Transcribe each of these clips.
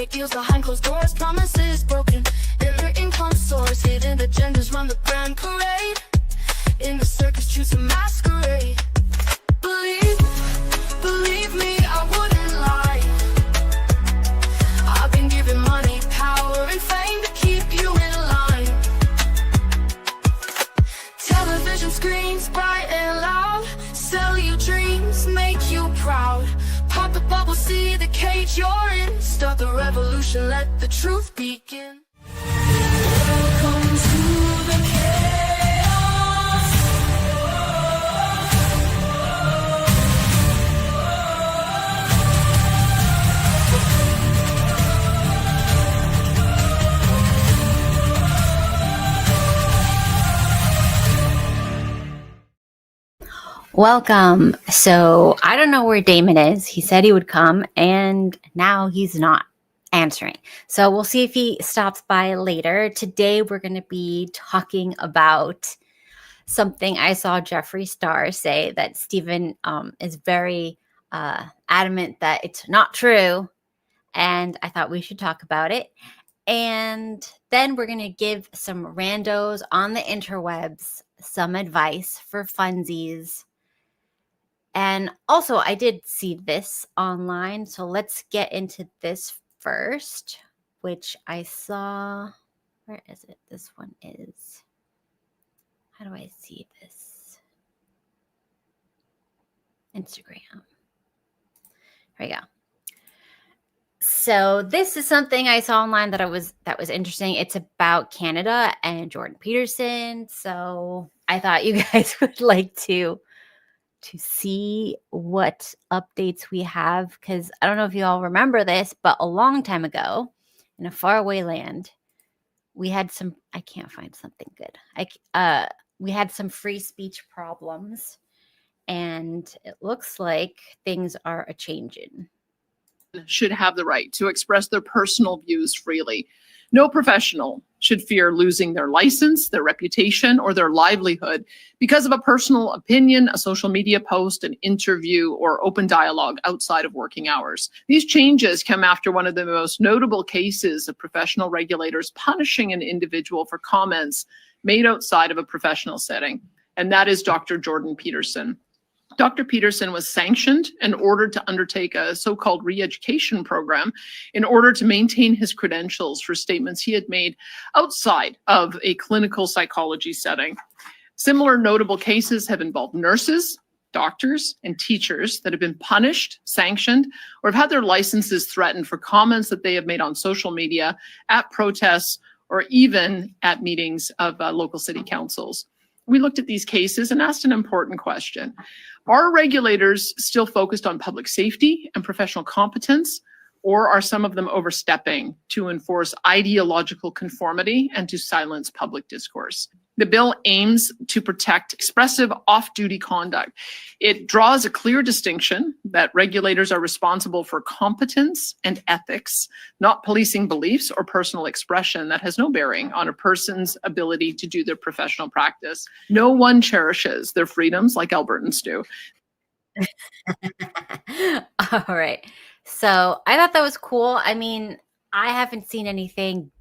Fake deals behind closed doors, promises broken. In their income source, hidden agendas run the grand parade. In the circus, choose a masquerade. Believe me, I wouldn't lie. I've been given money, power, and fame to keep you in line. Television screens bright and loud, sell you dreams, make you proud. Pop the bubble, see the cage you're in. Start the revolution, let the truth begin. Welcome to the chaos. Welcome. So I don't know where Damon is. He said he would come and now he's not answering. So we'll see if he stops by later. Today we're going to be talking about something I saw Jeffree Star say that Stephen is very adamant that it's not true. And I thought we should talk about it. And then we're going to give some randos on the interwebs some advice for funsies. And also, I did see this online, so let's get into this first, which I saw. Where is it? This one is. How do I see this? Instagram. There we go. So this is something I saw online that was interesting. It's about Canada and Jordan Peterson. So I thought you guys would like to see what updates we have, because I don't know if you all remember this, but a long time ago in a faraway land, we had some, I can't find something good. We had some free speech problems, and it looks like things are a-changing. Should have the right to express their personal views freely. No professional should fear losing their license, their reputation, or their livelihood because of a personal opinion, a social media post, an interview, or open dialogue outside of working hours. These changes come after one of the most notable cases of professional regulators punishing an individual for comments made outside of a professional setting, and that is Dr. Jordan Peterson. Dr. Peterson was sanctioned and ordered to undertake a so-called re-education program in order to maintain his credentials for statements he had made outside of a clinical psychology setting. Similar notable cases have involved nurses, doctors, and teachers that have been punished, sanctioned, or have had their licenses threatened for comments that they have made on social media, at protests, or even at meetings of local city councils. We looked at these cases and asked an important question. Are regulators still focused on public safety and professional competence, or are some of them overstepping to enforce ideological conformity and to silence public discourse? The bill aims to protect expressive off-duty conduct. It draws a clear distinction that regulators are responsible for competence and ethics, not policing beliefs or personal expression that has no bearing on a person's ability to do their professional practice. No one cherishes their freedoms like Albertans do. All right. So I thought that was cool. I mean, I haven't seen anything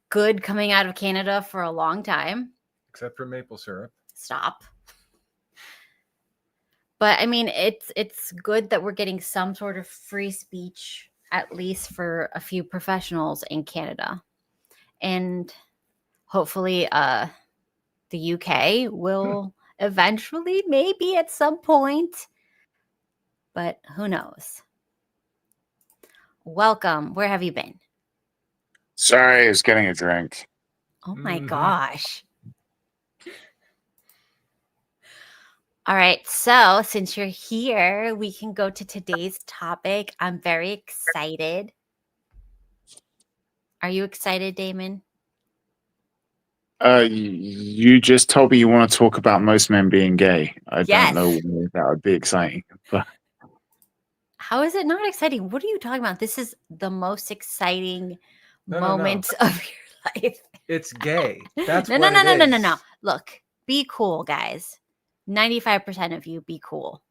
good coming out of Canada for a long time. Except for maple syrup. Stop. But I mean, it's good that we're getting some sort of free speech, at least for a few professionals in Canada. And hopefully the UK will eventually, maybe at some point. But who knows? Welcome. Where have you been? Sorry, I was getting a drink. Oh my gosh. All right. So since you're here, we can go to today's topic. I'm very excited. Are you excited, Damon? You just told me you want to talk about most men being gay. I Yes. don't know why that would be exciting. But How is it not exciting? What are you talking about? This is the most exciting No. moment of your life. It's gay. That's No. Look, be cool, guys. 95% of you be cool.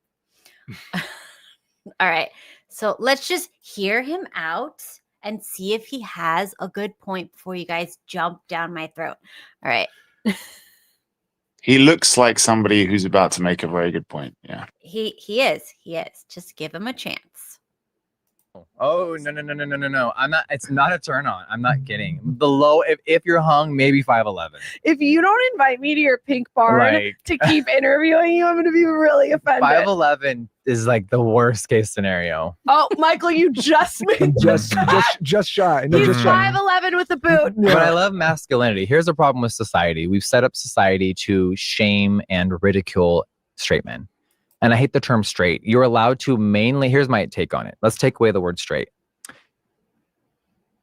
All right. So let's just hear him out and see if he has a good point before you guys jump down my throat. All right. He looks like somebody who's about to make a very good point. Yeah. He is. Just give him a chance. Oh no! I'm not. It's not a turn on. I'm not kidding. The low. If you're hung, maybe 5'11". If you don't invite me to your pink barn Like- to keep interviewing you, I'm gonna be really offended. 5'11" is like the worst case scenario. Oh, Michael, you just made just shy. No, He's just shy. 5'11" with a boot. But I love masculinity. Here's the problem with society. We've set up society to shame and ridicule straight men. And I hate the term straight. You're allowed to mainly, here's my take on it. Let's take away the word straight.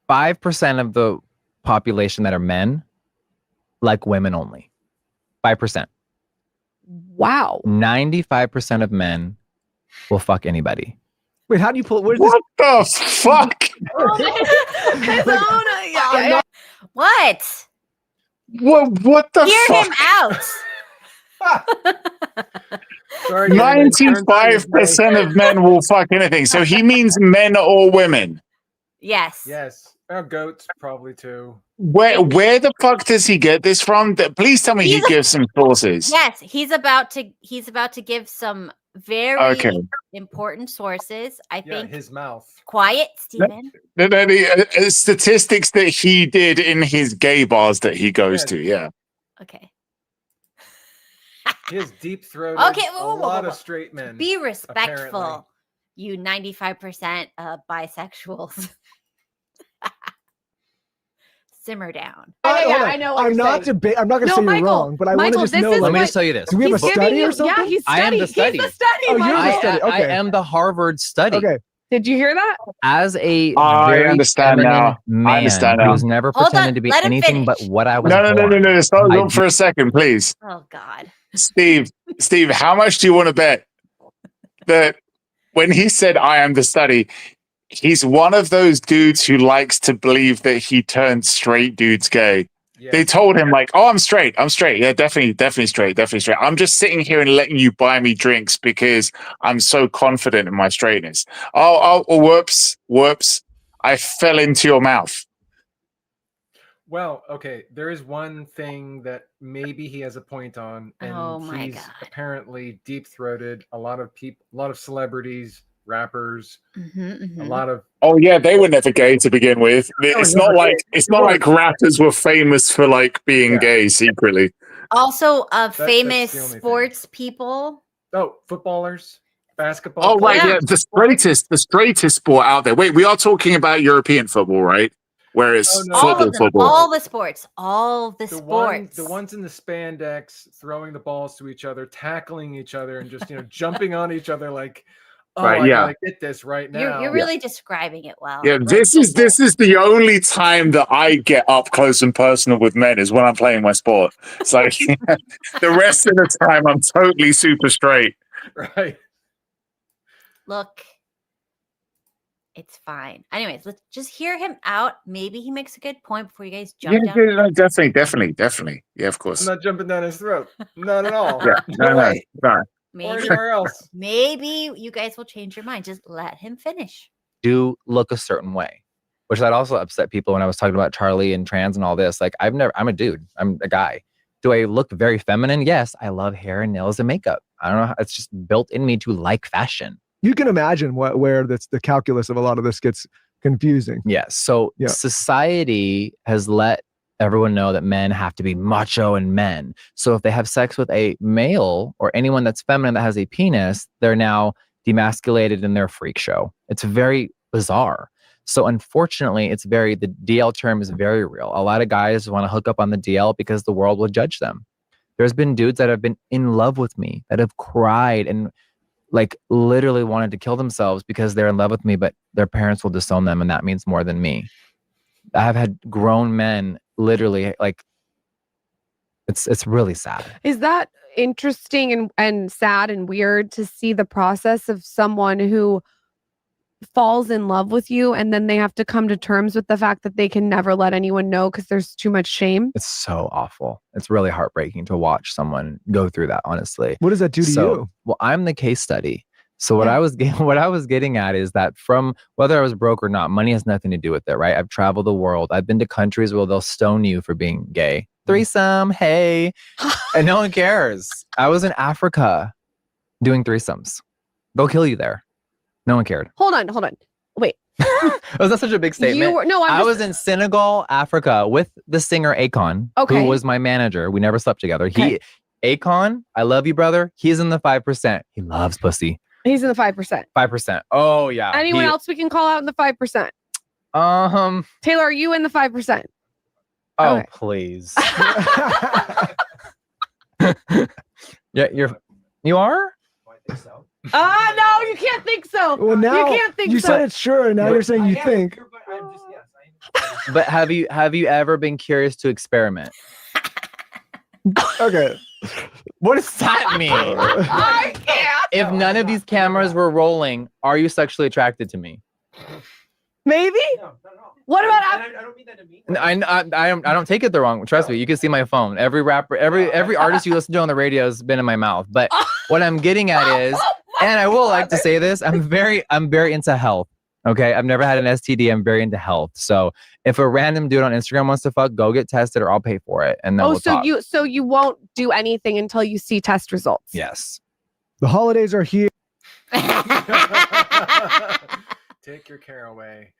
5% of the population that are men like women only. 5%. Wow. 95% of men will fuck anybody. Wait, how do you pull? Where's What the fuck? His own, yeah. What? What the Hear fuck? him out. Sorry, Dan, 95% of men will fuck anything. So he means men or women. Yes. Yes. Goats probably too. Where the fuck does he get this from? Please tell me he He's a- gives some sources. Yes, he's about to give some very Okay. important sources. I Yeah, think. his mouth. Quiet, Stephen. The statistics that he did in his gay bars that he goes Yeah. to. Yeah. Okay. He is deep throated. Okay, a whoa, whoa, lot whoa, of straight men. Be respectful, apparently. you 95% bisexuals. Simmer down. I know what I'm you're not saying. I'm not gonna No, say Michael, you're wrong, but I want to Michael, just this know. is Let me Like, just tell you this. do we have a He's giving study you, or something? Yeah, he's I am study. the study. He's the study, Oh, you're the Michael. study. I Okay. am the Harvard study. Okay. Did you hear that? As a I very understand feminine now. man understand now. who's never Hold pretended on, to be let him anything but finish. what I was No. born. Stop I for a second, please. Oh God. Steve, how much do you want to bet that when he said I am the study, he's one of those dudes who likes to believe that he turned straight dudes gay? Yeah. They told him like, "Oh, I'm straight. Yeah, definitely straight. I'm just sitting here and letting you buy me drinks because I'm so confident in my straightness." Oh, whoops. I fell into your mouth. Well, okay. There is one thing that maybe he has a point on, and Oh my he's God. apparently deep throated. A lot of people, a lot of celebrities, rappers, Mm-hmm, a lot of Oh yeah, they were never gay to begin with. It's not like rappers were famous for like being Yeah. gay secretly. Also, that's famous the only thing. sports people. footballers, basketball. Oh right, players. yeah, the straightest sport out there. Wait, we are talking about European football, right? Where it's Oh, no. All of them. football. All the sports. All the The sports. ones in the spandex throwing the balls to each other, tackling each other, and just jumping on each other like, oh, Right, I yeah. gotta get this right now. You're really describing it well. Yeah, this is the only time that I get up close and personal with men is when I'm playing my sport. It's like the rest of the time I'm totally super straight. right. Look, it's fine. Anyways, let's just hear him out. Maybe he makes a good point before you guys jump down. No, definitely. Yeah, of course. I'm not jumping down his throat. Not at all. Yeah, no. way. No. Maybe, Or anywhere else. maybe you guys will change your mind. Just let him finish. Do look a certain way, which that also upset people when I was talking about Charlie and trans and all this. Like I'm a dude. I'm a guy. Do I look very feminine? Yes. I love hair and nails and makeup. I don't know. It's just built in me to like fashion. You can imagine where the calculus of a lot of this gets confusing. Yes. So Yeah. society has let everyone know that men have to be macho and men. So if they have sex with a male or anyone that's feminine that has a penis, they're now demasculated in their freak show. It's very bizarre. So unfortunately, the DL term is very real. A lot of guys want to hook up on the DL because the world will judge them. There's been dudes that have been in love with me that have cried and like literally wanted to kill themselves because they're in love with me, but their parents will disown them, and that means more than me. I have had grown men literally like it's really sad. Is that interesting and sad and weird to see the process of someone who falls in love with you and then they have to come to terms with the fact that they can never let anyone know because there's too much shame? It's so awful. It's really heartbreaking to watch someone go through that, honestly. What does that do to you? Well, I'm the case study. So what I was getting at is that from whether I was broke or not, money has nothing to do with it, right? I've traveled the world. I've been to countries where they'll stone you for being gay. Threesome, hey, and no one cares. I was in Africa doing threesomes. They'll kill you there. No one cared. Hold on. Wait. Was that such a big statement? I was in Senegal, Africa with the singer Akon, who was my manager. We never slept together. Akon, I love you, brother. He's in the 5%. He loves pussy. He's in the 5%. 5%. Oh, yeah. Anyone else we can call out in the 5%? Taylor, are you in the 5%? Oh, okay. Please. Yeah, you are? I think so. No, you can't think so. Well, now you can't think you so. said it's sure, and now you're saying you think. But have you ever been curious to experiment? Okay. What does that mean? I can't. If none of these cameras were rolling, are you sexually attracted to me? Maybe. No. What about I don't mean that to mean. I don't take it the wrong. Trust me, you can see my phone. Every rapper, every artist you listen to on the radio has been in my mouth. But what I'm getting at is, and I will like to say this, I'm very into health. Okay, I've never had an STD. I'm very into health. So if a random dude on Instagram wants to fuck, go get tested, or I'll pay for it, and then we'll talk. So you won't do anything until you see test results. Yes. The holidays are here. Take your care away.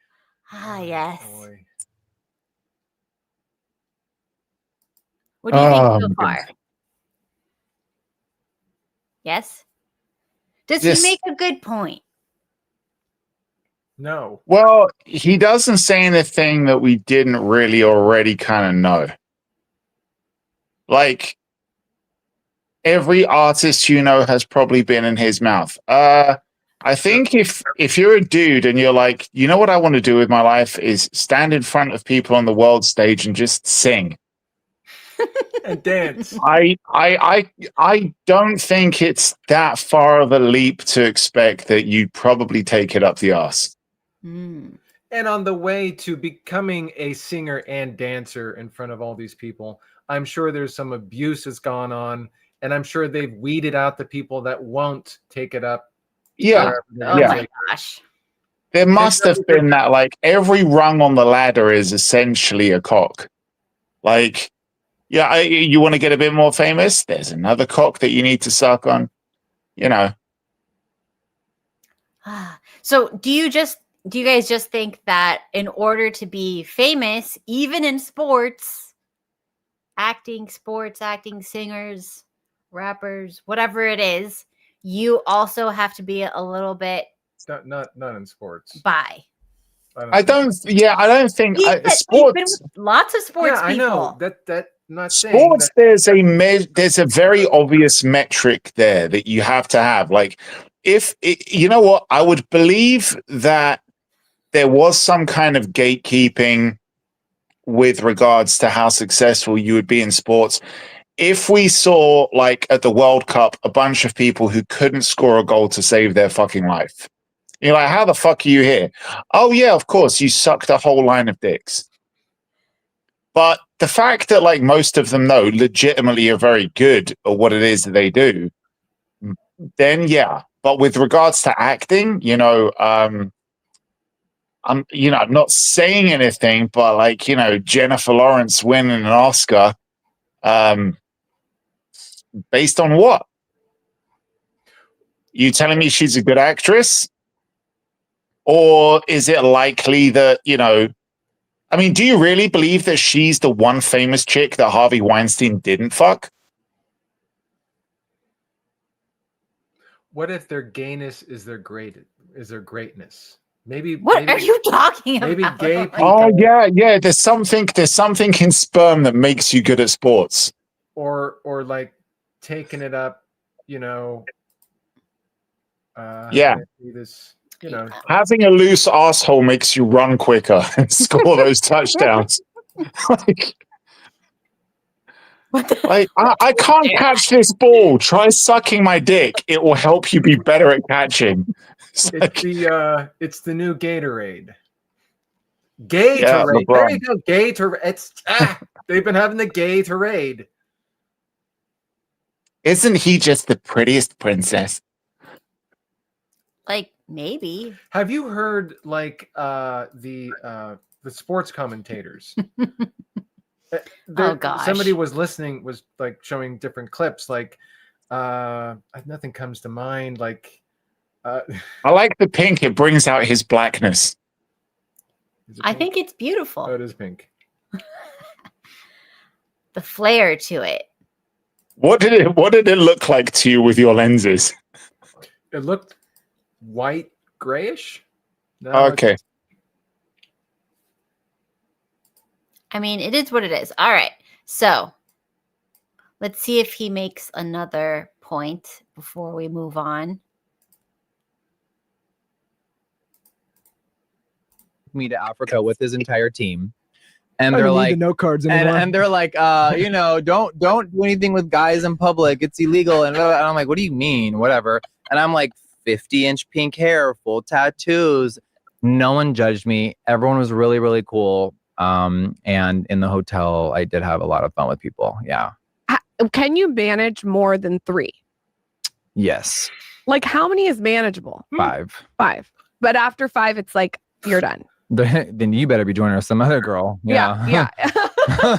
Ah, yes. Boy. What do you think so far? Yes? Does he make a good point? No. Well, he doesn't say anything that we didn't really already kind of know. Like, every artist has probably been in his mouth. I think if you're a dude and you're like, you know what I want to do with my life is stand in front of people on the world stage and just sing and dance. I don't think it's that far of a leap to expect that you'd probably take it up the arse. Mm. And on the way to becoming a singer and dancer in front of all these people, I'm sure there's some abuse that's gone on, and I'm sure they've weeded out the people that won't take it up. Yeah. Oh my gosh. There must have been that, like, every rung on the ladder is essentially a cock. Like, yeah, you want to get a bit more famous? There's another cock that you need to suck on. So do you guys just think that in order to be famous, even in sports, acting, singers, rappers, whatever it is, you also have to be a little bit not in sports. bi? I don't think sports. Been with lots of sports people. I know that. Not sports. There's a very obvious metric there that you have to have. Like, you know what, I would believe that there was some kind of gatekeeping with regards to how successful you would be in sports. If we saw, like, at the World Cup, a bunch of people who couldn't score a goal to save their fucking life, you're like, how the fuck are you here? Oh, yeah, of course, you sucked a whole line of dicks. But the fact that, like, most of them legitimately are very good at what it is that they do, then yeah. But with regards to acting, I'm not saying anything, but, like, Jennifer Lawrence winning an Oscar, based on what? You telling me she's a good actress? Or is it likely that, I mean, do you really believe that she's the one famous chick that Harvey Weinstein didn't fuck? What if their gayness is their greatness? Maybe. What are you talking about? Maybe gay people. Oh yeah. There's something in sperm that makes you good at sports. Or like taking it up, yeah. Having a loose asshole makes you run quicker and score those touchdowns. I can't catch this ball. Try sucking my dick. It will help you be better at catching. It's the new Gatorade. Gatorade. There you go. Gatorade. They've been having the Gatorade. Isn't he just the prettiest princess? Like maybe. Have you heard like the sports commentators? Oh gosh. Somebody was listening, was like showing different clips. Like nothing comes to mind. Like I like the pink. It brings out his blackness. I think it's beautiful. Oh, it is pink. The flair to it. What did it look like to you with your lenses? It looked white, grayish. No, Okay. I mean, it is what it is. All right. So let's see if he makes another point before we move on. Me to Africa with his entire team. And I they're don't need like, the note cards anymore. and they're like, you know, don't do anything with guys in public. It's illegal. And I'm like, what do you mean? Whatever. And I'm like, 50-inch pink hair, full tattoos. No one judged me. Everyone was really, really cool. And in the hotel, I did have a lot of fun with people. Yeah. Can you manage more than 3? Yes. Like, how many is manageable? 5. 5. But after 5, it's like, you're done. Then you better be joining us, some other girl. Yeah. Do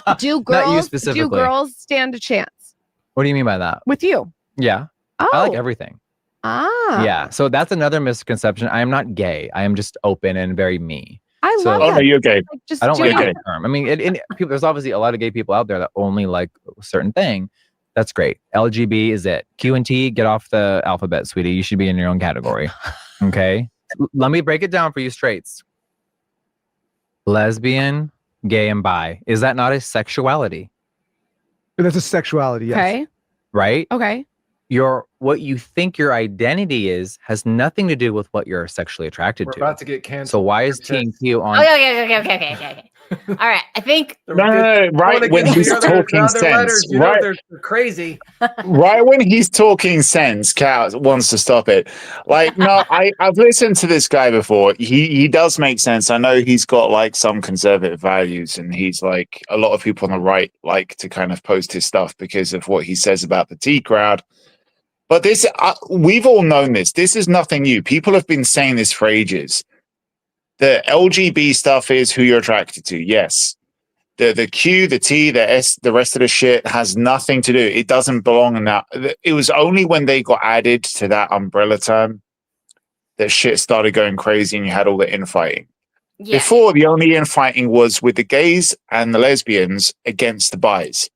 Not you girls specifically. stand a chance What do you mean by that? with you? Yeah. Oh, I like everything. Yeah. So that's another misconception. I am not gay. I am just open and very me. I So- love Oh that. no, you're gay. Like, just I don't do like it. that term. I mean, people, there's obviously a lot of gay people out there that only like a certain thing. That's great. LGB is it. Q and T, get off the alphabet, sweetie. You should be in your own category. Okay. Let me break it down for you straights. Lesbian, gay, and bi. Is that not a sexuality? That's a sexuality, yes. Okay. Right? Okay. What you think your identity is has nothing to do with what you're sexually attracted We're to. about to get canceled. So why is Team Q on? Okay. All right. I think No, right when he's talking sense, right, they're crazy. right when he's talking sense, Cal wants to stop it. Like, no, I've listened to this guy before. He does make sense. I know he's got like some conservative values, and he's like a lot of people on the right like to kind of post his stuff because of what he says about the T crowd. But this, we've all known this. This is nothing new. People have been saying this for ages. The LGB stuff is who you're attracted to. Yes. The Q, the T, the S, the rest of the shit has nothing to do. It doesn't belong in that. It was only when they got added to that umbrella term that shit started going crazy and you had all the infighting. yeah. Before, the only infighting was with the gays and the lesbians against the bis.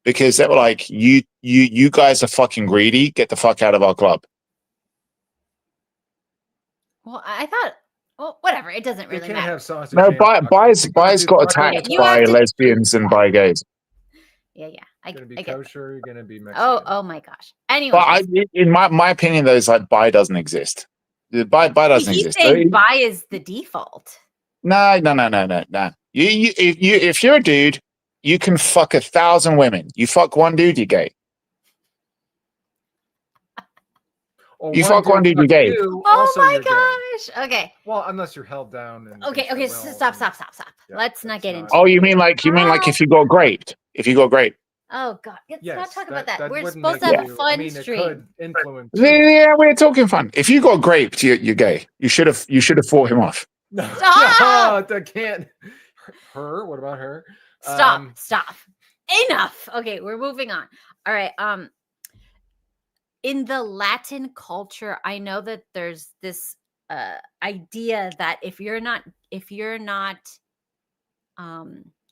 Because they were like, you guys are fucking greedy. Get the fuck out of our club. Well, I thought. Well, whatever. It doesn't They really can't matter. have sausage. No, and bis tacos. got attacked You by have to- lesbians and by gays. Yeah. I You're gonna be get that. kosher. You're gonna be Mexican. Oh my gosh. Anyway, But in my opinion, though, it's like bi doesn't exist. The bi doesn't he's exist. saying bi is the default. No. If you're a dude, you can fuck 1,000 women. You fuck one dude, you're gay. Or You fuck one dude, you're gay. you, Oh also my you're gay. gosh. Okay. Well, unless you're held down. And Okay. against the will Stop. and- Yeah, Let's not that's get not- into. Oh, you mean like if you got raped? If you got raped? Oh God. Let's Yes, not talk about that. We're wouldn't supposed to make have a you- fun I mean, stream. It could influence. Yeah, we're talking fun. If you got raped, you're gay. You should have fought him off. No, Stop! I can't. Her? What about her? Stop. Enough. Okay, we're moving on. All right. In the Latin culture, I know that there's this idea that if you're not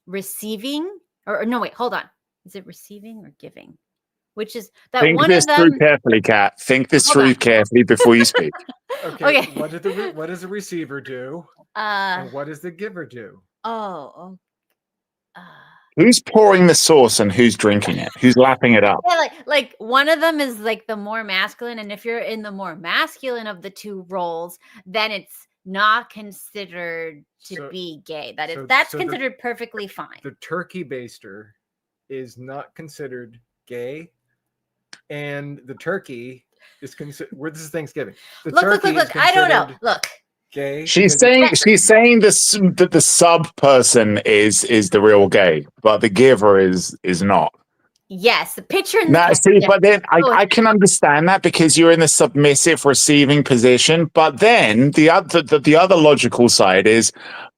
receiving or no, wait, hold on. Is it receiving or giving? Which is that Think one this of them through carefully, Kat. Think this Hold through on. carefully before you speak. Okay. Okay. What does the receiver do? And what does the giver do? oh. Who's pouring the sauce and who's drinking it? Who's lapping it up? Yeah, like one of them is like the more masculine, and if you're in the more masculine of the two roles, then it's not considered to So- be gay. That's so the- considered perfectly fine. The turkey baster is not considered gay, and the turkey is considered. This is Thanksgiving. The Look! turkey is I don't know. considered Look, Gay. She's because- saying that the sub person is the real gay, but the giver is not. Yes, the picture in the Now, see, yeah. but then Oh, I can understand that because you're in the submissive receiving position. But then the other logical side is,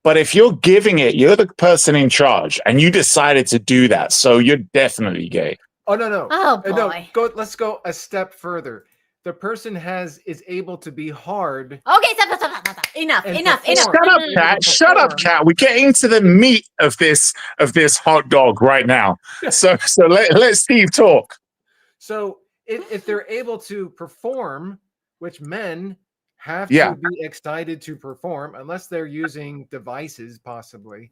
but if you're giving it, you're the person in charge, and you decided to do that, so you're definitely gay. Oh no. Oh No, boy. let's go a step further. The person is able to be hard. Okay, stop. Enough. And Enough. perform. Shut up, Cat. Shut up, Cat. We're getting to the meat of this hot dog right now. So let Steve talk. So if they're able to perform, which men have Yeah. to be excited to perform, unless they're using devices, possibly,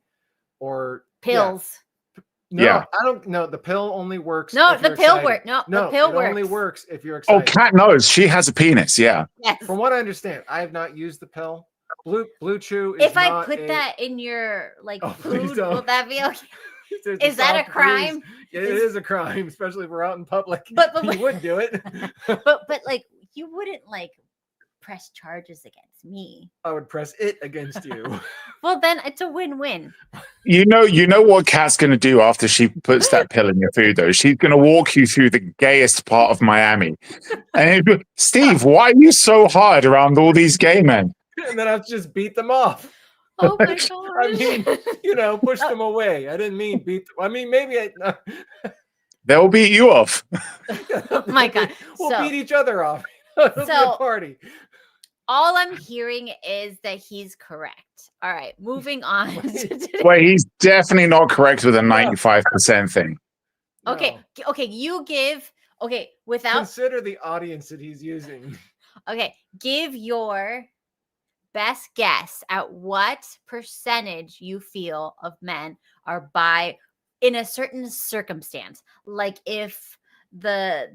or Pills. No, Yeah. I don't know. The pill only works. No, if the you're pill excited. works. No, No, the pill it works. only works if you're Oh, excited. Cat knows. She has a penis. Yeah. Yes. From what I understand, I have not used the pill. Blue Chew is If I not put that in your Oh, please food, don't. will that be okay? There's Is that a soft crime? breeze. It is a crime, especially if we're out in public. But you would do it. but like you wouldn't like press charges against me. I would press it against you. Well, then it's a win-win. You know what Kat's going to do after she puts that pill in your food, though? She's going to walk you through the gayest part of Miami. And Steve, why are you so hard around all these gay men? And then I'll just beat them off. Oh my I gosh. mean, push them away. I didn't mean beat them. I mean, maybe They'll beat you off. Oh my God. We'll So- beat each other off. It'll be So- a party. All I'm hearing is that he's correct. All right, moving on. Well, he's definitely not correct with a 95% thing. Okay, No. okay, you give. Okay, without. Consider the audience that he's using. Okay, give your best guess at what percentage you feel of men are bi in a certain circumstance. Like if the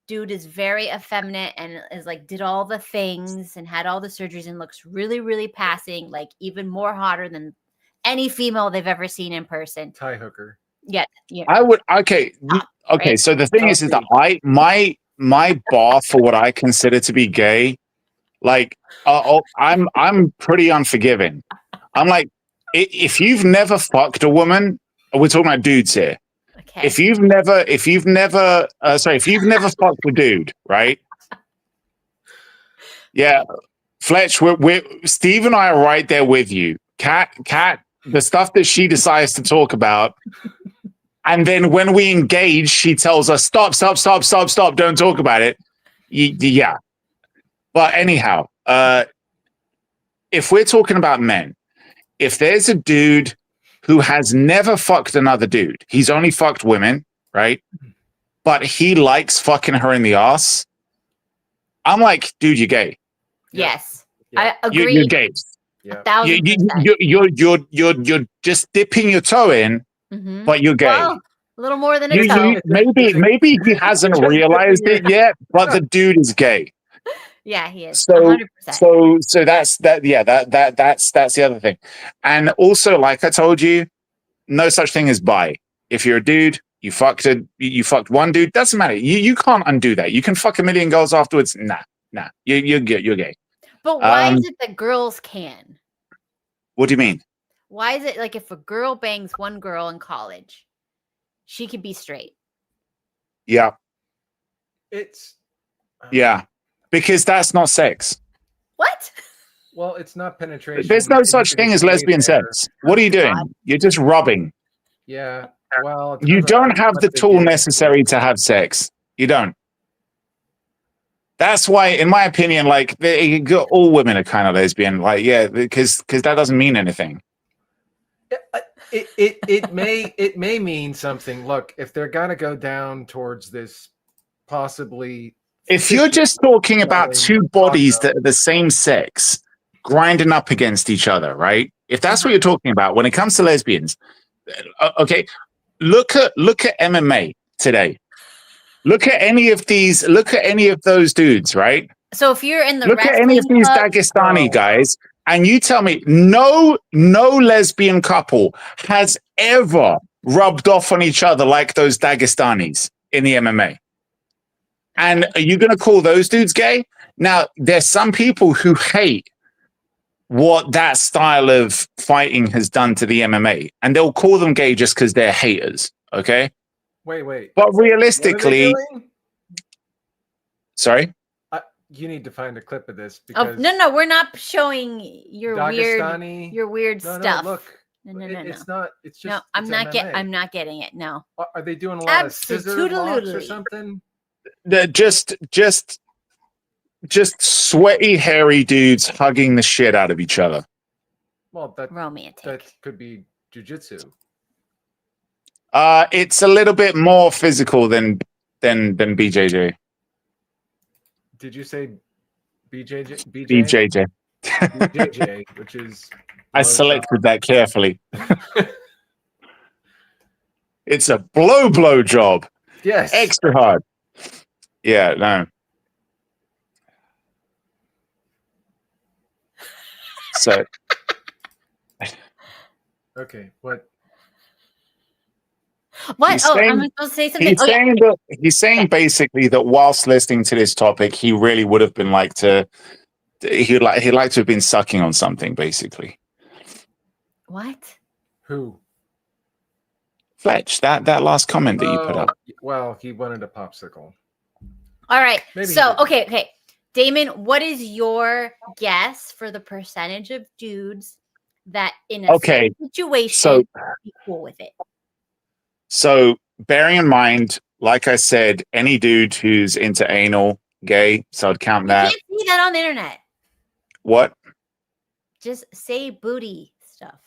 dude is very effeminate and is like did all the things and had all the surgeries and looks really, really passing, like even more hotter than any female they've ever seen in person. Tie hooker. Yeah. I would okay. right? So the thing is that my bar for what I consider to be gay, like I'm pretty unforgiving. I'm like, if you've never fucked a woman, we're talking about dudes here. Okay. If you've never fucked a dude, right? Yeah, Fletch, we're Steve and I are right there with you. Cat, the stuff that she decides to talk about, and then when we engage, she tells us, stop, don't talk about it. Yeah. But anyhow, if we're talking about men, if there's a dude who has never fucked another dude, he's only fucked women, right? But he likes fucking her in the ass. I'm like, dude, you're gay. Yes. Yeah. I agree. You're gay. Yeah. 1,000%. You're just dipping your toe in, Mhm. but you're gay. Well, a little more than a toe. Maybe he hasn't Just realized dipping it yet, but the dude is gay. Yeah, he is. So 100%. so that's that. Yeah, that's the other thing. And also, like I told you, no such thing as bi. If you're a dude, you fucked one dude, doesn't matter. You can't undo that. You can fuck a million girls afterwards. Nah. You're gay. But why is it that girls can? What do you mean? Why is it like if a girl bangs one girl in college, she could be straight? Yeah, It's because that's not sex. What? well, it's not penetration. There's no such thing as lesbian sex. What are you doing? You're just rubbing. Yeah. Well, it You depends on don't have what the they tool do. necessary to have sex. You don't. That's why, in my opinion, like all women are kind of lesbian. Like, yeah, because that doesn't mean anything. It may mean something. Look, if they're gonna go down towards this, possibly. If you're just talking about two bodies that are the same sex grinding up against each other, right? If that's what you're talking about, when it comes to lesbians, okay, look at MMA today. Look at any of those dudes, right? So if you're in the Look at any of wrestling these club, Dagestani guys, and you tell me no lesbian couple has ever rubbed off on each other like those Dagestanis in the MMA. And are you going to call those dudes gay? Now, there's some people who hate what that style of fighting has done to the MMA, and they'll call them gay just because they're haters, okay? Wait. But What are they realistically, doing? sorry. You need to find a clip of this Oh because no, we're not showing your Dagestani. weird No, stuff. look. No. It's not. It's just. No, I'm not MMA. I'm not getting it. No. Are they doing a lot of scissor locks or Absolutely. something? They're just sweaty, hairy dudes hugging the shit out of each other. Well, that Romantic. could be jujitsu. It's a little bit more physical than BJJ. Did you say BJJ? BJJ. BJJ, which is. I selected that carefully. It's a blow job. Yes. Extra hard. Yeah, no. So. Okay. What? What? He's Oh, saying- I'm supposed to say something. He's saying basically that whilst listening to this topic, he really would have been he'd like to have been sucking on something, basically. What? Who? Fletch, that last comment that you put up. Well, he wanted a popsicle. All right. Maybe he So, didn't. okay. Damon, what is your guess for the percentage of dudes that in a certain situation be cool with it? So bearing in mind, like I said, any dude who's into anal, gay, so I'd count You that. can't see that on the internet. What? Just say booty stuff.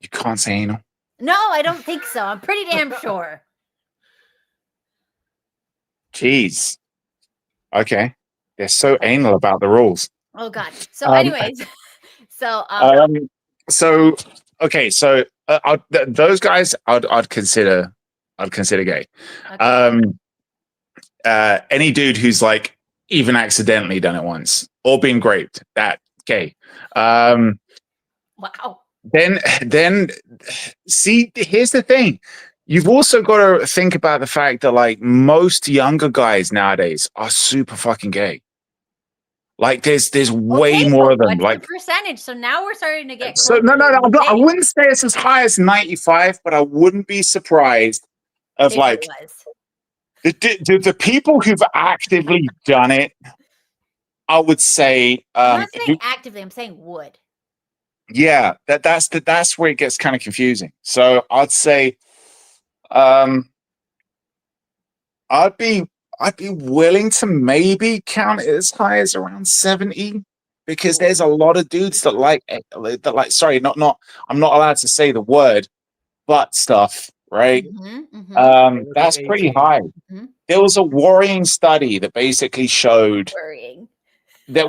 You can't say anal? No, I don't think so. I'm pretty damn sure. Jeez. Okay. They're so anal about the rules. Oh God. So, anyways, okay. So those guys, I'd consider gay. okay. Any dude who's like even accidentally done it once or been raped, that gay. Wow. Then see, here's the thing. You've also got to think about the fact that like most younger guys nowadays are super fucking gay. Like there's way more of them. What's Like the percentage? So now we're starting to get so no, I wouldn't say it's as high as 95, but I wouldn't be surprised of if like it was. the people who've actively done it. I would say I'm not saying actively, I'm saying would. Yeah, that's where it gets kind of confusing. So I'd say I'd be willing to maybe count it as high as around 70 because there's a lot of dudes that like sorry, not I'm not allowed to say the word butt stuff, right? That's pretty high. There was a worrying study that basically showed that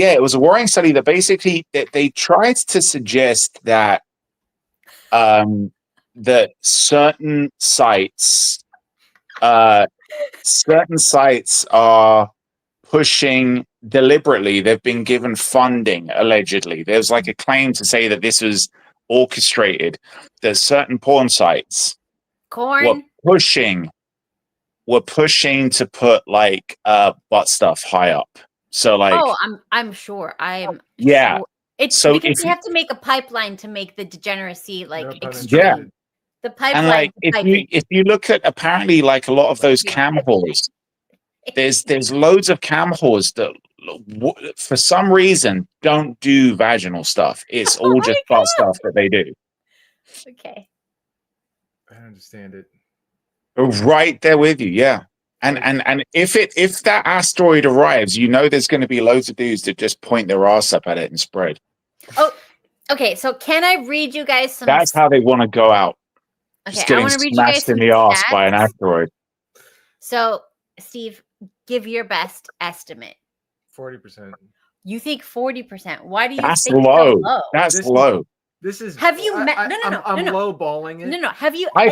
it was a worrying study that basically that they tried to suggest that that certain sites are pushing deliberately. They've been given funding, allegedly. There's like a claim to say that this was orchestrated. There's certain porn sites were pushing to put like butt stuff high up. So like, I'm sure. Sure. It's so because you have to make a pipeline to make the degeneracy like extreme. Yeah. The pipeline. And like if you look at apparently like a lot of those cam whores, there's loads of cam whores that for some reason don't do vaginal stuff. It's all just butt stuff that they do. Okay. I understand it. Right there with you, yeah. And if that asteroid arrives, you know there's going to be loads of dudes that just point their ass up at it and spread. Oh, okay. So can I read you guys some? That's how they want to go out. Okay, just getting I want to read you guys smashed in some the ass stats. by an asteroid. So, Steve, give your best estimate. 40%. You think 40%? Why do you That's think low. so low? That's low. This is. Have you met? I'm No. lowballing it. No. Have you? I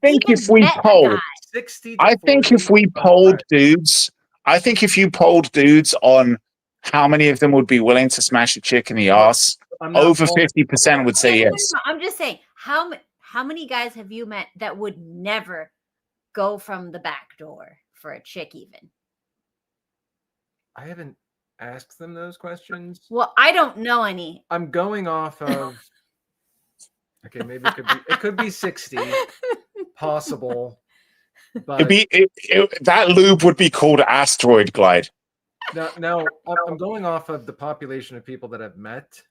think if we polled, 60 I think if we polled dudes, I think if you polled dudes on how many of them would be willing to smash a chick in the ass, over 50% would say yes. No. I'm just saying, how many guys have you met that would never go from the back door for a chick even? I haven't asked them those questions. Well, I don't know any. I'm going off of. Okay, maybe it could be 60, possible. It'd But be that lube would be called Asteroid Glide. now I'm going off of the population of people that I've met,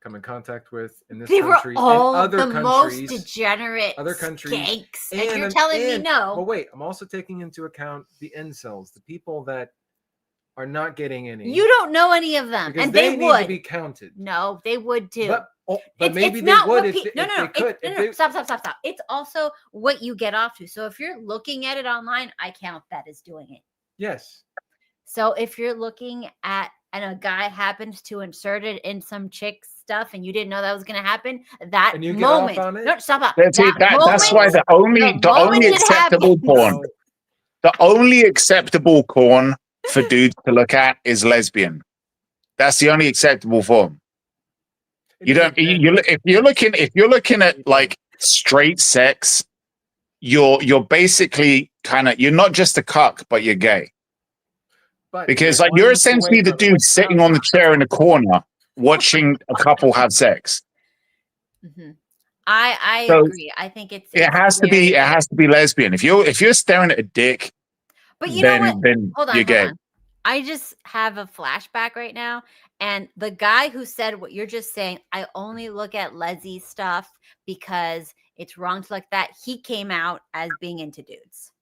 come in contact with in this They were country all and other the most countries. degenerate Other countries, skanks. And you're telling me no. But wait, I'm also taking into account the incels, the people that are not getting any. You don't know any of them, because and they need would to be counted. No, they would too. But maybe it's they not would what if they could. No, stop. It's also what you get off to. So if you're looking at it online, I count that as doing it. Yes. So if you're looking at and a guy happens to insert it in some chick stuff and you didn't know that was going to happen, that And you get moment. off on it? No, stop. That's why the only acceptable porn, the only acceptable porn for dudes to look at is lesbian. That's the only acceptable form. You don't. If you're looking at like straight sex, you're basically you're not just a cuck, but you're gay. Because like you're essentially the dude sitting on the chair in the corner watching a couple have sex. Mm-hmm. I agree. I think it has to be lesbian. If you're staring at a dick, but you know what? Then you're gay. Hold on. I just have a flashback right now, and the guy who said what you're just saying, I only look at lesy stuff because it's wrong to look at that. He came out as being into dudes.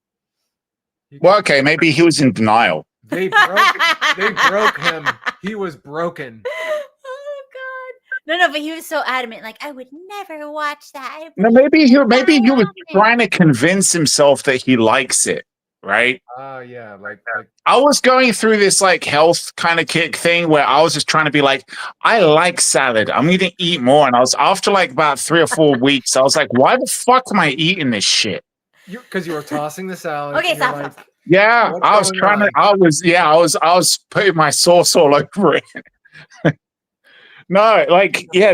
Well, okay, maybe he was in denial. They broke him. He was broken. Oh God! No, but he was so adamant. Like I would never watch that. No, maybe he was trying to convince himself that he likes it. Right? Yeah, like I was going through this like health kind of kick thing where I was just trying to be like, I like salad. I'm going to eat more. And I was after like about 3 or 4 weeks, I was like, why the fuck am I eating this shit? Because you were tossing the salad. Okay, stop. Yeah, I was trying to. I was putting my sauce all over it. No,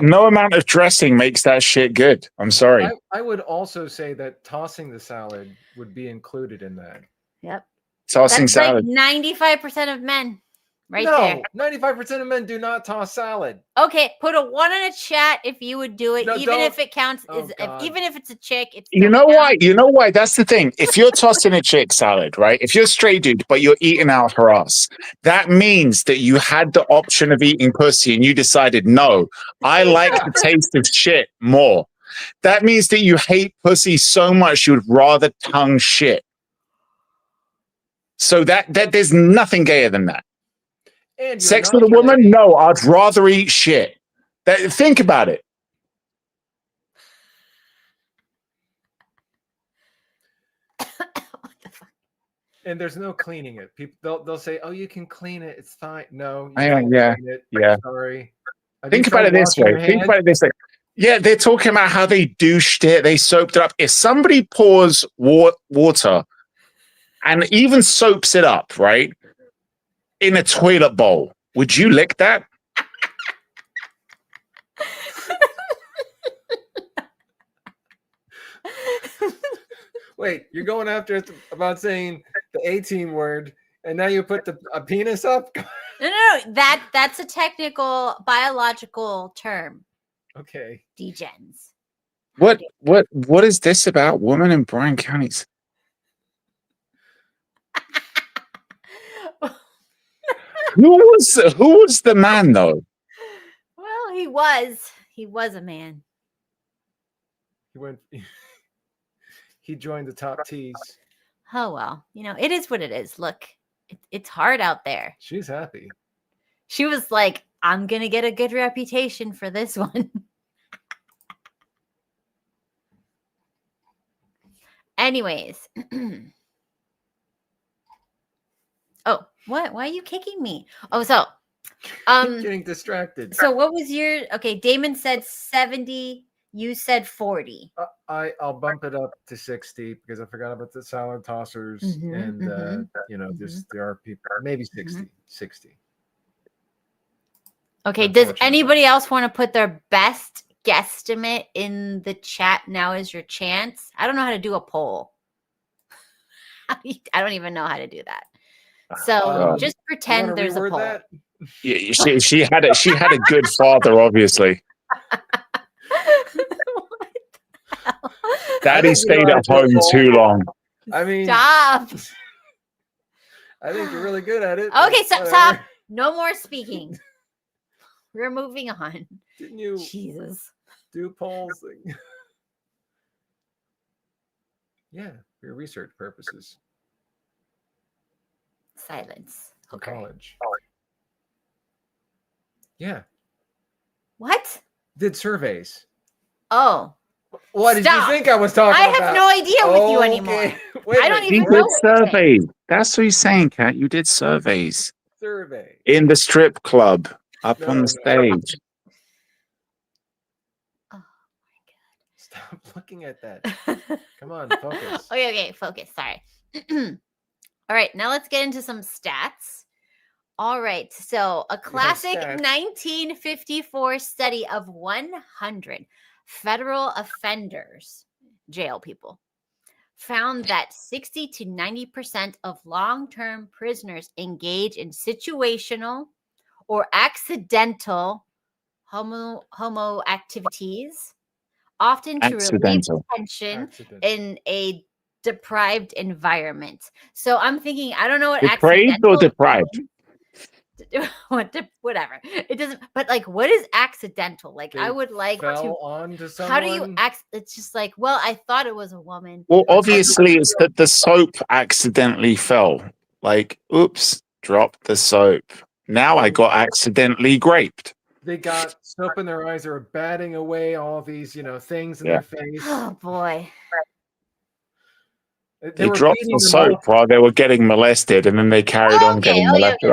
no amount of dressing makes that shit good. I'm sorry. I would also say that tossing the salad would be included in that. Yep. Tossing salad. Like 95% of men there. 95% of men do not toss salad. Okay, put a 1 in a chat if you would do it, even if it counts even if it's a chick. It's you know why? You know why? That's the thing. If you're tossing a chick salad, right? If you're a straight dude, but you're eating out her ass, that means that you had the option of eating pussy and you decided, no, I like the taste of shit more. That means that you hate pussy so much you would rather tongue shit. So that there's nothing gayer than that. Sex with a woman? No, I'd rather eat shit. Think about it. And there's no cleaning it. People they'll say, "Oh, you can clean it. It's fine." No, you can't clean it. Yeah. Sorry. Think about it this way. Yeah, they're talking about how they douched it, they soaped it up. If somebody pours water and even soaps it up, right, in a toilet bowl, would you lick that? Wait, you're going after it about saying the 18 word, and now you put a penis up? No, that's a technical biological term. Okay. Degens. What is this about women in Bryan counties? Who was the man though? Well, he was a man. He joined the top T's. Oh well, it is what it is. Look, it's hard out there. She's happy. She was like, I'm gonna get a good reputation for this one. Anyways. Oh, what? Why are you kicking me? Oh, so I'm getting distracted. So what was okay, Damon said 70, you said 40. I'll bump it up to 60 because I forgot about the salad tossers and just there are people maybe 60. Okay, does anybody else want to put their best guesstimate in the chat? Now is your chance. I don't know how to do a poll. I don't even know how to do that. So just pretend there's a poll. That? Yeah, she had a good father, obviously. What the hell? Daddy stayed at home too long. I mean, Stop. I think you're really good at it. Okay, but stop. whatever. No more speaking. We're moving on. Didn't you Jesus. do polls? Yeah, for your research purposes. Silence. For Okay. college. Yeah, What? did surveys. Oh, What did you Stop. think I was talking I about? have no idea with you anymore. Okay. Wait a I don't minute. You even know did what you're saying. surveys. That's what he's saying, Kat. You did surveys Survey. in the strip club up No, on the no. stage. Oh Stop looking at that. my god. Come on, focus. Okay, focus. Sorry. All right, now let's get into some stats. All right, so a classic stats. 1954 study of 100 federal offenders, jail people, found that 60 to 90% of long-term prisoners engage in situational or accidental homo activities, often to relieve Accidental. tension Accident. in a deprived environment. So I'm thinking, I don't know what Depraved or accidental deprived? means. Whatever. It doesn't, but like, what is accidental? Like, I They would like fell to. onto someone. How do you it's just like, well, I thought it was a woman. Well, obviously, it's that the soap accidentally fell. Like, oops, dropped the soap. Now I got accidentally graped. They got soap in their eyes. They were batting away all these, things in Yeah. their face. Oh boy. They were dropped beating the them soap up. while they were getting molested, and then they carried on getting molested.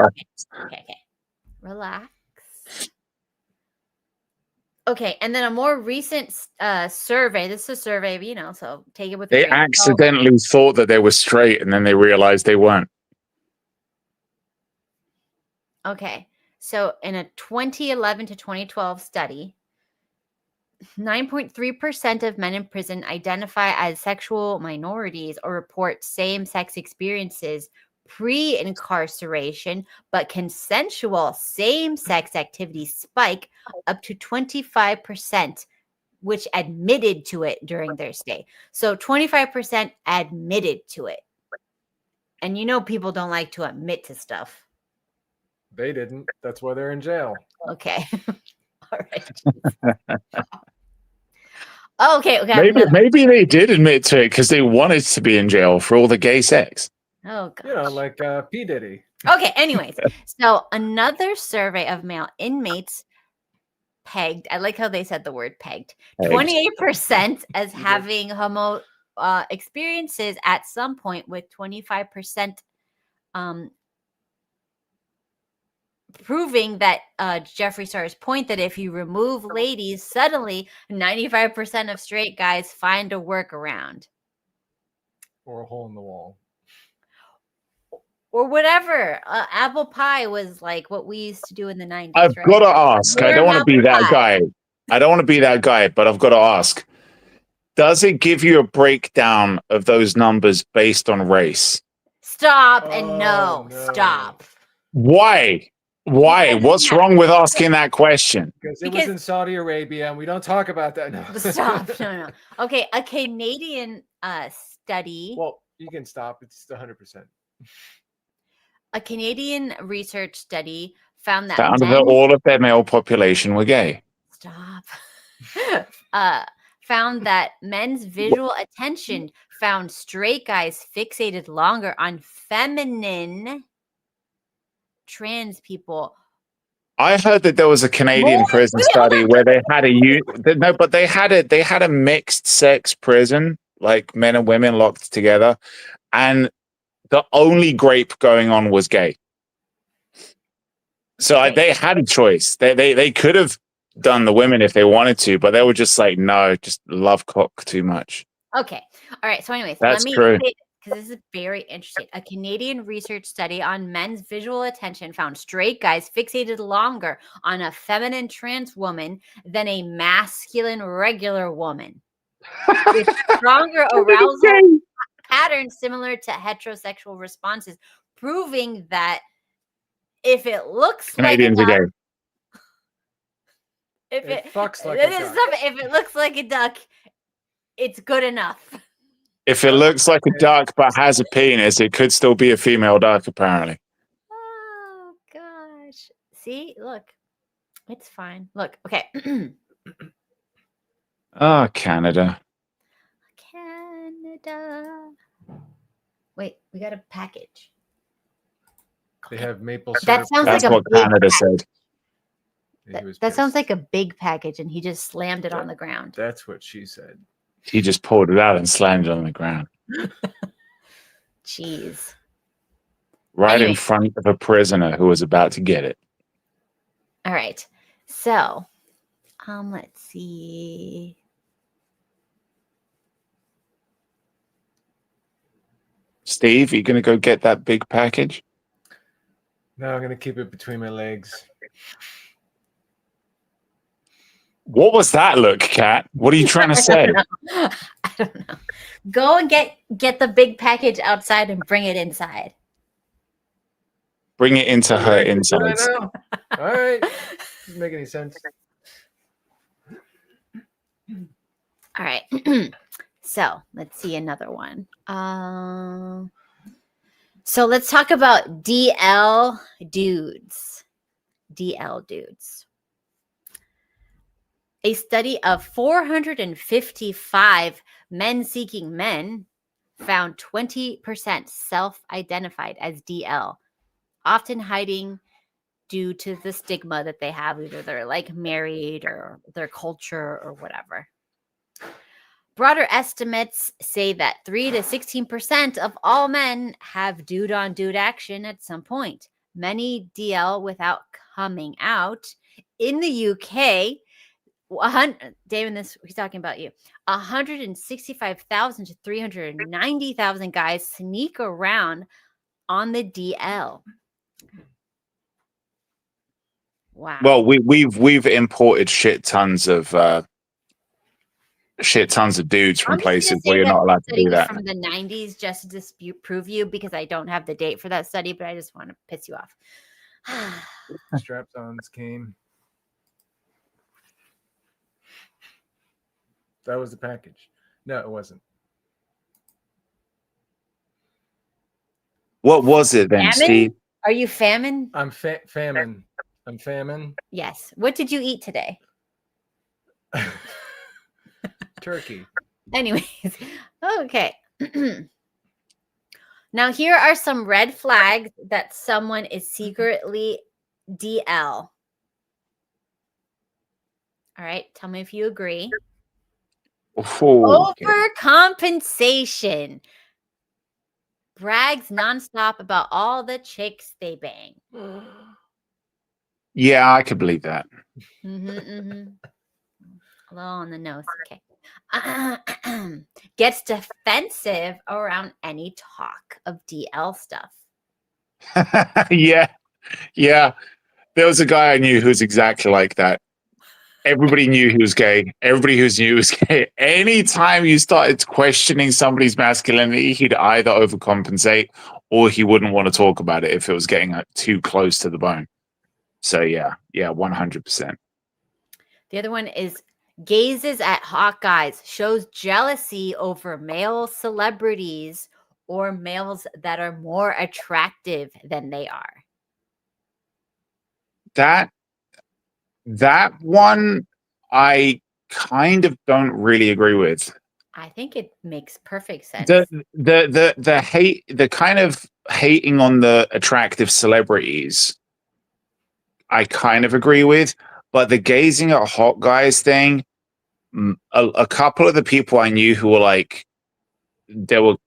Okay. Relax. Okay, and then a more recent survey. This is a survey, so take it with a They grain of salt. accidentally thought that they were straight, and then they realized they weren't. Okay, so in a 2011 to 2012 study, 9.3% of men in prison identify as sexual minorities or report same-sex experiences pre-incarceration, but consensual same-sex activities spike up to 25%, which admitted to it during their stay. So 25% admitted to it. And people don't like to admit to stuff. They didn't. That's why they're in jail. Okay. All right. Okay. Maybe they did admit to it because they wanted to be in jail for all the gay sex. Oh god. Like P. Diddy. Okay, anyways. So another survey of male inmates pegged. I like how they said the word pegged. 28% as having homo experiences at some point, with 25% proving that Jeffree Star's point that if you remove ladies, suddenly 95% of straight guys find a workaround. Or a hole in the wall. Or whatever. Apple pie was like what we used to do in the 90s. I've right? got to ask. I don't want to be that guy. I don't want to be that guy, but I've got to ask. Does it give you a breakdown of those numbers based on race? Stop and no. Stop. Why? What's wrong with asking that question? Because it was in Saudi Arabia, and we don't talk about that now. Stop. No. Okay, a Canadian study. Well, you can stop. It's 100%. A Canadian research study found that all of their male population were gay. Stop. Found that men's visual attention found straight guys fixated longer on feminine trans people. I heard that there was a Canadian prison study where they had they had a mixed sex prison, like men and women locked together, and the only grape going on was gay. So they had a choice. They could have done the women if they wanted to, but they were just like, no, just love cock too much. Okay. All right. So anyways, That's let me true. because this is very interesting. A Canadian research study on men's visual attention found straight guys fixated longer on a feminine trans woman than a masculine regular woman, with stronger arousal patterns similar to heterosexual responses, proving that if it looks Canadians like a are duck, gay. if it fucks like a duck. if it looks like a duck, it's good enough. If it looks like a duck but has a penis, it could still be a female duck, apparently. Oh gosh. See, look, it's fine. Look, okay. Oh, Canada. Canada. Wait, we got a package. They have maple syrup. That sounds That's like a what big Canada package. said. That sounds like a big package, and he just slammed it on the ground. That's what she said. He just pulled it out and slammed it on the ground. Jeez. Right Anyway. in front of a prisoner who was about to get it. All right. So, let's see. Steve, you going to go get that big package? No, I'm going to keep it between my legs. What was that look, Kat? What are you trying to say? I don't know. Go and get the big package outside and bring it inside. Bring it into her insides. All right. Doesn't make any sense. All right. So let's see another one. So let's talk about DL dudes. DL dudes. A study of 455 men-seeking men found 20% self-identified as DL, often hiding due to the stigma that they have, either they're like married or their culture or whatever. Broader estimates say that 3 to 16% of all men have dude-on-dude action at some point. Many DL without coming out. In the UK, Damon, he's talking about you. 165,000 to 390,000 guys sneak around on the DL. Wow. Well, we've imported shit tons of dudes from places where you're not allowed to do that. From the 90s, just to disprove you, because I don't have the date for that study, but I just want to piss you off. Strap-ons came. That was the package. No, it wasn't. What was it then, Famine? Steve? Are you famine? I'm famine. I'm famine. Yes. What did you eat today? Turkey. Anyways, okay. Now, here are some red flags that someone is secretly DL. All right. Tell me if you agree. Oh, okay. Overcompensation. Brags nonstop about all the chicks they bang. Yeah, I could believe that. A little on the nose. Okay. Gets defensive around any talk of DL stuff. Yeah. There was a guy I knew who was exactly like that. Everybody knew he was gay. Everybody who knew he was gay. Anytime you started questioning somebody's masculinity, he'd either overcompensate or he wouldn't want to talk about it if it was getting too close to the bone. So yeah, 100%. The other one is gazes at hot guys, shows jealousy over male celebrities or males that are more attractive than they are. That one I kind of don't really agree with. I think it makes perfect sense. The hate, the kind of hating on the attractive celebrities, I kind of agree with, but the gazing at hot guys thing, a couple of the people I knew who were like, they were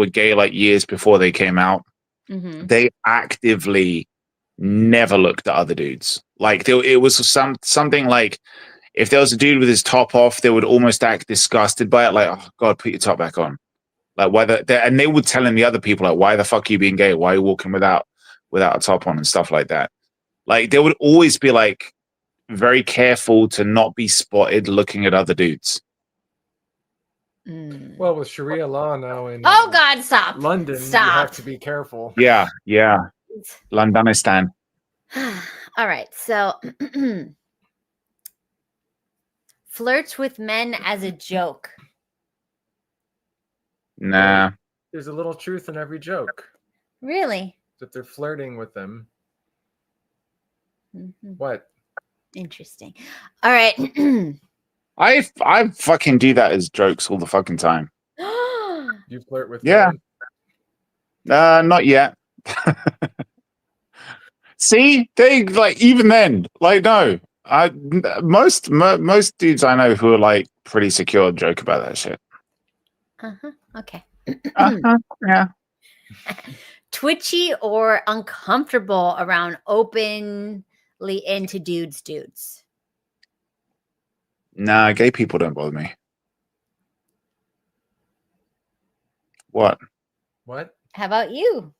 gay like years before they came out. Mm-hmm. They actively never looked at other dudes. Like it was something like if there was a dude with his top off, they would almost act disgusted by it. Like, oh God, put your top back on. Like and they would tell the other people like, why the fuck are you being gay? Why are you walking without a top on and stuff like that? Like they would always be like very careful to not be spotted looking at other dudes. Well, with Sharia law now in God, stop. London, Stop. you have to be careful. Yeah. Londonistan. All right. So flirts with men as a joke. Nah. There's a little truth in every joke. Really? If they're flirting with them. Mhm. What? Interesting. All right. I fucking do that as jokes all the fucking time. You flirt with Yeah. women? Not yet. See, they like even then, like no. Most dudes I know who are like pretty secure joke about that shit. Okay. Yeah. Twitchy or uncomfortable around openly into dudes? Nah, gay people don't bother me. What? What? How about you?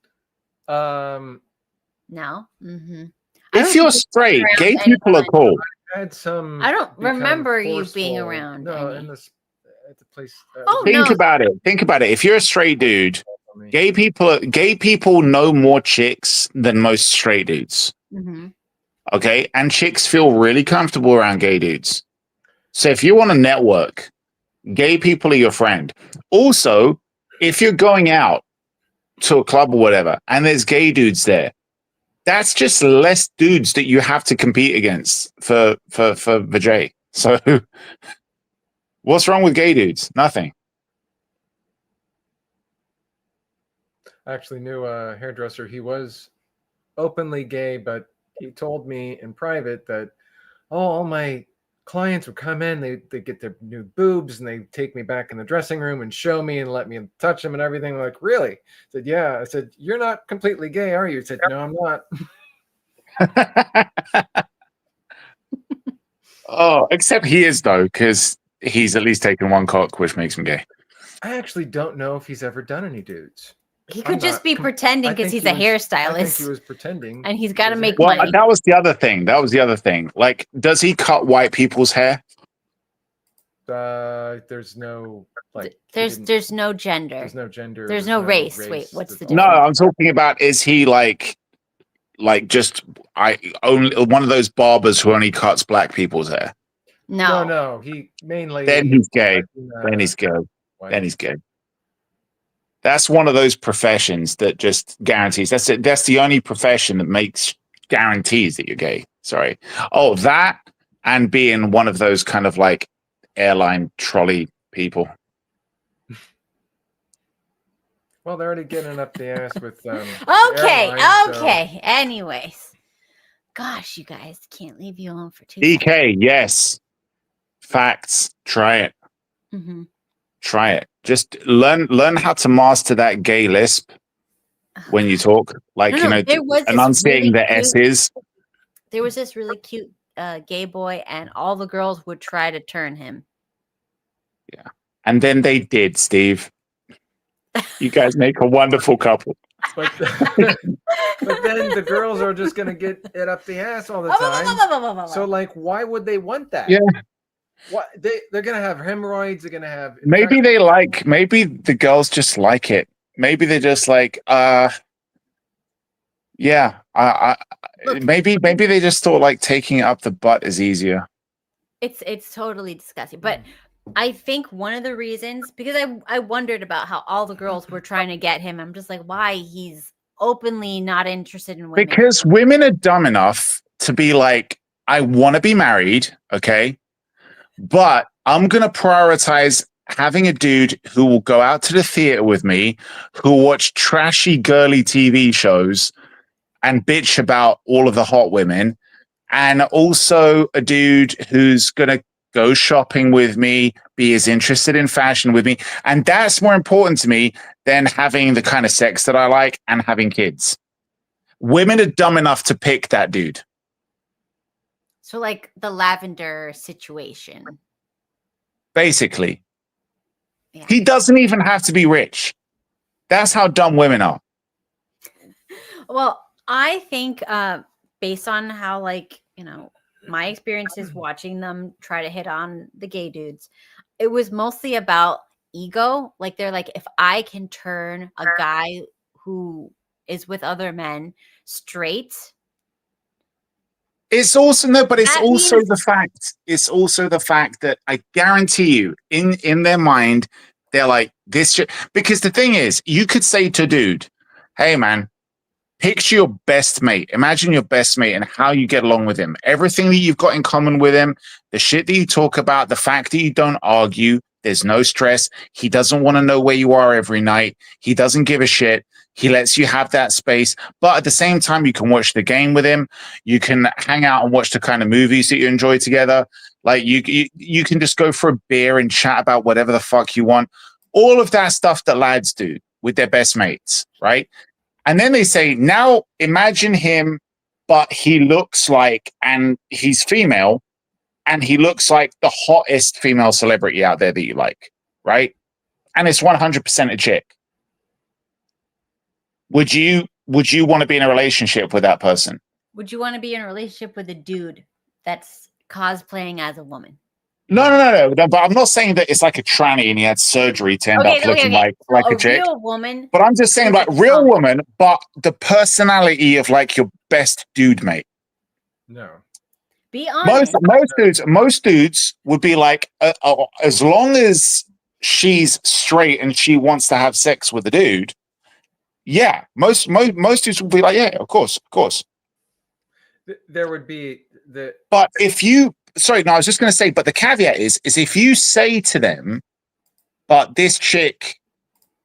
No. Mm-hmm. If you're straight, gay people are cool. I had some. I don't become remember you being forceful- around No, any. in this at the place. Oh, Think no. about it. Think about it. If you're a straight dude, gay people know more chicks than most straight dudes. Mm-hmm. Okay, and chicks feel really comfortable around gay dudes. So if you want to network, gay people are your friend. Also, if you're going out to a club or whatever, and there's gay dudes there, that's just less dudes that you have to compete against for Vijay. So what's wrong with gay dudes? Nothing. I actually knew a hairdresser. He was openly gay, but he told me in private that all my clients would come in, they get their new boobs, and they take me back in the dressing room and show me and let me touch them and everything. I'm like, really? I said, yeah. I said, you're not completely gay, are you? He said, no, I'm not. Oh, except he is though, because he's at least taken one cock, which makes him gay. I actually don't know if he's ever done any dudes. He could just be pretending because he's a I think he hairstylist was pretending. and he's got to make Well, money. that was the other thing. Like, does he cut white people's hair? There's no like. There's no gender. There's no gender. There's no race. Wait, what's the No, difference? I'm talking about, is he like just only one of those barbers who only cuts black people's hair? No. He mainly. Then he's gay. Then he's gay. Then he's gay. That's one of those professions that just guarantees. That's it. That's the only profession that guarantees that you're gay. Sorry. Oh, that and being one of those kind of like airline trolley people. Well, they're already getting up the ass with. Okay. airline, Okay. Anyways, gosh, you guys can't leave you alone for 2 DK, yes. Facts. Try it. Mm-hmm. Try it. Just learn how to master that gay lisp when you talk. Like, there was this enunciating really the S's. There was this really cute gay boy, and all the girls would try to turn him. Yeah. And then they did, Steve. You guys make a wonderful couple. But then the girls are just gonna get it up the ass all the time. So like, why would they want that? Yeah. What they're gonna have hemorrhoids. They're gonna have. Maybe the girls just like it. Maybe they're just like, yeah. Maybe they just thought like taking it up the butt is easier. It's totally disgusting. But I think one of the reasons, because I wondered about how all the girls were trying to get him. I'm just like, why he's openly not interested in women. Because women are dumb enough to be like, I want to be married, okay? But I'm going to prioritize having a dude who will go out to the theater with me, who will watch trashy, girly TV shows and bitch about all of the hot women, and also a dude who's going to go shopping with me, be as interested in fashion with me. And that's more important to me than having the kind of sex that I like and having kids. Women are dumb enough to pick that dude. So like the lavender situation. Basically. Yeah. He doesn't even have to be rich. That's how dumb women are. Well, I think based on how my experiences watching them try to hit on the gay dudes, it was mostly about ego. Like they're like, if I can turn a guy who is with other men straight. It's also the fact that I guarantee you in their mind, They're like, this shit. Because the thing is, you could say to a dude, hey, man, picture your best mate. Imagine your best mate and how you get along with him. Everything that you've got in common with him, the shit that you talk about, the fact that you don't argue, there's no stress. He doesn't want to know where you are every night. He doesn't give a shit. He lets you have that space. But at the same time, you can watch the game with him. You can hang out and watch the kind of movies that you enjoy together. Like you can just go for a beer and chat about whatever the fuck you want. All of that stuff that lads do with their best mates, right? And then they say, now imagine him, but he looks like, and he's female, and he looks like the hottest female celebrity out there that you like, right? And it's 100% a chick. Would you want to be in a relationship with that person? Would you want to be in a relationship with a dude that's cosplaying as a woman? No. But I'm not saying that it's like a tranny and he had surgery to end up looking like a chick. Real woman. But I'm just saying, like, real woman, but the personality of like your best dude mate. No. Be honest. Most dudes would be like, as long as she's straight and she wants to have sex with a dude, yeah. Most dudes would be like, yeah, of course. There would be the. But if you, sorry, no, I was just going to say, but the caveat is if you say to them, but this chick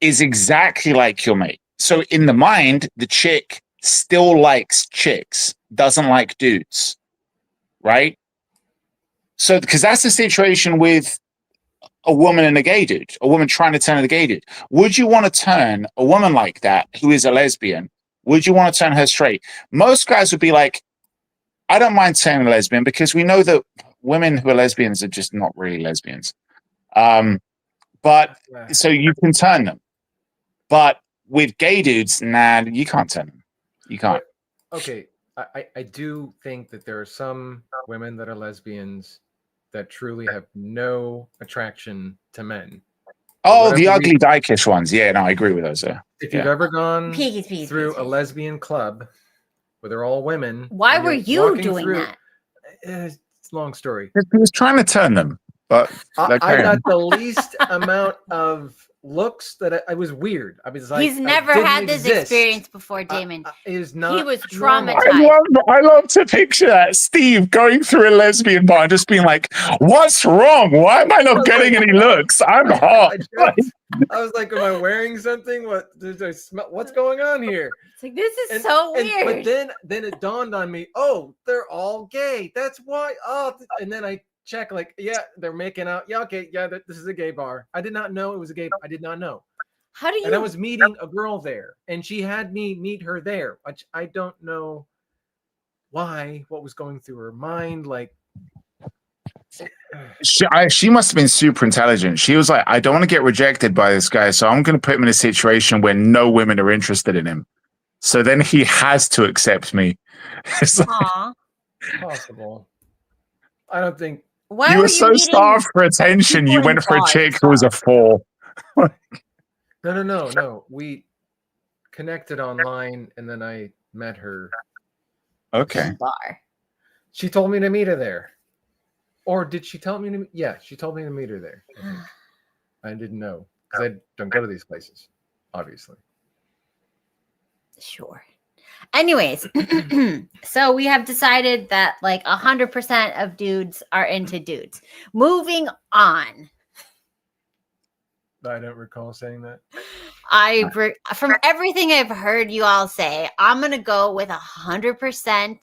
is exactly like your mate. So in the mind, the chick still likes chicks, doesn't like dudes, right? So, because that's the situation with a woman and a gay dude, a woman trying to turn a gay dude. Would you want to turn a woman like that who is a lesbian? Would you want to turn her straight? Most guys would be like, I don't mind turning a lesbian because we know that women who are lesbians are just not really lesbians. But so you can turn them. But with gay dudes, nah, you can't turn them. You can't. Okay. I do think that there are some women that are lesbians that truly have no attraction to men. Oh, the ugly dykish ones. Yeah, no, I agree with those. If you've ever gone Peaky. through a lesbian club where they're all women. Why were you doing that? It's a long story. He was trying to turn them, but I got the least amount of looks that I was weird. I was like, he's never had this experience before, Damon. It is not. He was traumatized. I love to picture that Steve going through a lesbian bar and just being like, "What's wrong? Why am I not getting any looks? I'm hot." I was like, "Am I wearing something? What? Does I smell? What's going on here?" It's like, this is so weird. But then it dawned on me. Oh, they're all gay. That's why. Oh, and then I check, like, yeah, they're making out. Yeah, okay, yeah, this is a gay bar. I did not know it was a gay bar. I did not know. How do you? And I was meeting a girl there, and she had me meet her there. Which I don't know why. What was going through her mind? Like, she must have been super intelligent. She was like, I don't want to get rejected by this guy, so I'm going to put him in a situation where no women are interested in him. So then he has to accept me. It's like, possible. I don't think. Why you were so starved for attention, you went for a chick who was a 4. No. We connected online, and then I met her. Okay. Bar. She told me to meet her there. Or did she tell me to? Yeah, she told me to meet her there. I didn't know because I don't go to these places, obviously. Sure. Anyways, so we have decided that like 100% of dudes are into dudes. Moving on. I don't recall saying that. From everything I've heard you all say, I'm gonna go with 100%.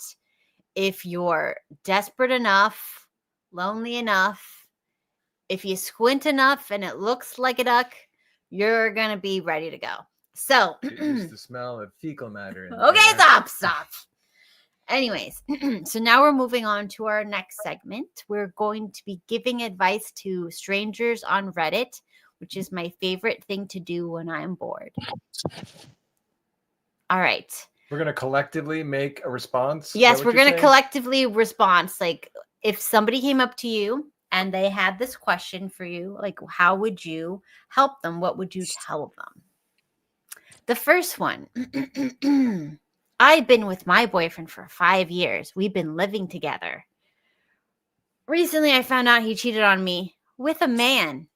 If you're desperate enough, lonely enough, if you squint enough and it looks like a duck, you're gonna be ready to go. So it's the smell of fecal matter. Okay, stop. Anyways, so now we're moving on to our next segment. We're going to be giving advice to strangers on Reddit, which is my favorite thing to do when I'm bored. All right. We're going to collectively make a response? Yes, we're going to collectively response. Like, if somebody came up to you and they had this question for you, like, how would you help them? What would you tell them? The first one. I've been with my boyfriend for 5 years. We've been living together. Recently, I found out he cheated on me with a man.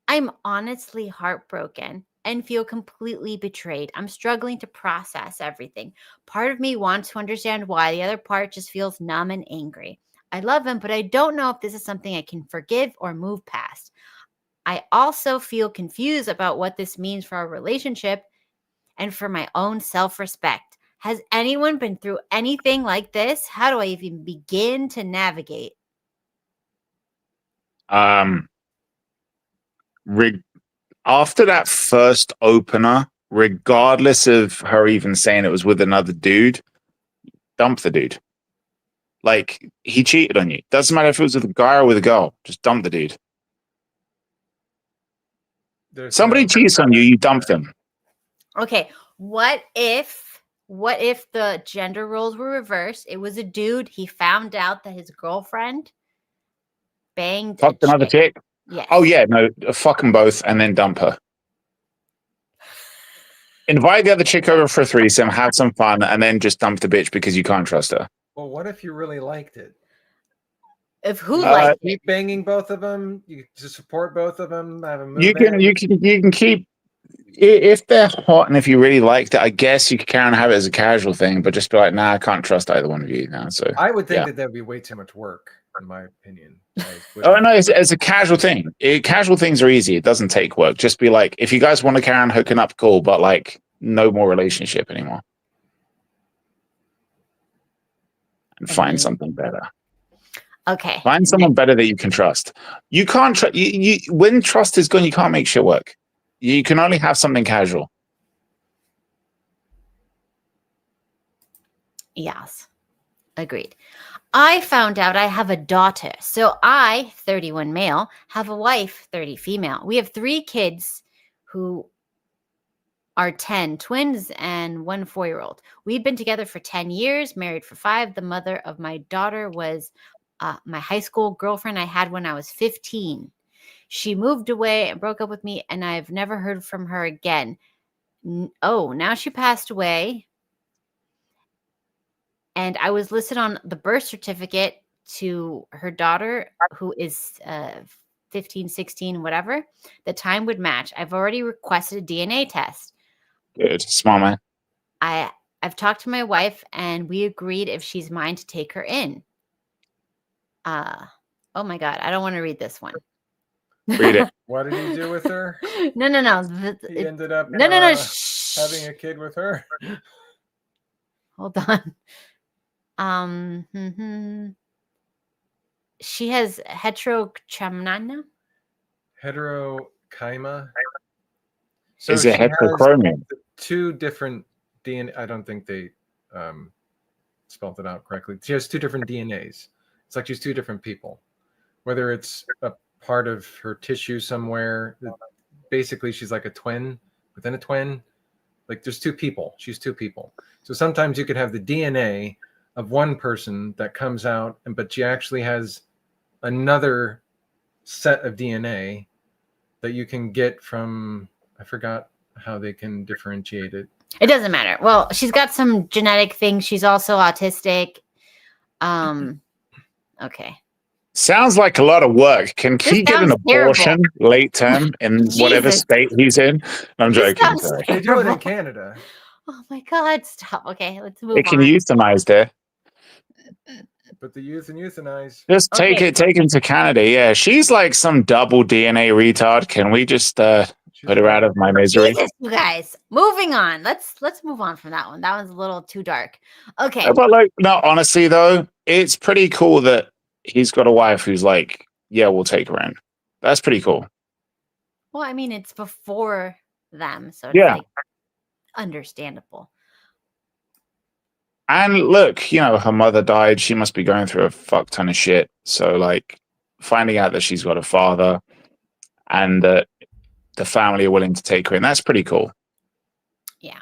I'm honestly heartbroken and feel completely betrayed. I'm struggling to process everything. Part of me wants to understand why, the other part just feels numb and angry. I love him, but I don't know if this is something I can forgive or move past. I also feel confused about what this means for our relationship and for my own self-respect. Has anyone been through anything like this? How do I even begin to navigate? Rig- After that first opener, regardless of her even saying it was with another dude, dump the dude. Like, he cheated on you. Doesn't matter if it was with a guy or with a girl. Just dump the dude. There's Somebody no- cheats on you, you dump them. Okay, what if the gender roles were reversed? It was a dude. He found out that his girlfriend banged a Fuck another chick. chick. Yes. Oh yeah, no, fuck them both and then dump her. Invite the other chick over for a threesome, have some fun, and then just dump the bitch because you can't trust her. Well, what if you really liked it? If who You liked keep it? banging both of them. You just support both of them. Have a move You can keep if they're hot and if you really liked it. I guess you can kind of have it as a casual thing, but just be like, nah, I can't trust either one of you now. So I would think yeah. that that'd be way too much work, in my opinion. Oh no, it's a casual thing. Casual things are easy. It doesn't take work. Just be like, if you guys want to carry on hooking up, cool, but like no more relationship anymore. And find something better. Okay. Find someone better that you can trust. You can't when trust is gone, you can't make shit work. You can only have something casual. Yes. Agreed. I found out I have a daughter. So I, 31 male, have a wife, 30 female. We have 3 kids who are 10, twins and 1 4-year-old. We've been together for 10 years, married for 5. The mother of my daughter was my high school girlfriend I had when I was 15. She moved away and broke up with me, and I've never heard from her again. Now she passed away. And I was listed on the birth certificate to her daughter, who is 15, 16, whatever. The time would match. I've already requested a DNA test. Good. Smart man. I've talked to my wife, and we agreed if she's mine to take her in. Oh my God, I don't want to read this one. Read it. What did he do with her? No. He ended up No. having a kid with her. Hold on. She has heterochromia. Heterochyma. So Is it she has heterochromium? 2 different DNA. I don't think they spelled it out correctly. She has 2 different DNAs. It's like she's 2 different people. Whether it's a part of her tissue somewhere, basically she's like a twin within a twin. Like there's 2 people. She's 2 people. So sometimes you could have the DNA of one person that comes out, but she actually has another set of DNA that you can get from, I forgot how they can differentiate it. It doesn't matter. Well, she's got some genetic things. She's also autistic. Okay. Sounds like a lot of work. Can he get an abortion late term in whatever state he's in? I'm joking. Sorry. They do it in Canada. Oh my God, stop. Okay, let's move on. They can euthanize there. But the youth and euthanize. Just take him to Canada. Yeah, she's like some double DNA retard. Can we just put her out of my misery? Jesus, you guys, moving on. Let's move on from that one. That one's a little too dark. Okay. But like, no, honestly though, it's pretty cool that he's got a wife who's like, yeah, we'll take her in. That's pretty cool. Well, I mean, it's before them, so it's like understandable. And look, her mother died. She must be going through a fuck ton of shit. So, like, finding out that she's got a father and that the family are willing to take her in, that's pretty cool. Yeah.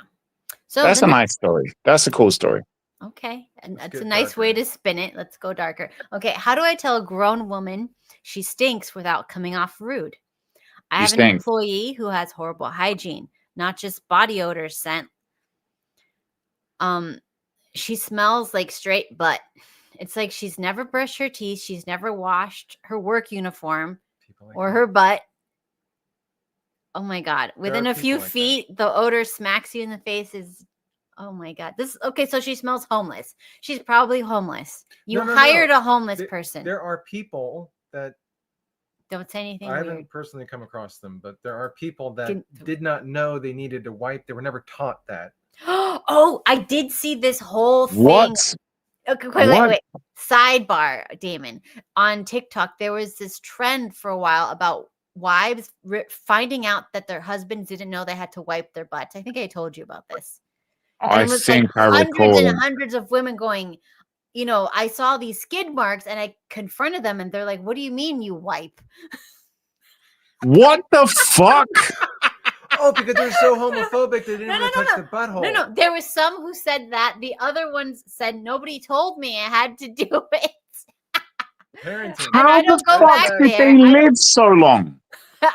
So that's a nice story. That's a cool story. Okay. And that's a nice way to spin it. Let's go darker. Okay. How do I tell a grown woman she stinks without coming off rude? I have an employee who has horrible hygiene, not just body odor scent. She smells like straight butt. It's like she's never brushed her teeth. She's never washed her work uniform or her butt. Oh my God. Within are a few people like that. feet, the odor smacks you in the face is, oh my God. Okay, so she smells homeless. She's probably homeless. You No. hired a homeless There- person. There are people that Don't say anything I weird. haven't personally come across them, but there are people that Can- did not know they needed to wipe. They were never taught that. Oh, I did see this whole thing. What? Okay, What? wait. Sidebar, Damon. On TikTok, there was this trend for a while about wives finding out that their husbands didn't know they had to wipe their butts. I think I told you about this. And I it was think I hundreds recall. and hundreds of women going, I saw these skid marks and I confronted them and they're like, what do you mean you wipe? What the fuck? Oh, because they're so homophobic, they didn't No, want to touch the butthole. No. There was some who said that. The other ones said nobody told me I had to do it. Parenting. And I How don't the go fuck back did there. they live so long?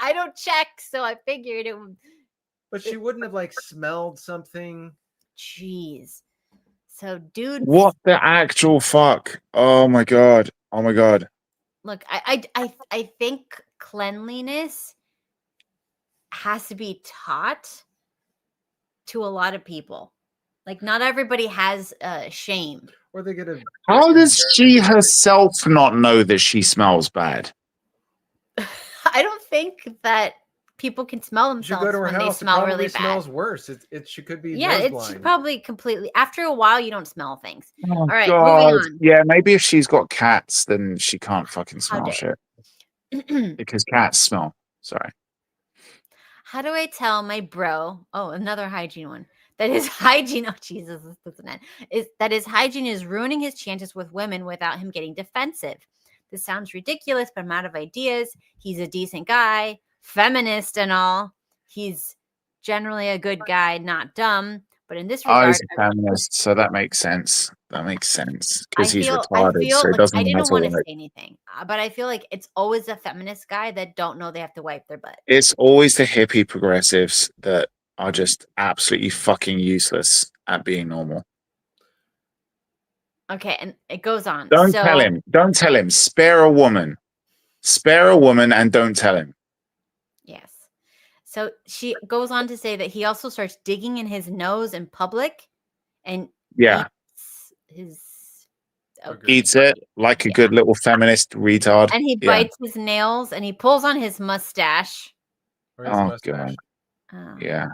I don't check, so I figured it would. But she wouldn't have like smelled something. Jeez. So, dude, What the actual fuck? Oh my god. Oh my god. look, I think cleanliness has to be taught to a lot of people. Like, not everybody has shame. Or they get a. How does she herself not know that she smells bad? I don't think that people can smell You should themselves go to her when they house. It smell probably really bad. smells worse. She could be Yeah, nose it's blind. probably completely. After a while, you don't smell things. Oh, All right, God. moving Yeah, maybe if she's got cats, then she can't fucking How smell dare shit. on. Because cats smell. Sorry. How do I tell my bro? Oh, another hygiene one. That his hygiene. Oh, Jesus, this doesn't end. Is that his hygiene is ruining his chances with women without him getting defensive. This sounds ridiculous, but I'm out of ideas. He's a decent guy, feminist and all. He's generally a good guy, not dumb. But in this Oh, regard, he's a feminist, so that makes sense. That makes sense. I Because he's feel retarded, so it like doesn't I didn't matter. want to Like, say anything, but I feel like it's always a feminist guy that don't know they have to wipe their butt. it's always the hippie progressives that are just absolutely fucking useless at being normal. Okay, and it goes on. Don't So, tell him. Don't tell him. Spare a woman. Spare a woman and don't tell him. yes. So she goes on to say that he also starts digging in his nose in public and Yeah. eats his Eats it like a Yeah. good little feminist retard. and he Yeah. bites his nails and he pulls on his mustache. Or his Oh, mustache. God. Yeah.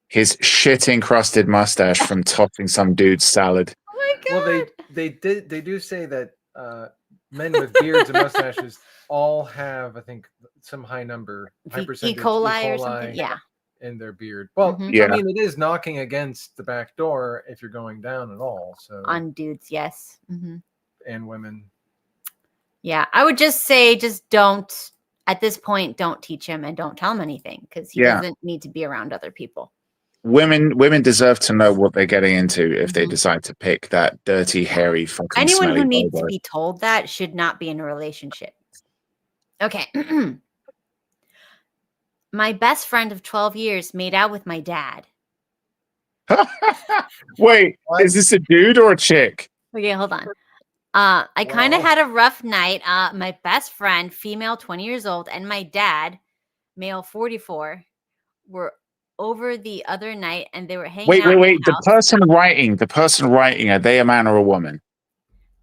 His shit encrusted mustache from tossing some dude's salad. Oh my God. Well, they do say that men with beards and mustaches all have, I think, some high percentage E. coli or something. Yeah. in their beard. Well, Mhm. Yeah. I mean, it is knocking against the back door if you're going down at all. So On dudes, yes. Mm-hmm. and women. Yeah, I would just say, don't at this point, don't teach him and don't tell him anything because he Yeah. doesn't need to be around other people. Women deserve to know what they're getting into if they Mhm. decide to pick that dirty, hairy, fucking Anyone smelly who needs bobo. to be told that should not be in a relationship. Okay. My best friend of 12 years made out with my dad. Wait, What? is this a dude or a chick? Okay, hold on. I kind of Wow. had a rough night. My best friend, female, 20 years old, and my dad, male, 44, were over the other night and they were hanging out in Wait. the The house. person writing, are they a man or a woman?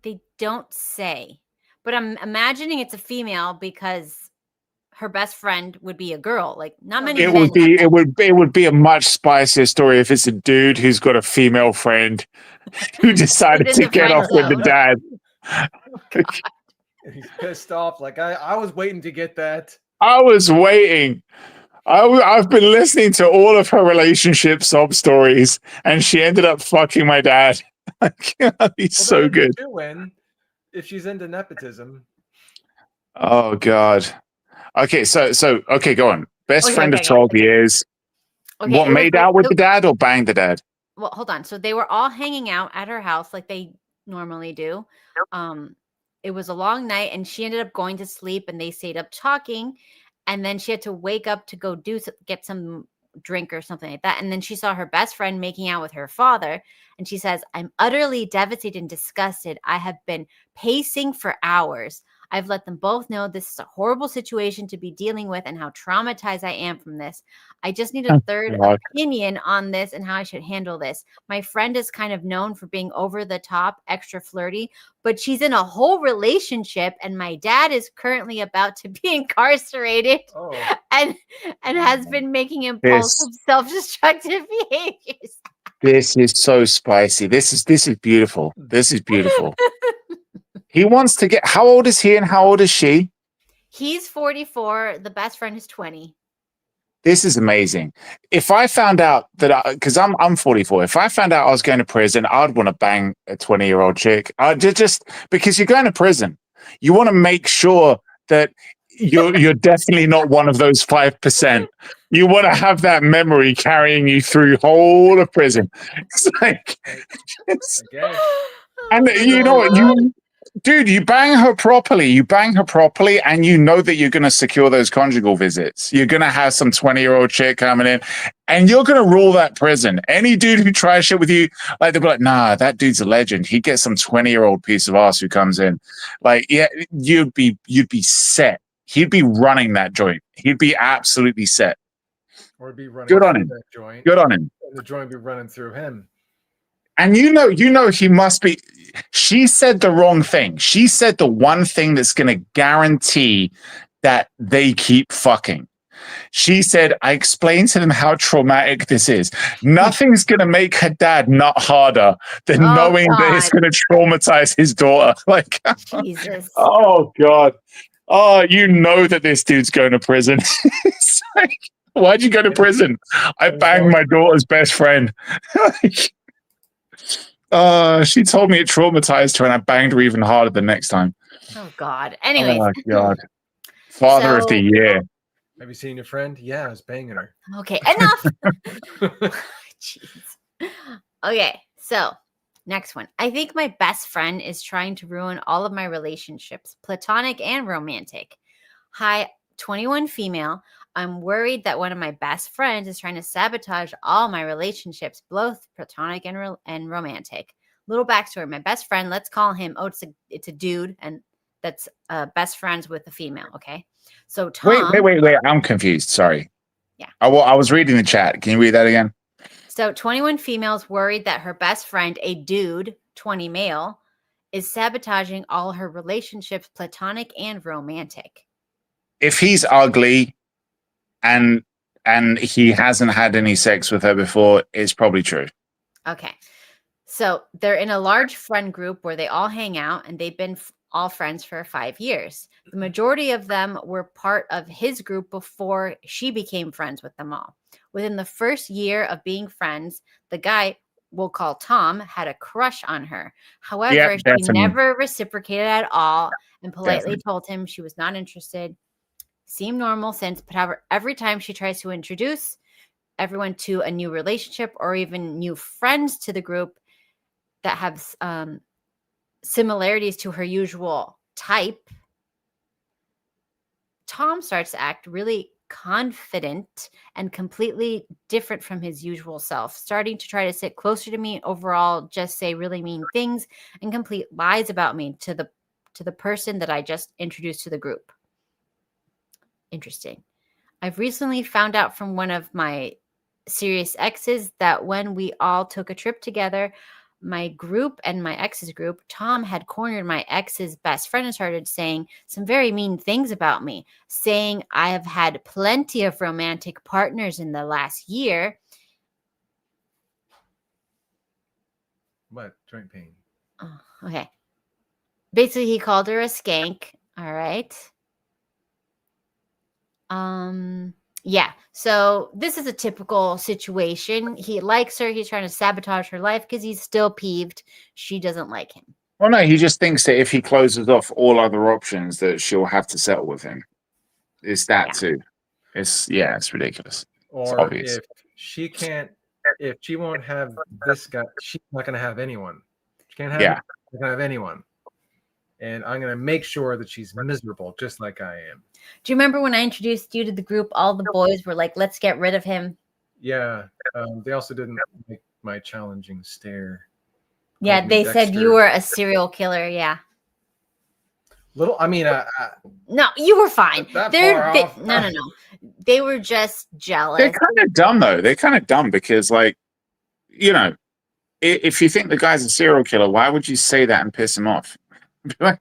They don't say, but I'm imagining it's a female because her best friend would be a girl. Like, not many It men would be have that. it would be a much spicier story if it's a dude who's got a female friend who decided Within to the get friend off with the zone. dad. He's pissed off. Like I was waiting to get that. I was waiting. I've been listening to all of her relationship sob stories, and she ended up fucking my dad. He's so then good. You win if she's into nepotism. Oh God. Okay, so okay, go on. Best friend of 12 years. Okay, What, it was made the- out with the- the dad or banged the dad? Well, hold on. So they were all hanging out at her house like they normally do. It was a long night and she ended up going to sleep and they stayed up talking. And then she had to wake up to go get some drink or something like that. And then she saw her best friend making out with her father. And she says, I'm utterly devastated and disgusted. I have been pacing for hours. I've let them both know this is a horrible situation to be dealing with and how traumatized I am from this. I just need a third God. opinion on this and how I should handle this. My friend is kind of known for being over the top, extra flirty, but she's in a whole relationship, and my dad is currently about to be incarcerated Oh, and has been making impulsive, self-destructive behaviors. This is so spicy. This is beautiful. This is beautiful. He wants to get. How old is he and how old is she? He's 44. The best friend is 20. This is amazing. If I found out that, because I'm 44, if I found out I was going to prison, I'd want to bang a 20-year-old chick. Just because you're going to prison, you want to make sure that you're definitely not one of those 5%. You want to have that memory carrying you through whole of prison. It's like, okay. and you know what Dude, you bang her properly, and you know that you're going to secure those conjugal visits. You're going to have some 20-year-old chick coming in, and you're going to rule that prison. Any dude who tries shit with you, like, they'll be like, nah, that dude's a legend. He gets some 20-year-old piece of ass who comes in. Like, yeah, you'd be set. He'd be running that joint. He'd be absolutely set. Or be running Good on through him. that joint. Good on him. And the joint be running through him. And you know he must be. She said the wrong thing. She said the one thing that's going to guarantee that they keep fucking. She said, I explained to them how traumatic this is. Nothing's going to make her dad nut harder than knowing that it's going to traumatize his daughter. Like, Jesus. Oh, God. Oh, you know that this dude's going to prison. It's like, why'd you go to prison? I banged my daughter's best friend. She told me it traumatized her, and I banged her even harder the next time. Oh, God. Anyways. Oh, God. Father of the year. Have you seen your friend? Yeah, I was banging her. Okay, enough. Jeez. Okay, so next one. I think my best friend is trying to ruin all of my relationships, platonic and romantic. Hi, 21 female. I'm worried that one of my best friends is trying to sabotage all my relationships, both platonic and romantic. Little backstory. My best friend, let's call him, it's a dude, and that's best friends with a female, okay? So Tom. Wait. I'm confused. Sorry. Yeah. I was reading the chat. Can you read that again? So 21 females worried that her best friend, a dude, 20 male, is sabotaging all her relationships, platonic and romantic. If he's ugly and he hasn't had any sex with her before, it's probably true. Okay. So they're in a large friend group where they all hang out, and they've been all friends for 5 years. The majority of them were part of his group before she became friends with them all. Within the first year of being friends, the guy we'll call Tom had a crush on her. However, she never reciprocated at all and politely told him she was not interested. Seemed normal since, but however, every time she tries to introduce everyone to a new relationship or even new friends to the group that have similarities to her usual type, Tom starts to act really confident and completely different from his usual self, starting to try to sit closer to me, overall just say really mean things and complete lies about me to the person that I just introduced to the group. Interesting. I've recently found out from one of my serious exes that when we all took a trip together, my group and my ex's group, Tom had cornered my ex's best friend and started saying some very mean things about me, saying I have had plenty of romantic partners in the last year. What? Joint pain. Oh, okay. Basically, he called her a skank. All right. Yeah. So this is a typical situation. He likes her. He's trying to sabotage her life because he's still peeved she doesn't like him. Well, no, he just thinks that if he closes off all other options, that she'll have to settle with him. It's that too. It's ridiculous. Or if she won't have this guy, she's not going to have anyone. She can't have. Yeah. She's not going to have anyone. And I'm going to make sure that she's miserable, just like I am. Do you remember when I introduced you to the group, all the boys were like, let's get rid of him? Yeah. They also didn't make my challenging stare. Yeah, they said you were a serial killer. Yeah. Little, I mean, No, you were fine. That They're far they, off. no. They were just They're jealous. kind of dumb though. They're kind of dumb because, like, you know, if you think the guy's a serial killer, why would you say that and piss him off? They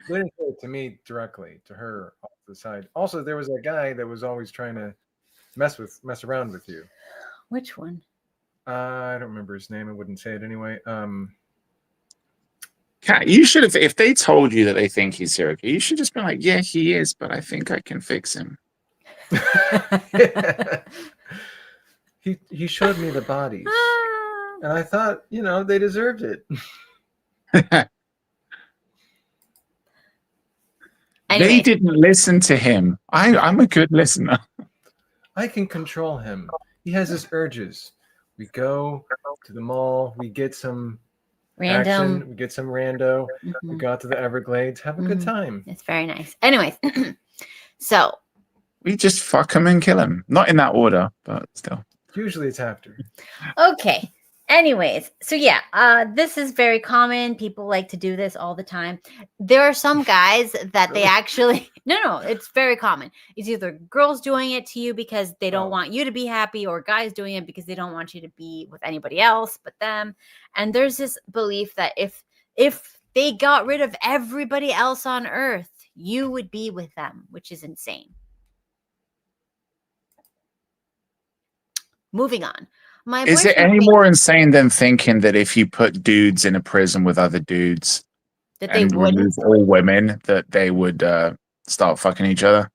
didn't say it to me directly, to her off the side. Also, there was a guy that was always trying to mess around with you. Which one? I don't remember his name. I wouldn't say it anyway. Kat, you should have, if they told you that they think he's serial killer, you should just be like, yeah, he is, but I think I can fix him. He showed me the bodies, and I thought, they deserved it. Anyway. They didn't listen to him. I'm a good listener. I can control him. He has his urges. We go to the mall. We get some Random. action. We get some rando. We go out to the Everglades. Have a good time. It's very nice. Anyways, so We just fuck him and kill him. Not in that order, but still. Usually it's after. okay. Anyways, so yeah, this is very common. People like to do this all the time. There are some guys that they actually no, it's very common. It's either girls doing it to you because they don't want you to be happy, or guys doing it because they don't want you to be with anybody else but them. And there's this belief that if they got rid of everybody else on earth, you would be with them, which is insane. Moving on. Is it any more insane than thinking that if you put dudes in a prison with other dudes that they and would remove all women, that they would start fucking each other?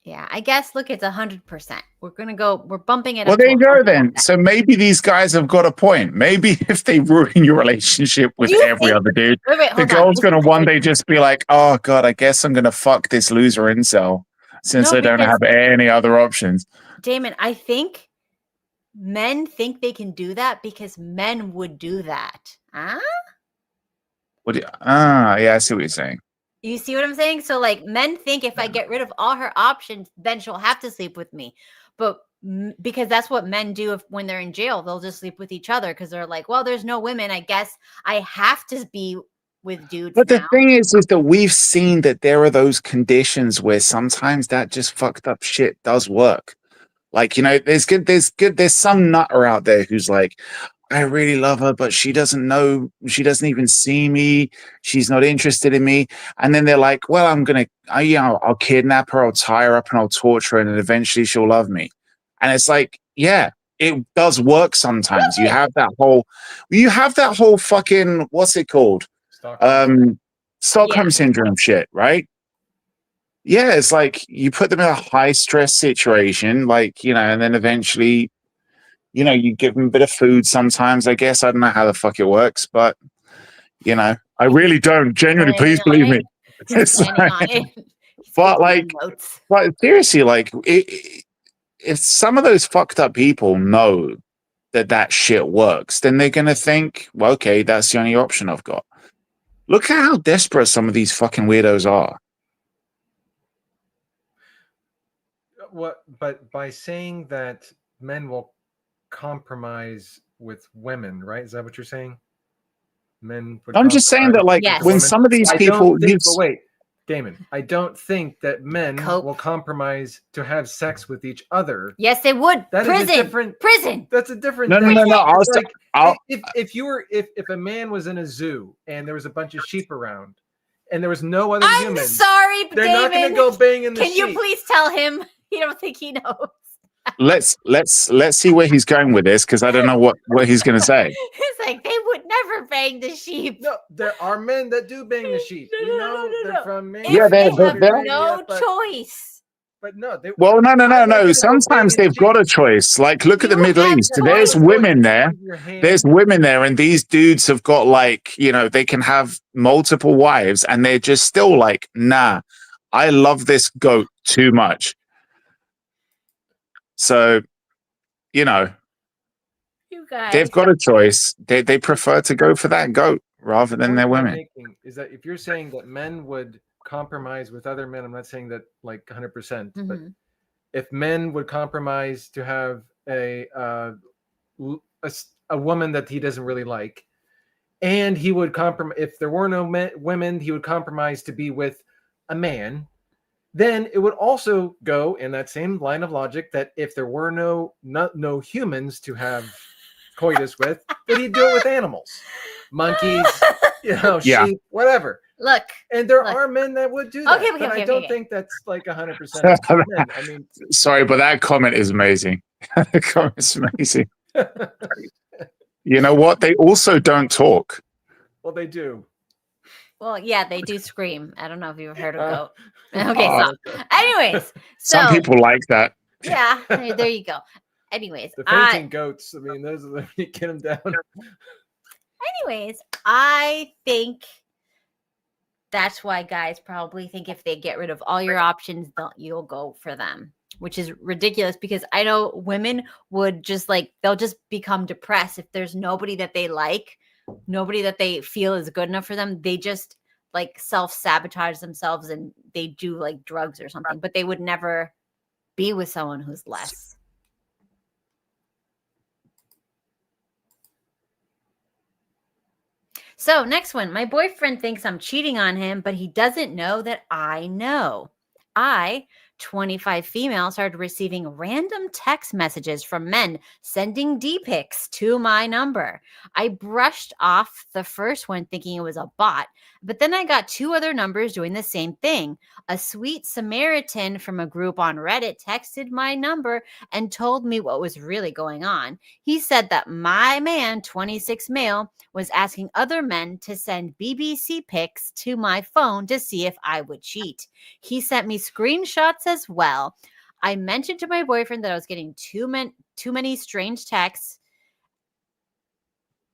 Yeah, I guess, look, it's 100%. We're bumping it up. Well, there you go then. So maybe these guys have got a point. Maybe if they ruin your relationship with every other dude, the girl's going to one day just be like, oh, God, I guess I'm going to fuck this loser incel since I don't have any other options. Damon, I think men think they can do that because men would do that. Huh? Yeah, I see what you're saying. You see what I'm saying? So, like, men think if I get rid of all her options, then she'll have to sleep with me. But because that's what men do when they're in jail, they'll just sleep with each other because they're like, well, there's no women. I guess I have to be with dudes. But the thing is that we've seen that there are those conditions where sometimes that just fucked up shit does work. Like, there's some nutter out there who's like, I really love her, but she doesn't know, she doesn't even see me. She's not interested in me. And then they're like, well, I'll kidnap her, I'll tie her up and I'll torture her and then eventually she'll love me. And it's like, yeah, it does work sometimes. You have that whole fucking, what's it called? Stockholm syndrome shit, right? Yeah, it's like you put them in a high stress situation, like, and then eventually, you give them a bit of food sometimes, I guess. I don't know how the fuck it works, but, I really don't. Genuinely, please believe me. But seriously, like, if some of those fucked up people know that shit works, then they're going to think, well, okay, that's the only option I've got. Look at how desperate some of these fucking weirdos are. But by saying that men will compromise with women, right? Is that what you're saying? I'm just saying that, like, when some of these people. Wait, Damon, I don't think that men will compromise to have sex with each other. Yes, they would. Prison. That's a different. No. If a man was in a zoo and there was a bunch of sheep around, and there was no other humans. I'm sorry, but they're Damon, not going to go bang in the sheep. Can you please tell him? You don't think he knows? Let's see where he's going with this, because I don't know what he's going to say. It's like they would never bang the sheep. No, there are men that do bang the sheep. They're from men. Yeah, they have no choice. But no. No. Sometimes they've got a choice. Like, look at the Middle East. There's women there. There's women there, and these dudes have got, like, they can have multiple wives, and they're just still like, nah, I love this goat too much. So, you guys, they've got a choice. They prefer to go for that goat rather than their women. Is that if you're saying that men would compromise with other men, I'm not saying that like 100%, but if men would compromise to have a woman that he doesn't really like, and he would compromise. If there were no women, he would compromise to be with a man. Then it would also go in that same line of logic that if there were no humans to have coitus with, that he'd do it with animals, monkeys, Yeah. sheep, whatever. Look, And there Look. are men that would do that, Okay, but okay, I don't okay. think that's like 100% of men. I mean, Sorry, but that comment is amazing. The comment's amazing. You know what? They also don't talk. well, they do. well, yeah, they do scream. I don't know if you've heard of Uh, goat. Okay, oh, so anyways, so Some people like that. yeah, there you go. Anyways, The fainting goats. I mean, those are you get them down. I think that's why guys probably think if they get rid of all your options, you'll go for them, which is ridiculous because I know women would just they'll just become depressed if there's nobody that they like, nobody that they feel is good enough for them. They just self-sabotage themselves and they do drugs or something, but they would never be with someone who's less. So next one, my boyfriend thinks I'm cheating on him, but he doesn't know that I know. I, 25 female, started receiving random text messages from men sending D pics to my number. I brushed off the first one thinking it was a bot, but then I got 2 other numbers doing the same thing. A sweet Samaritan from a group on Reddit texted my number and told me what was really going on. He said that my man, 26 male, was asking other men to send BBC pics to my phone to see if I would cheat. He sent me screenshots as well. I mentioned to my boyfriend that I was getting too many strange texts.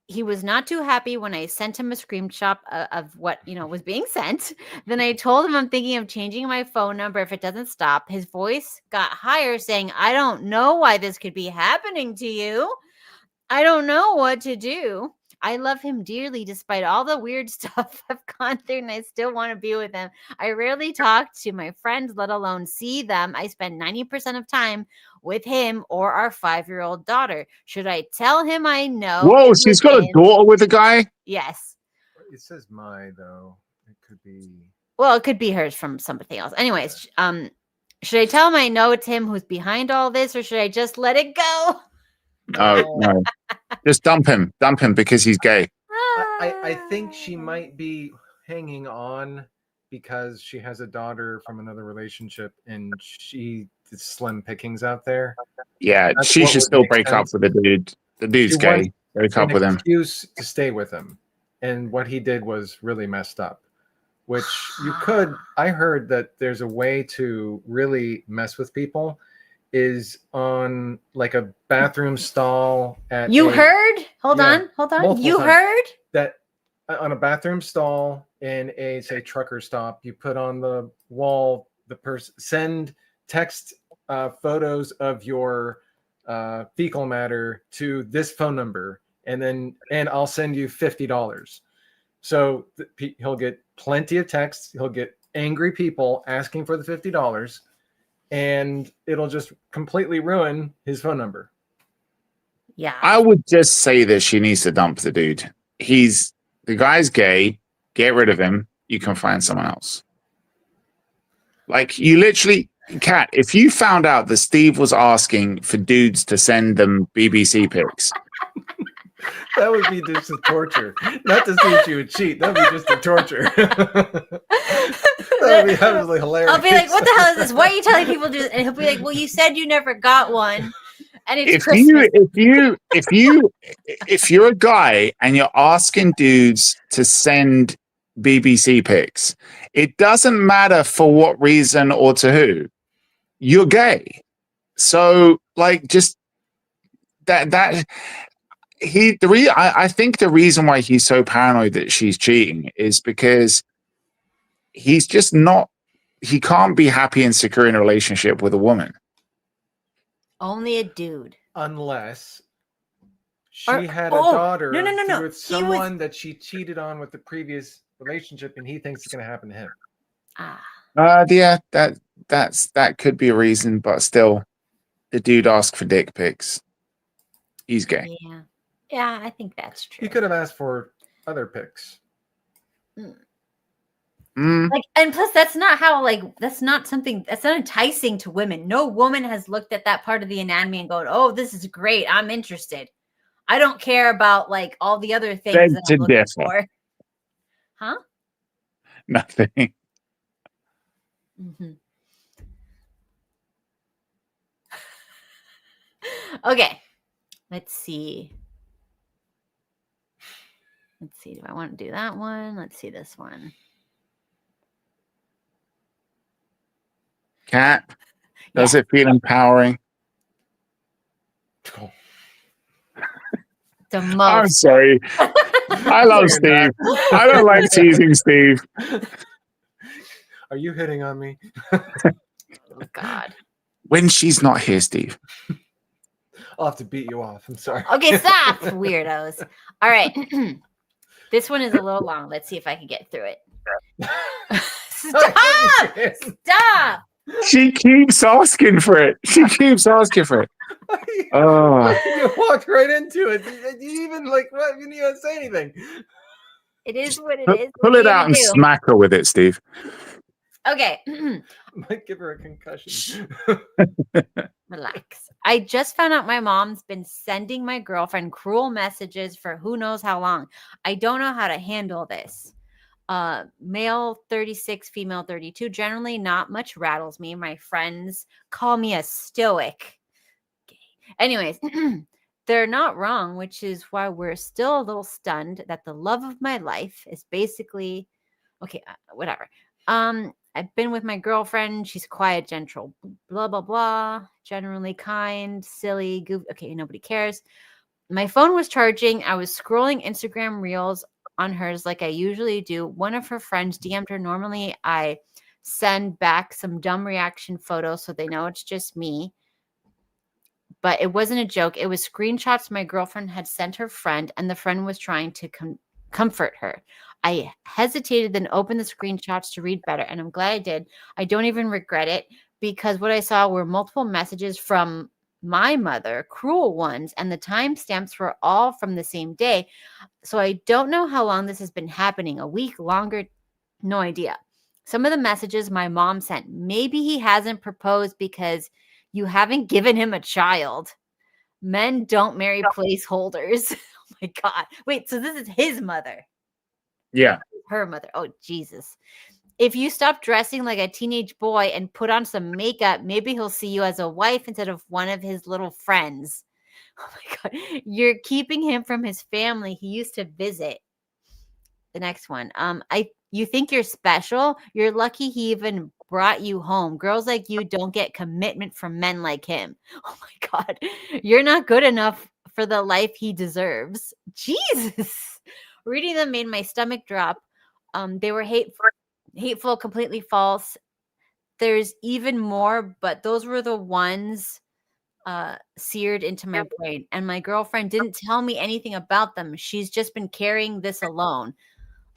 He was not too happy when I sent him a screenshot of what was being sent. Then I told him I'm thinking of changing my phone number if it doesn't stop. His voice got higher, saying, "I don't know why this could be happening to you. I don't know what to do. I love him dearly despite all the weird stuff I've gone through, and I still want to be with him. I rarely talk to my friends, let alone see them. I spend 90% of time with him or our 5-year-old daughter. Should I tell him I know? Whoa, it's she's with got a him?" daughter with a guy? Yes. It says my though. It could be. Well, it could be hers from something else. Anyways, should I tell him I know it's him who's behind all this, or should I just let it go? No. Just dump him because he's gay. I think she might be hanging on because she has a daughter from another relationship and she is slim pickings out there. Yeah, That's she what should would still make break up sense. with the dude. The dude's She gay. wants Break up an with him. excuse to stay with him. And what he did was really messed up, which you could. I heard that there's a way to really mess with people is on like a bathroom stall at You a- heard? Hold Yeah, on. multiple You times. heard? that on a bathroom stall in a say trucker stop, you put on the wall the person send text photos of your fecal matter to this phone number, and I'll send you $50. So he'll get plenty of texts. He'll get angry people asking for the $50, and it'll just completely ruin his phone number. Yeah. I would just say that she needs to dump the dude. The guy's gay. Get rid of him. You can find someone else. Like you literally, Kat, if you found out that Steve was asking for dudes to send them BBC pics, That would be just a torture. Not to see if you would cheat. That would be just a torture. That would be absolutely hilarious. I'll be like, what the hell is this? Why are you telling people to do this? And he'll be like, well, you said you never got one. And it's Christmas. if you're a guy and you're asking dudes to send BBC pics, it doesn't matter for what reason or to who. You're gay. So like just I think the reason why he's so paranoid that she's cheating is because he's just not, he can't be happy and secure in a relationship with a woman. Only a dude. Unless she had a daughter No. with someone that she cheated on with the previous relationship, and he thinks it's going to happen to him. Yeah, that could be a reason, but still, the dude asked for dick pics. He's gay. Yeah, I think that's true. He could have asked for other pics. Like, and plus that's not how, like, that's not enticing to women. No woman has looked at that part of the anatomy and gone, oh, this is great, I'm interested. I don't care about like all the other things that I'm looking for. Huh? Nothing. Okay, let's see. Do I want to do that one? Let's see this one. Cat, does it feel empowering? The most. I'm sorry. I love Steve. I don't like teasing Steve. Are you hitting on me? Oh, God. When she's not here, Steve. I'll have to beat you off. I'm sorry. Okay, stop, weirdos. All right. This one is a little long. Let's see if I can get through it. Stop! Stop! She keeps asking for it. Oh. You walked right into it. You even like what? You didn't even say anything. It is what it is. Pull it out and smack her with it, Steve. Okay. Might give her a concussion. Relax. I just found out my mom's been sending my girlfriend cruel messages for who knows how long. I don't know how to handle this. Male 36, female 32. Generally, not much rattles me. My friends call me a stoic. Okay. Anyways, they're not wrong, which is why we're still a little stunned that the love of my life is basically okay. Whatever. I've been with my girlfriend. She's quiet, gentle, blah, blah, blah. Generally kind, silly, goofy. Okay, nobody cares. My phone was charging. I was scrolling Instagram reels on hers like I usually do. One of her friends DM'd her. Normally, I send back some dumb reaction photos so they know it's just me. But it wasn't a joke. It was screenshots my girlfriend had sent her friend, and the friend was trying to comfort her. I hesitated, then opened the screenshots to read better, and I'm glad I did. I don't even regret it because what I saw were multiple messages from my mother, cruel ones, and the timestamps were all from the same day. So I don't know how long this has been happening. A week, longer, no idea. Some of the messages my mom sent. Maybe he hasn't proposed because you haven't given him a child. Men don't marry placeholders. Oh my God. Wait, so this is his mother. Yeah. Her mother. Oh, Jesus. If you stop dressing like a teenage boy and put on some makeup, maybe he'll see you as a wife instead of one of his little friends. Oh my God. You're keeping him from his family he used to visit. The next one. You think you're special? You're lucky he even brought you home. Girls like you don't get commitment from men like him. Oh my God. You're not good enough for the life he deserves. Jesus. Reading them made my stomach drop. They were hateful, completely false. There's even more, but those were the ones seared into my brain. And my girlfriend didn't tell me anything about them. She's just been carrying this alone.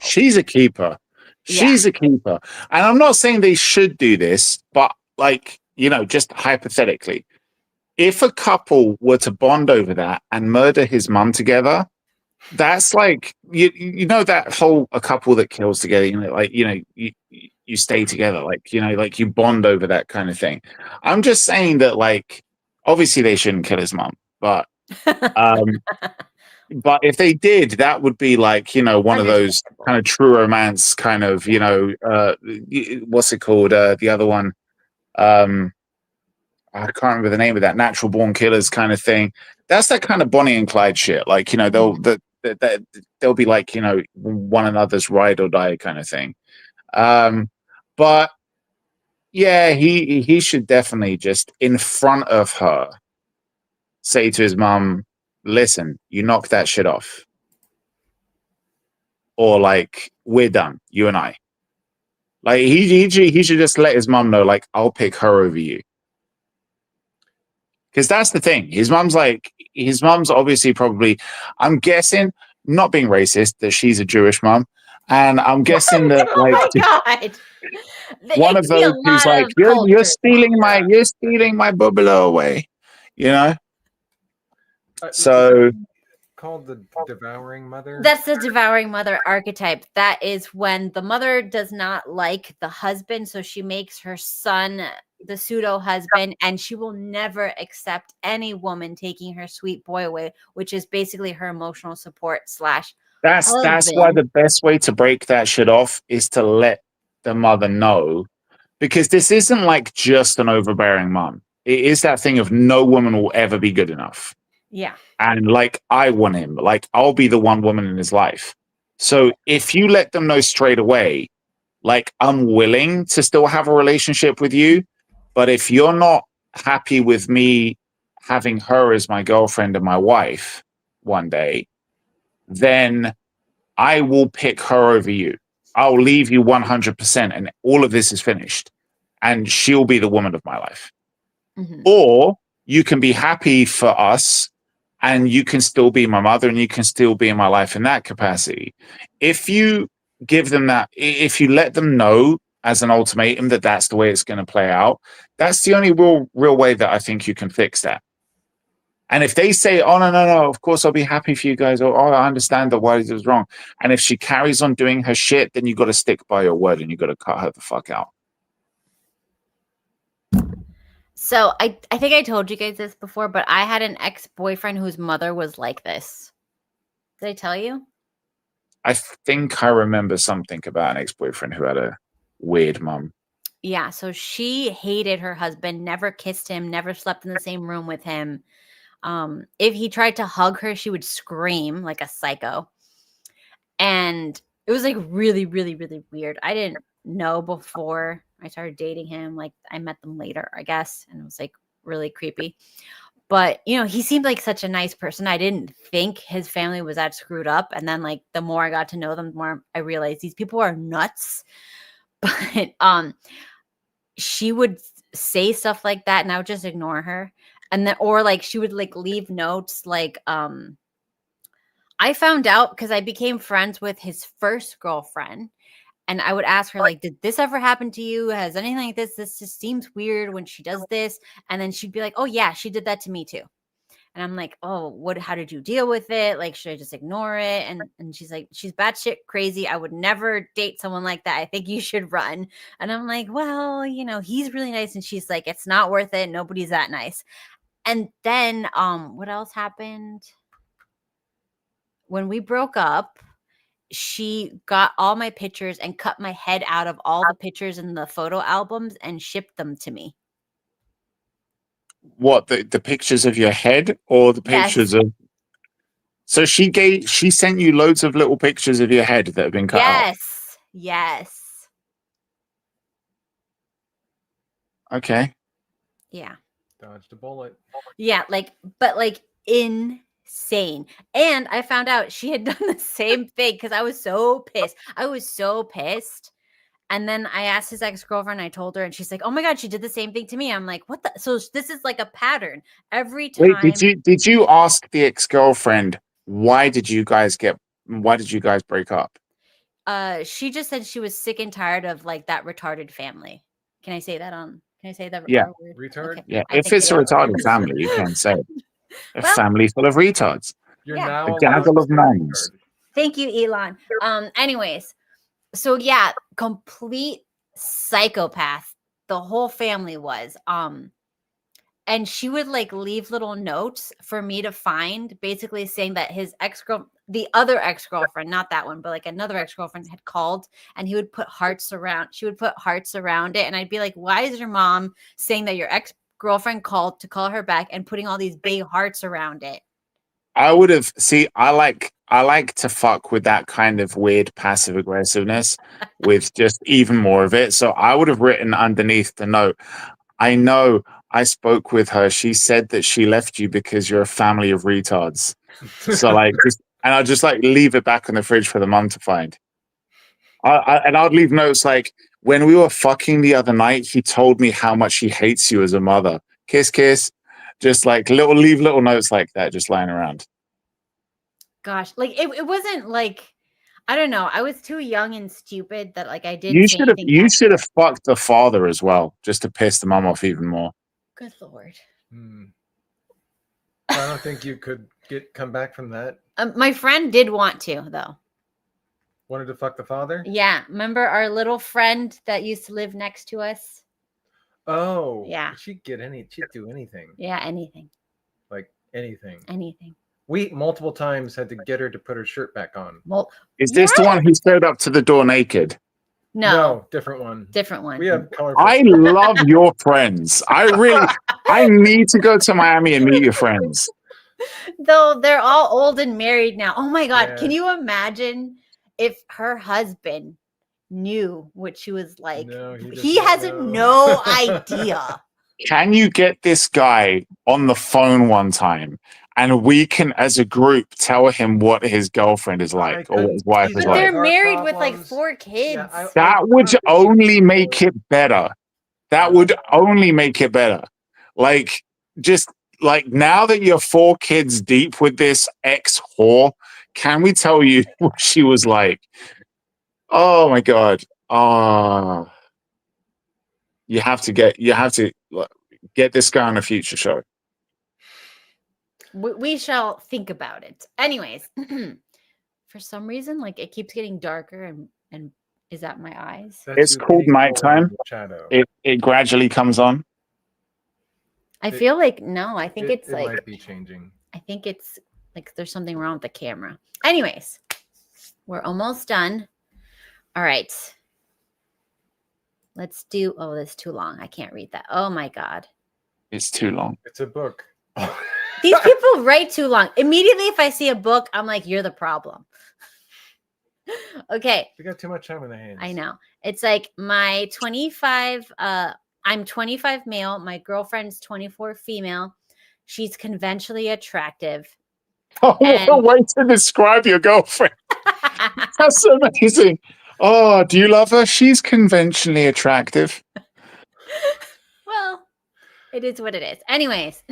She's a keeper. She's a keeper. And I'm not saying they should do this, but like, just hypothetically, if a couple were to bond over that and murder his mum together, that's like, that whole a couple that kills together, you stay together, like you bond over that kind of thing. I'm just saying that, like, obviously they shouldn't kill his mum, but but if they did, that would be like, one of those kind of true romance kind of, what's it called? The other one, I can't remember the name of that, natural born killers kind of thing. That's that kind of Bonnie and Clyde shit. Like, they'll be like, one another's ride or die kind of thing. But yeah, he should definitely just in front of her say to his mum, listen, you knock that shit off. Or like, we're done, you and I. Like, he should just let his mum know, like, I'll pick her over you. Because that's the thing. His mum's obviously probably, I'm guessing, not being racist, that she's a Jewish mum. And I'm guessing that, like, oh my God. One of those who's like, you're stealing my bubble away, So called the devouring mother? That's the devouring mother archetype. That is when the mother does not like the husband, so she makes her son the pseudo husband, and she will never accept any woman taking her sweet boy away, which is basically her emotional support slash That's why husband. the best way to break that shit off is to let the mother know, because this isn't like just an overbearing mom. It is that thing of no woman will ever be good enough. Yeah. And like, I want him. Like, I'll be the one woman in his life. So if you let them know straight away, like, I'm willing to still have a relationship with you, but if you're not happy with me having her as my girlfriend and my wife one day, then I will pick her over you. I'll leave you 100%, and all of this is finished. And she'll be the woman of my life. Mhm. Or you can be happy for us, and you can still be my mother, and you can still be in my life in that capacity. If you give them that, if you let them know as an ultimatum that that's the way it's going to play out, that's the only real way that I think you can fix that. And if they say, oh, no, of course I'll be happy for you guys, or oh, I understand that why it was wrong. And if she carries on doing her shit, then you got to stick by your word and you got to cut her the fuck out. So I think I told you guys this before, but I had an ex-boyfriend whose mother was like this. Did I tell you? I think I remember something about an ex-boyfriend who had a weird mum. Yeah, so she hated her husband, never kissed him, never slept in the same room with him. If he tried to hug her, she would scream like a psycho. And it was like really, really, really weird. I didn't know before I started dating him. Like, I met them later, I guess, and it was like really creepy. But, you know, he seemed like such a nice person. I didn't think his family was that screwed up. And then, like, the more I got to know them, the more I realized these people are nuts. But she would say stuff like that, and I would just ignore her. And then, or like, she would like leave notes like, I found out because I became friends with his first girlfriend, and I would ask her, like, did this ever happen to you? Has anything like this? This just seems weird when she does this. And then she'd be like, oh, yeah, she did that to me too. And I'm like, oh, how did you deal with it? Like, should I just ignore it? And she's like, she's batshit crazy. I would never date someone like that. I think you should run. And I'm like, well, you know, he's really nice. And she's like, it's not worth it. Nobody's that nice. And then what else happened? When we broke up, she got all my pictures and cut my head out of all the pictures in the photo albums and shipped them to me. What, the pictures of your head or the pictures of? So she sent you loads of little pictures of your head that have been cut out. Yes. Okay. Yeah. Dodged a bullet. Yeah, but insane. And I found out she had done the same thing because I was so pissed. And then I asked his ex-girlfriend, I told her, and she's like, oh my God, she did the same thing to me. I'm like, what the? So this is like a pattern. Every time. Wait, did you ask the ex-girlfriend, why did you guys break up? She just said she was sick and tired of like that retarded family. Can I say that Yeah. R word? Retard? Okay. Yeah, I if think it's a retarded family, you can say it. A Well- family full of retards. You're Yeah. now A allowed gaggle to of say mums. retard. Thank you, Elon. Anyways, so yeah, complete psychopath. The whole family was. And she would like leave little notes for me to find, basically saying that his the other ex-girlfriend, not that one, but like another ex-girlfriend had called, and she would put hearts around it. And I'd be like, why is your mom saying that your ex-girlfriend called to call her back and putting all these big hearts around it? I would have I like to fuck with that kind of weird passive aggressiveness with just even more of it. So I would have written underneath the note, I know I spoke with her. She said that she left you because you're a family of retards. So like, and I'll just like leave it back on the fridge for the mum to find. And I'd leave notes like, when we were fucking the other night, he told me how much he hates you as a mother. Kiss, kiss. Just like leave little notes like that, just lying around. Gosh, like it wasn't like, I don't know. I was too young and stupid that like I didn't. You should have fucked the father as well, just to piss the mum off even more. Good Lord. I don't think you could come back from that? My friend did want to, though. Wanted to fuck the father? Yeah. Remember our little friend that used to live next to us? Oh. Yeah. She'd do anything. Yeah, anything. Like anything. Anything. We multiple times had to get her to put her shirt back on. Well, Is this the one who showed up to the door naked? no, different one. different one. We have colorful. I love your friends. I need to go to Miami and meet your friends. Though they're all old and married now. Oh my God. Yeah. Can you imagine if her husband knew what she was like? No, He doesn't has know. no idea. Can you get this guy on the phone one time and we can, as a group, tell him what his girlfriend is like or what his wife These is But are like? they're our married with like problems. 4 kids. Yeah, That would only make it better. That would only make it better. Like, just like now that you're 4 kids deep with this ex whore, can we tell you what she was like? Oh my God. Oh, you have to get this guy on a future show. We shall think about it. Anyways, for some reason, like it keeps getting darker and is that my eyes? It's called nighttime. Shadow. It gradually comes on. I feel like no, I think it's it like might be changing. I think it's like there's something wrong with the camera. Anyways, we're almost done. All right. Let's do that's too long. I can't read that. Oh my God. It's too long. It's a book. These people write too long. Immediately if I see a book, I'm like, you're the problem. Okay. We got too much time on their hands. I know. It's like my 25, I'm 25 male. My girlfriend's 24 female. She's conventionally attractive. Oh, what a way to describe your girlfriend. That's amazing. Oh, do you love her? She's conventionally attractive. Well, it is what it is. Anyways,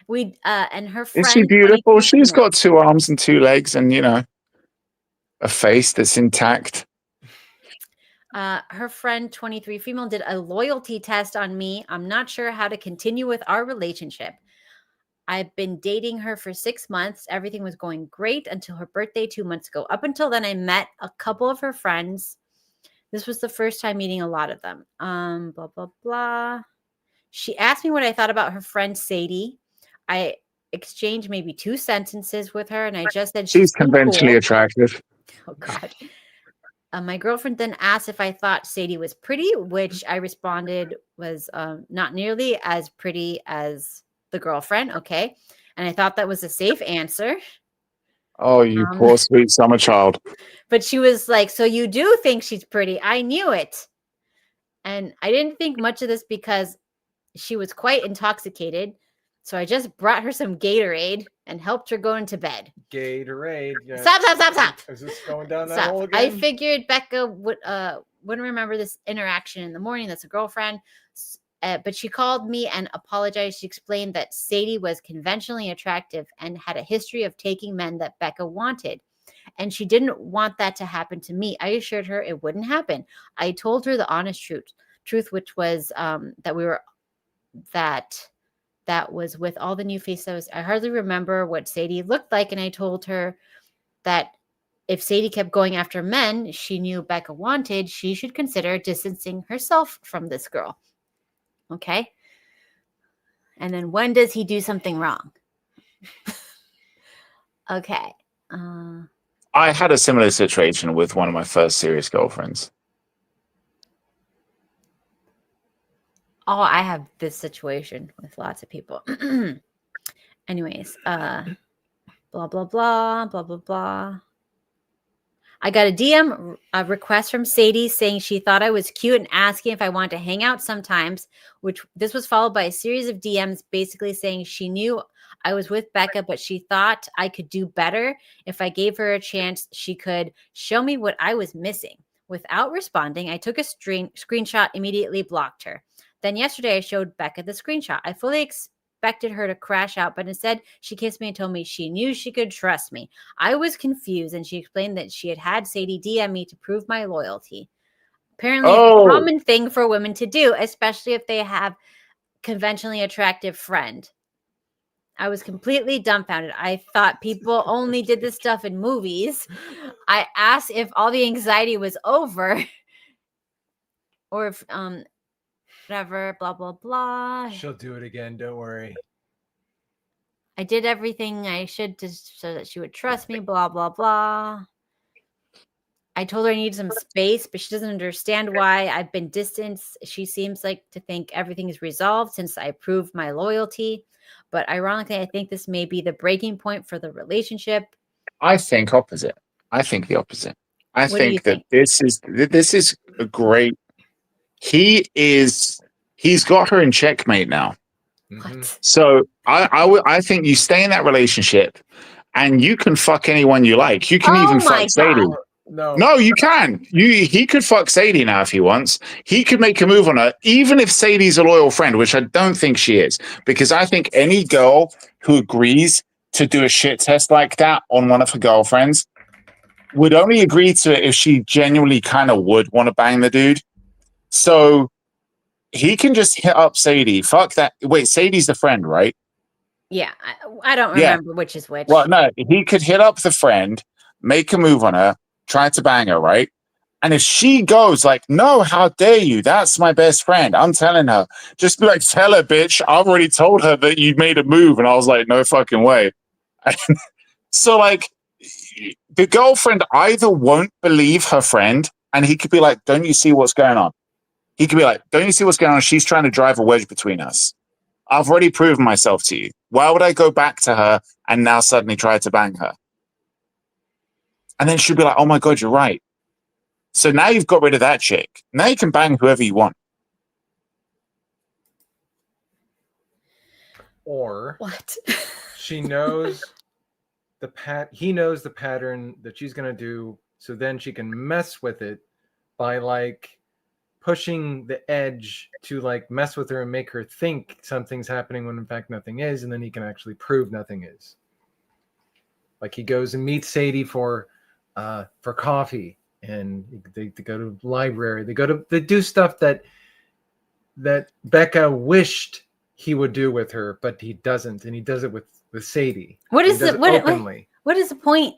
we and her friend. Is she beautiful? 22 She's female. got 2 arms and 2 legs and, a face that's intact. Her friend 23 female did a loyalty test on me. I'm not sure how to continue with our relationship. I've been dating her for 6 months. Everything was going great until her birthday 2 months ago. Up until then, I met a couple of her friends. This was the first time meeting a lot of them. Blah, blah, blah. She asked me what I thought about her friend Sadie. I exchanged maybe 2 sentences with her, and I just said She's so conventionally cool. attractive. Oh, God. My girlfriend then asked if I thought Sadie was pretty, which I responded was not nearly as pretty as the girlfriend. Okay. And I thought that was a safe answer. Oh, you poor sweet summer child. But she was like, so you do think she's pretty? I knew it. And I didn't think much of this because she was quite intoxicated. So I just brought her some Gatorade and helped her go into bed. Gatorade. Yeah. Stop. Is this going down that Stop. hole again? I figured Becca wouldn't remember this interaction in the morning. That's a girlfriend. But she called me and apologized. She explained that Sadie was conventionally attractive and had a history of taking men that Becca wanted. And she didn't want that to happen to me. I assured her it wouldn't happen. I told her the honest truth, which was that was with all the new faces. I hardly remember what Sadie looked like. And I told her that if Sadie kept going after men she knew Becca wanted, she should consider distancing herself from this girl. Okay. And then when does he do something wrong? Okay. I had a similar situation with one of my first serious girlfriends. Oh, I have this situation with lots of people. Anyways, blah, blah, blah, blah, blah, blah. I got a DM request from Sadie saying she thought I was cute and asking if I wanted to hang out sometimes, which this was followed by a series of DMs basically saying she knew I was with Becca, but she thought I could do better. If I gave her a chance, she could show me what I was missing. Without responding, I took a screenshot, immediately blocked her. Then yesterday, I showed Becca the screenshot. I fully expected her to crash out, but instead, she kissed me and told me she knew she could trust me. I was confused, and she explained that she had Sadie DM me to prove my loyalty. Apparently, it's a common thing for women to do, especially if they have conventionally attractive friend. I was completely dumbfounded. I thought people only did this stuff in movies. I asked if all the anxiety was over or if whatever, blah blah blah. She'll do it again. Don't worry. I did everything I should to so that she would trust me, blah blah blah. I told her I needed some space, but she doesn't understand why I've been distanced. She seems like to think everything is resolved since I proved my loyalty. But ironically, I think this may be the breaking point for the relationship. I think opposite. I think the opposite. I What do you think that think? this is a great. He's got her in checkmate now. Mhm. What? So I think you stay in that relationship, and you can fuck anyone you like. You can Oh even my fuck Sadie. God. No, you can. He could fuck Sadie now if he wants. He could make a move on her, even if Sadie's a loyal friend, which I don't think she is, because I think any girl who agrees to do a shit test like that on one of her girlfriends would only agree to it if she genuinely kind of would want to bang the dude. So he can just hit up Sadie. Fuck that. Wait, Sadie's the friend, right? Yeah, I don't Yeah. remember which is which. Well, no, he could hit up the friend, make a move on her, try to bang her, right? And if she goes like, no, how dare you? That's my best friend. I'm telling her. Just be like, tell her, bitch. I've already told her that you made a move. And I was like, no fucking way. So, like, the girlfriend either won't believe her friend, and he could be like, don't you see what's going on? He could be like, don't you see what's going on? She's trying to drive a wedge between us. I've already proven myself to you. Why would I go back to her and now suddenly try to bang her? And then she'll be like, oh my God, you're right. So now you've got rid of that chick. Now you can bang whoever you want. Or What? she knows he knows the pattern that she's going to do, so then she can mess with it by like pushing the edge to like mess with her and make her think something's happening when in fact nothing is, and then he can actually prove nothing is. Like he goes and meets Sadie for coffee, and they go to the library. They do stuff that Becca wished he would do with her, but he doesn't, and he does it with Sadie. What is He does the it openly. what is the point?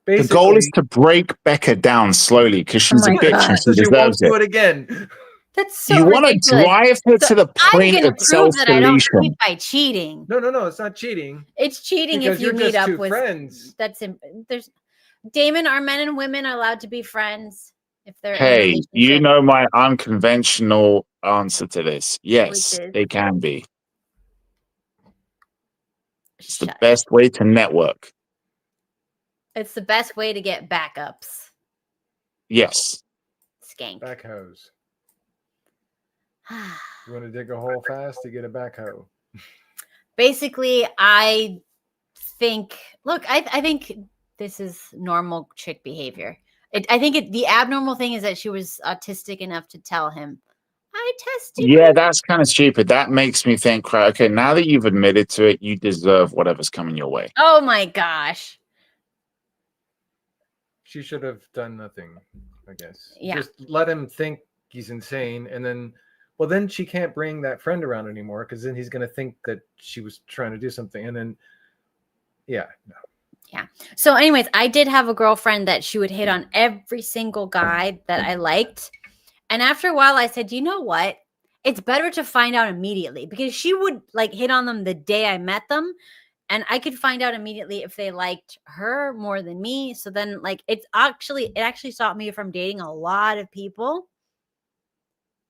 The goal is to break Becca down slowly because she's Oh a my bitch God. and so she she won't deserves do it. it again. That's so You want to ridiculous. drive her So to the I'm point gonna of prove that I don't cheat self-deletion. by cheating. No, it's not cheating. It's cheating Because if you you're meet just up two with friends. there's Damon, are men and women allowed to be friends if they're in a Hey, relationship? you know my unconventional answer to this. Yes, Which is- they can be. It's the Shut- best way to network. It's the best way to get backups. Yes. Skank. Backhoes. You want to dig a hole fast to get a backhoe. Basically, I think. Look, I think this is normal chick behavior. I think the abnormal thing is that she was autistic enough to tell him, "I tested." Yeah, that's kind of stupid. That makes me think, right, okay, now that you've admitted to it, you deserve whatever's coming your way. Oh my gosh. She should have done nothing, I guess. Yeah. Just let him think he's insane, and then she can't bring that friend around anymore because then he's going to think that she was trying to do something, and then yeah. So anyways, I did have a girlfriend that she would hit on every single guy that I liked. And after a while I said, you know what? It's better to find out immediately, because she would like hit on them the day I met them. And I could find out immediately if they liked her more than me. So then like it actually stopped me from dating a lot of people.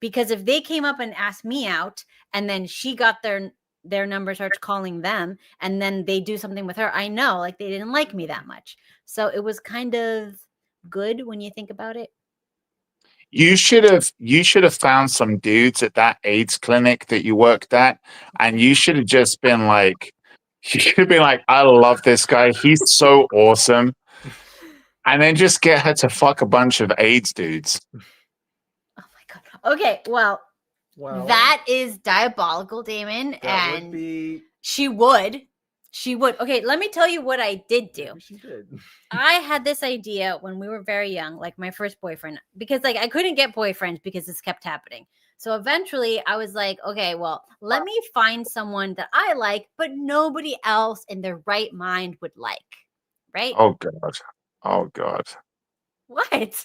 Because if they came up and asked me out and then she got their number, starts calling them, and then they do something with her, I know like they didn't like me that much. So it was kind of good when you think about it. You should have found some dudes at that AIDS clinic that you worked at, and you should have just been like, you should have been like, I love this guy. He's so awesome. And then just get her to fuck a bunch of AIDS dudes. Oh my God. Okay, well, Well, that is diabolical, Damon. that And would be she would She would. Okay, let me tell you what I did do. Maybe she did. I had this idea when we were very young, like my first boyfriend, because like I couldn't get boyfriends because this kept happening. So eventually I was like, okay, well, let me find someone that I like, but nobody else in their right mind would like. Right? Oh God. Oh God. What? Okay.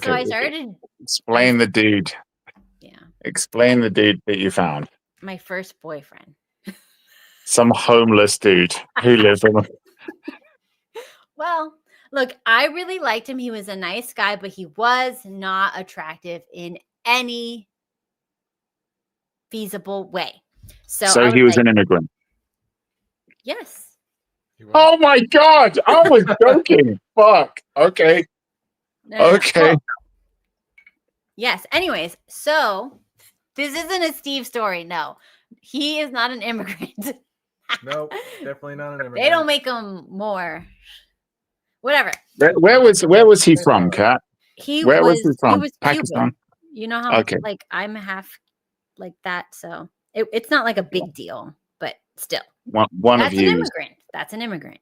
So I started, Explain the dude. yeah, Explain the dude that you found. my first boyfriend. Some homeless dude who lives on. Well, look, I really liked him. He was a nice guy, but he was not attractive in any feasible way. So I So was he was like, an immigrant. yes. He was. Oh my God! I was joking. Fuck. Okay. No. Okay. Well, yes. Anyways, so this isn't a Steve story. No, he is not an immigrant. Nope, definitely not an immigrant. They don't make him more. Whatever. Where was he from, Kat? He Where was he was from? Cuban. Pakistan. You know how Okay. like I'm half like that, so it's not like a big deal, but still. One of That's an you. immigrant. That's an immigrant.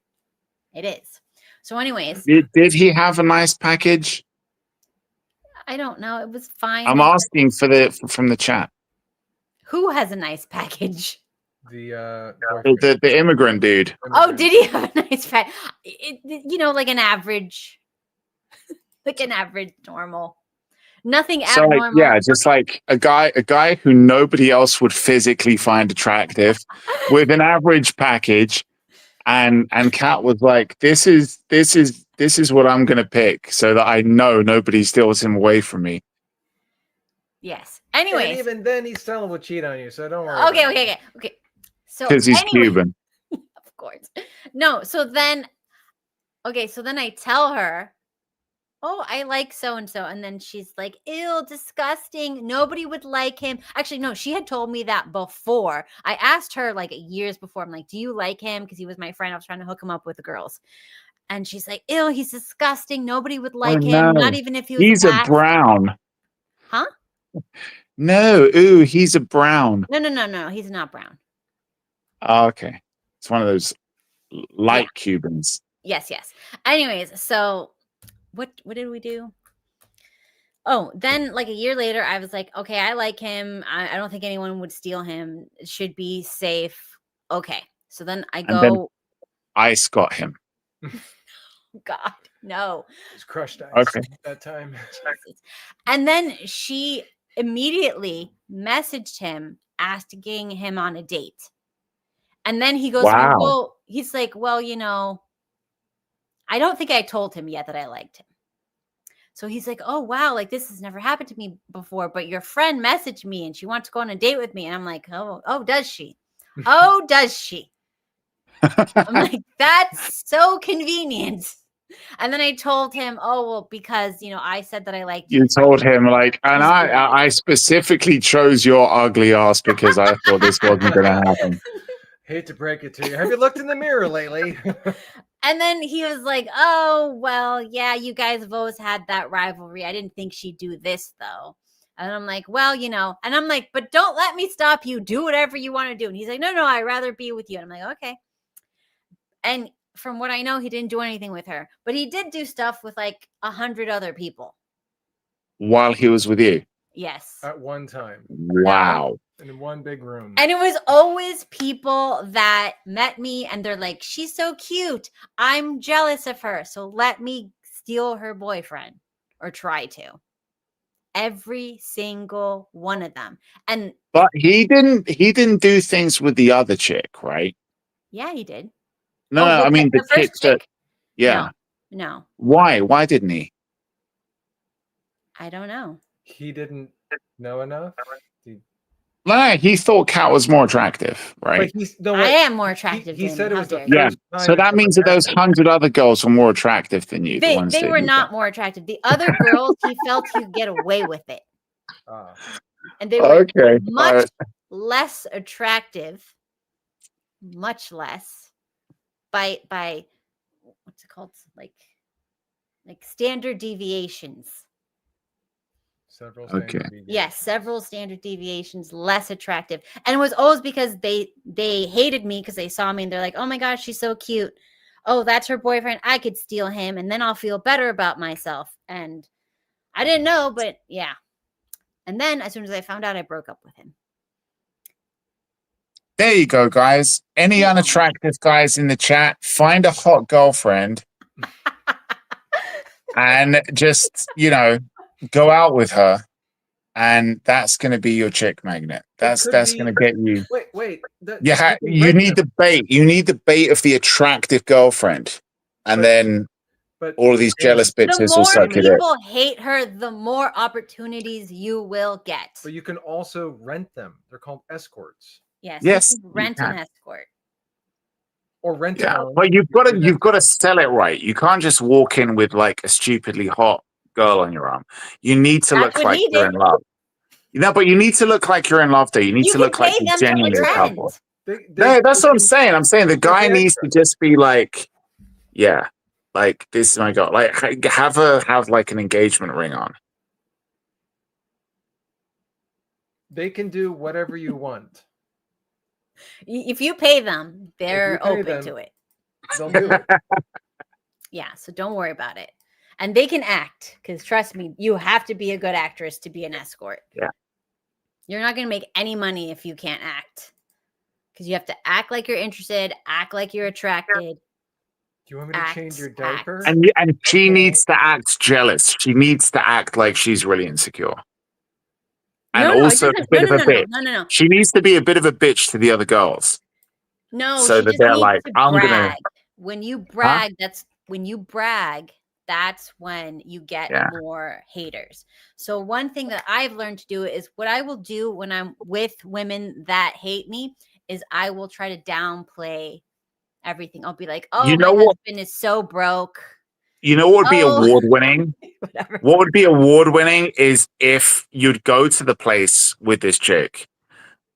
It is. So, anyways, Did he have a nice package? I don't know. It was fine. I'm asking from the chat. Who has a nice package? The boyfriend. The immigrant dude. Oh, did he have a nice package? You know, like an average, like an average normal. Nothing So like, abnormal. yeah, just like a guy who nobody else would physically find attractive, with an average package, and Kat was like, this is what I'm gonna pick, so that I know nobody steals him away from me. Yes. And Anyways. even then, he still would cheat on you. So don't worry. Okay. So Because he's anyway, Cuban. of course. No. So then I tell her, oh, I like so and so. And then she's like, ew, disgusting. Nobody would like him. Actually, no, she had told me that before. I asked her like years before. I'm like, do you like him? Because he was my friend. I was trying to hook him up with the girls. And she's like, ew, he's disgusting. Nobody would like him. No. Not even if he was He's a brown. Huh? No, ooh, he's a brown. No. He's not brown. Oh, okay. It's one of those light Cubans. Yes. Anyways, so what did we do? Oh, then like a year later, I was like, okay, I like him. I don't think anyone would steal him. It should be safe. Okay. So then I go. And then Ice got him. God, no. It was crushed ice Okay. at that time. Jesus. And then she immediately messaged him asking him on a date. And then he goes, Wow. well, he's like, well, you know, I don't think I told him yet that I liked him. So he's like, oh, wow, like this has never happened to me before, but your friend messaged me and she wants to go on a date with me. And I'm like, oh, does she? Oh, does she? I'm like, that's so convenient. And then I told him, oh, well, because, you know, I said that I liked You told him, like, and I specifically chose your ugly ass because I thought this wasn't going to happen. Hate to break it to you. Have you looked in the mirror lately? And then he was like, oh, well, yeah, you guys have always had that rivalry. I didn't think she'd do this, though. And I'm like, well, you know, and I'm like, but don't let me stop you. Do whatever you want to do. And he's like, no, I'd rather be with you. And I'm like, okay. And from what I know, he didn't do anything with her, but he did do stuff with like 100 other people. While he was with you? Yes. At one time. Wow. In one big room. And it was always people that met me and they're like, she's so cute. I'm jealous of her. So let me steal her boyfriend or try to. Every single one of them. But he didn't do things with the other chick, right? Yeah, he did. No, I mean the chick that, yeah. No. Why didn't he? I don't know. He didn't know enough. No, he thought Kat was more attractive, right? But I am more attractive. He said it was the yeah. first time. So that means that those 100 other girls were more attractive than you. They were not more attractive. The other girls, he felt he could get away with it. And they were much less attractive, much less by what's it called? Like standard deviations. Several Okay. standard deviations. Yes, several standard deviations less attractive. And it was always because they hated me because they saw me and they're like, oh my gosh, she's so cute. Oh, that's her boyfriend. I could steal him and then I'll feel better about myself. And I didn't know, but yeah. And then as soon as I found out, I broke up with him. There you go, guys. Any Yeah. unattractive guys in the chat, find a hot girlfriend and just, go out with her. And that's going to be your chick magnet. That's going to get you. Wait. You need the bait. You need the bait of the attractive girlfriend. And then all of these jealous The bitches will more suck it in. people hate her, the more opportunities you will get. But you can also rent them. They're called escorts. Yes, you can rent you an can. escort. Or rent a Yeah, home. but you've got to sell it right. You can't just walk in with like a stupidly hot girl on your arm. You need to That's look what like he you're did. in love. But you need to look like you're in love though. You need to can look like pay you're them to genuinely a pretend. couple. No, that's what I'm saying. I'm saying the guy needs to just be like, yeah, like this is my girl. Like have like an engagement ring on. They can do whatever you want. If you pay them, they're pay open them, to it. They'll do it. Yeah, so don't worry about it. And they can act, because trust me, you have to be a good actress to be an escort. Yeah. You're not going to make any money if you can't act. Because you have to act like you're interested, act like you're attracted. Do you want me to change your diaper? And she needs to act jealous. She needs to act like she's really insecure. And also a bit of a bitch. No. She needs to be a bit of a bitch to the other girls. No, so she that just they're needs like, to I'm brag. gonna. When you brag, that's when you get more haters. So one thing that I've learned to do is what I will do when I'm with women that hate me is I will try to downplay everything. I'll be like, oh, my husband is so broke. You know what would be award winning? What would be award winning is if you'd go to the place with this chick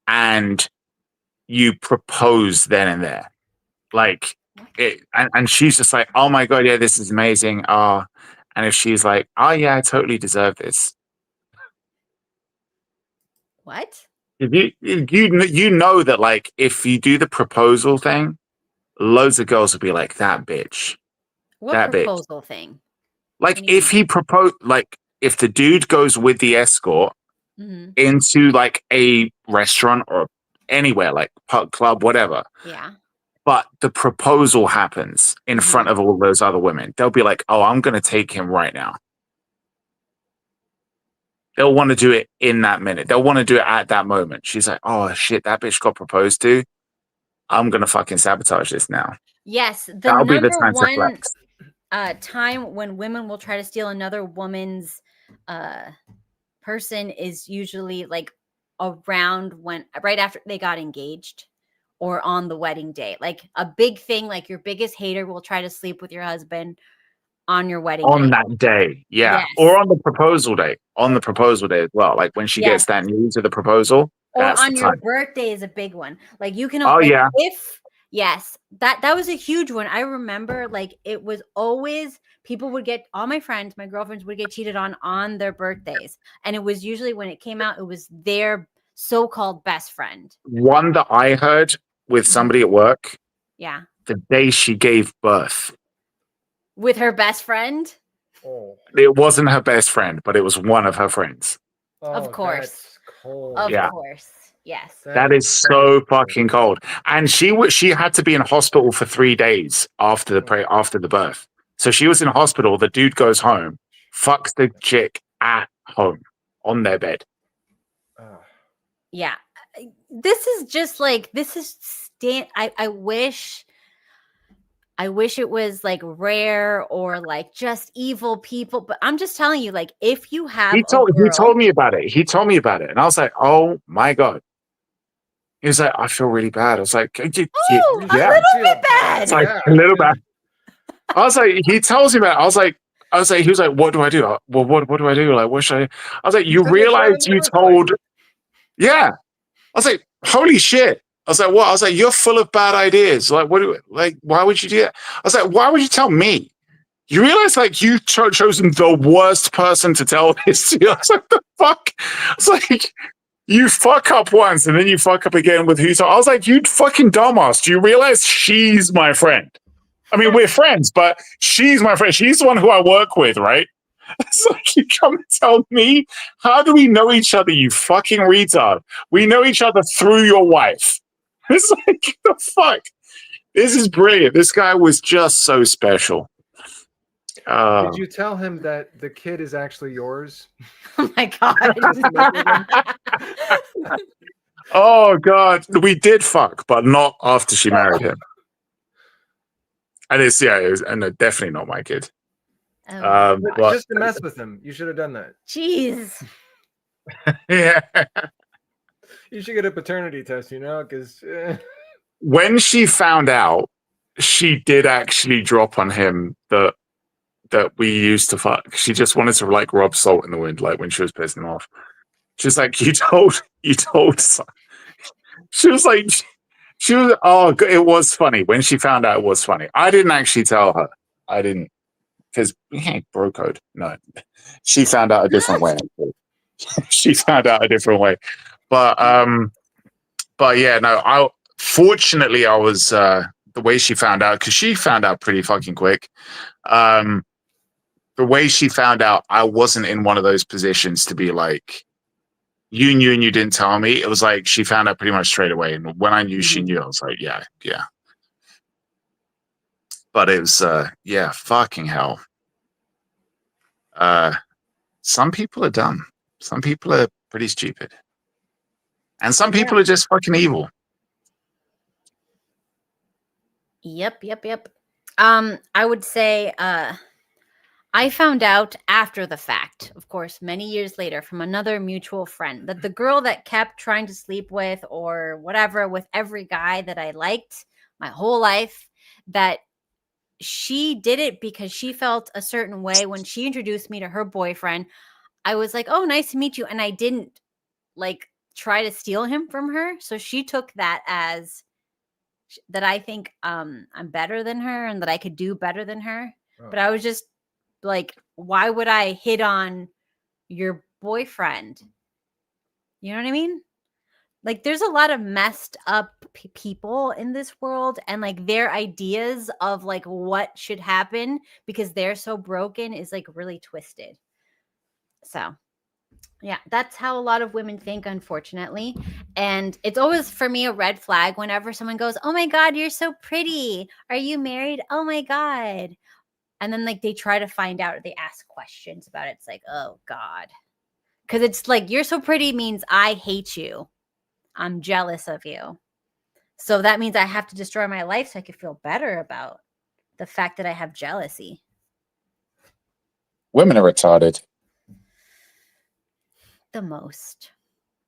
and you propose then and there. Like it, and she's just like, oh my God, yeah, this is amazing. And if she's like, oh yeah, I totally deserve this. What? If you know that like if you do the proposal thing, loads of girls will be like, that bitch. What that proposal bitch. Thing? Like if he proposed, like if the dude goes with the escort into like a restaurant or anywhere, like pub, club, whatever. Yeah. But the proposal happens in front of all those other women. They'll be like, oh, I'm going to take him right now. They'll want to do it in that minute. They'll want to do it at that moment. She's like, oh shit, that bitch got proposed to. I'm going to fucking sabotage this now. Yes. That'll be the time to flex. Time when women will try to steal another woman's person is usually like around right after they got engaged or on the wedding day. Like a big thing, like your biggest hater will try to sleep with your husband on your wedding on day. that day. Yeah. Yes. Or on the proposal day. On the proposal day as well. Like when she gets that news of the proposal. Or that's on the your time. birthday is a big one. Like you can that was a huge one. I remember like it was always people would get all my friends, my girlfriends would get cheated on their birthdays. And it was usually when it came out, it was their so-called best friend. One that I heard with somebody at work. Yeah. The day she gave birth. With her best friend? Oh. It wasn't her best friend, but it was one of her friends. Of course. Of course. Yes. That is so fucking cold. And she had to be in hospital for 3 days after the birth. So she was in hospital. The dude goes home, fucks the chick at home on their bed. Yeah. This is just like I wish it was like rare or like just evil people, but I'm just telling you, like if you have he told me about it. He told me about it. And I was like, oh my God. He was like, I feel really bad. I was like, a little bit bad. It's like a little bad. I was like, he tells me about it. I was like, he was like, what do I do? Well, what do I do? Like, what should I? I was like, you realize you told, I was like, holy shit. I was like, what? I was like, you're full of bad ideas. Like, why would you do that? I was like, why would you tell me? You realize, like, you chosen the worst person to tell this to. I was like, the fuck? It's like, you fuck up once and then you fuck up again with who's. I was like, you fucking dumbass. Do you realize she's my friend? I mean, we're friends, but she's my friend. She's the one who I work with, right? It's like, you come and tell me, how do we know each other, you fucking retard? We know each other through your wife. It's like, the fuck? This is brilliant. This guy was just so special. Did you tell him that the kid is actually yours? Oh my god. Oh god, we did fuck, but not after she married him. And it's definitely not my kid. Oh, But Just to mess with him, you should have done that. jeez. yeah, You should get a paternity test, because when she found out, she did actually drop on him that we used to fuck. She just wanted to like rub salt in the wind, like when she was pissing him off. She's like, you told. She was like, it was funny. When she found out, it was funny. I didn't actually tell her. I didn't, because bro code. No, she found out a different way. She found out a different way. But yeah, no. Fortunately, I was the way she found out, because she found out pretty fucking quick. The way she found out, I wasn't in one of those positions to be like, you knew and you didn't tell me. It was like she found out pretty much straight away. And when I knew she knew, I was like, yeah. But it was, fucking hell. Some people are dumb. Some people are pretty stupid. And some people are just fucking evil. Yep. I would say I found out after the fact, of course, many years later, from another mutual friend, that the girl that kept trying to sleep with or whatever with every guy that I liked my whole life, that she did it because she felt a certain way when she introduced me to her boyfriend. I was like, oh, nice to meet you. And I didn't like try to steal him from her. So she took that as that I think I'm better than her and that I could do better than her. Oh. But I was just like, why would I hit on your boyfriend? You know what I mean? Like, there's a lot of messed up people in this world, and like their ideas of like what should happen because they're so broken is like really twisted. So yeah, that's how a lot of women think, unfortunately. And it's always for me a red flag whenever someone goes, oh my God, you're so pretty. Are you married? Oh my God. And then like they try to find out, or they ask questions about it. It's like, oh God. Because it's like, you're so pretty means I hate you. I'm jealous of you. So that means I have to destroy my life so I can feel better about the fact that I have jealousy. Women are retarded. The most.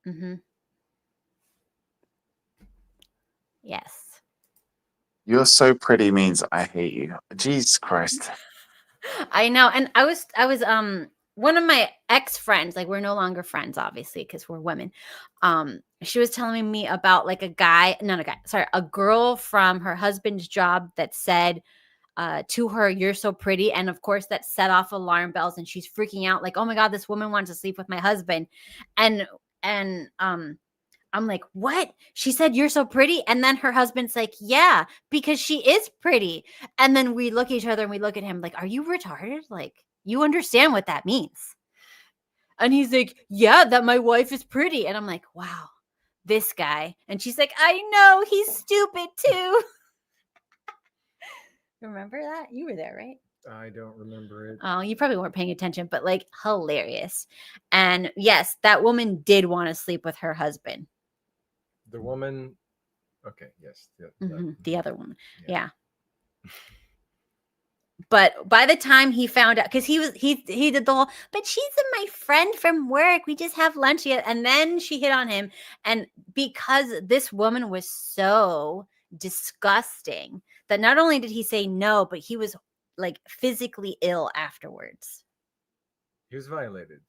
Mm-hmm. Yes. You're so pretty means I hate you. Jesus Christ. I know. And I was one of my ex-friends, like we're no longer friends, obviously, because we're women. She was telling me about like a girl from her husband's job that said to her, you're so pretty. And of course that set off alarm bells and she's freaking out like, oh my God, this woman wants to sleep with my husband. And I'm like, what? She said, you're so pretty. And then her husband's like, yeah, because she is pretty. And then we look at each other and we look at him like, are you retarded? Like, you understand what that means. And he's like, yeah, that my wife is pretty. And I'm like, wow, this guy. And she's like, I know, he's stupid too. Remember that? You were there, right? I don't remember it. Oh, you probably weren't paying attention, but like hilarious. And yes, that woman did want to sleep with her husband. The woman. Okay. Yes. The other woman. Yeah. But by the time he found out, because he did the whole, but she's my friend from work. We just have lunch together. And then she hit on him. And because this woman was so disgusting that not only did he say no, but he was like physically ill afterwards. He was violated.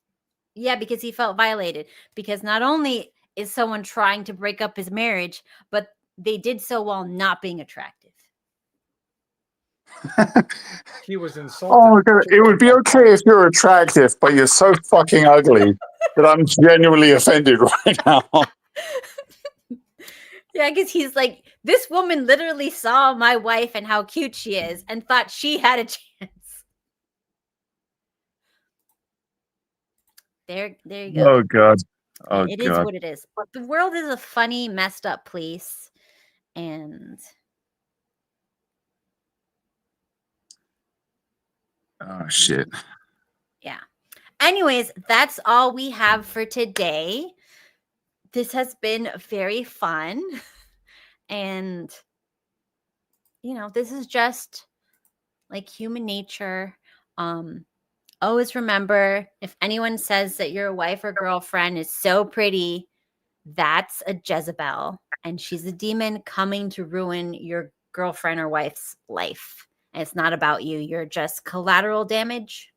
Yeah, because he felt violated. Because not only is someone trying to break up his marriage, but they did so while not being attractive. He was insulted. Oh my God. It would be okay if you're attractive, but you're so fucking ugly that I'm genuinely offended right now. Yeah, because he's like, this woman literally saw my wife and how cute she is and thought she had a chance. There you go. Oh God. Oh It is God. what it is. But the world is a funny, messed up place. And Oh shit. yeah. Anyways, that's all we have for today. This has been very fun. And, you know, this is just like human nature. Always remember, if anyone says that your wife or girlfriend is so pretty, that's a Jezebel. And she's a demon coming to ruin your girlfriend or wife's life. And it's not about you. You're just collateral damage.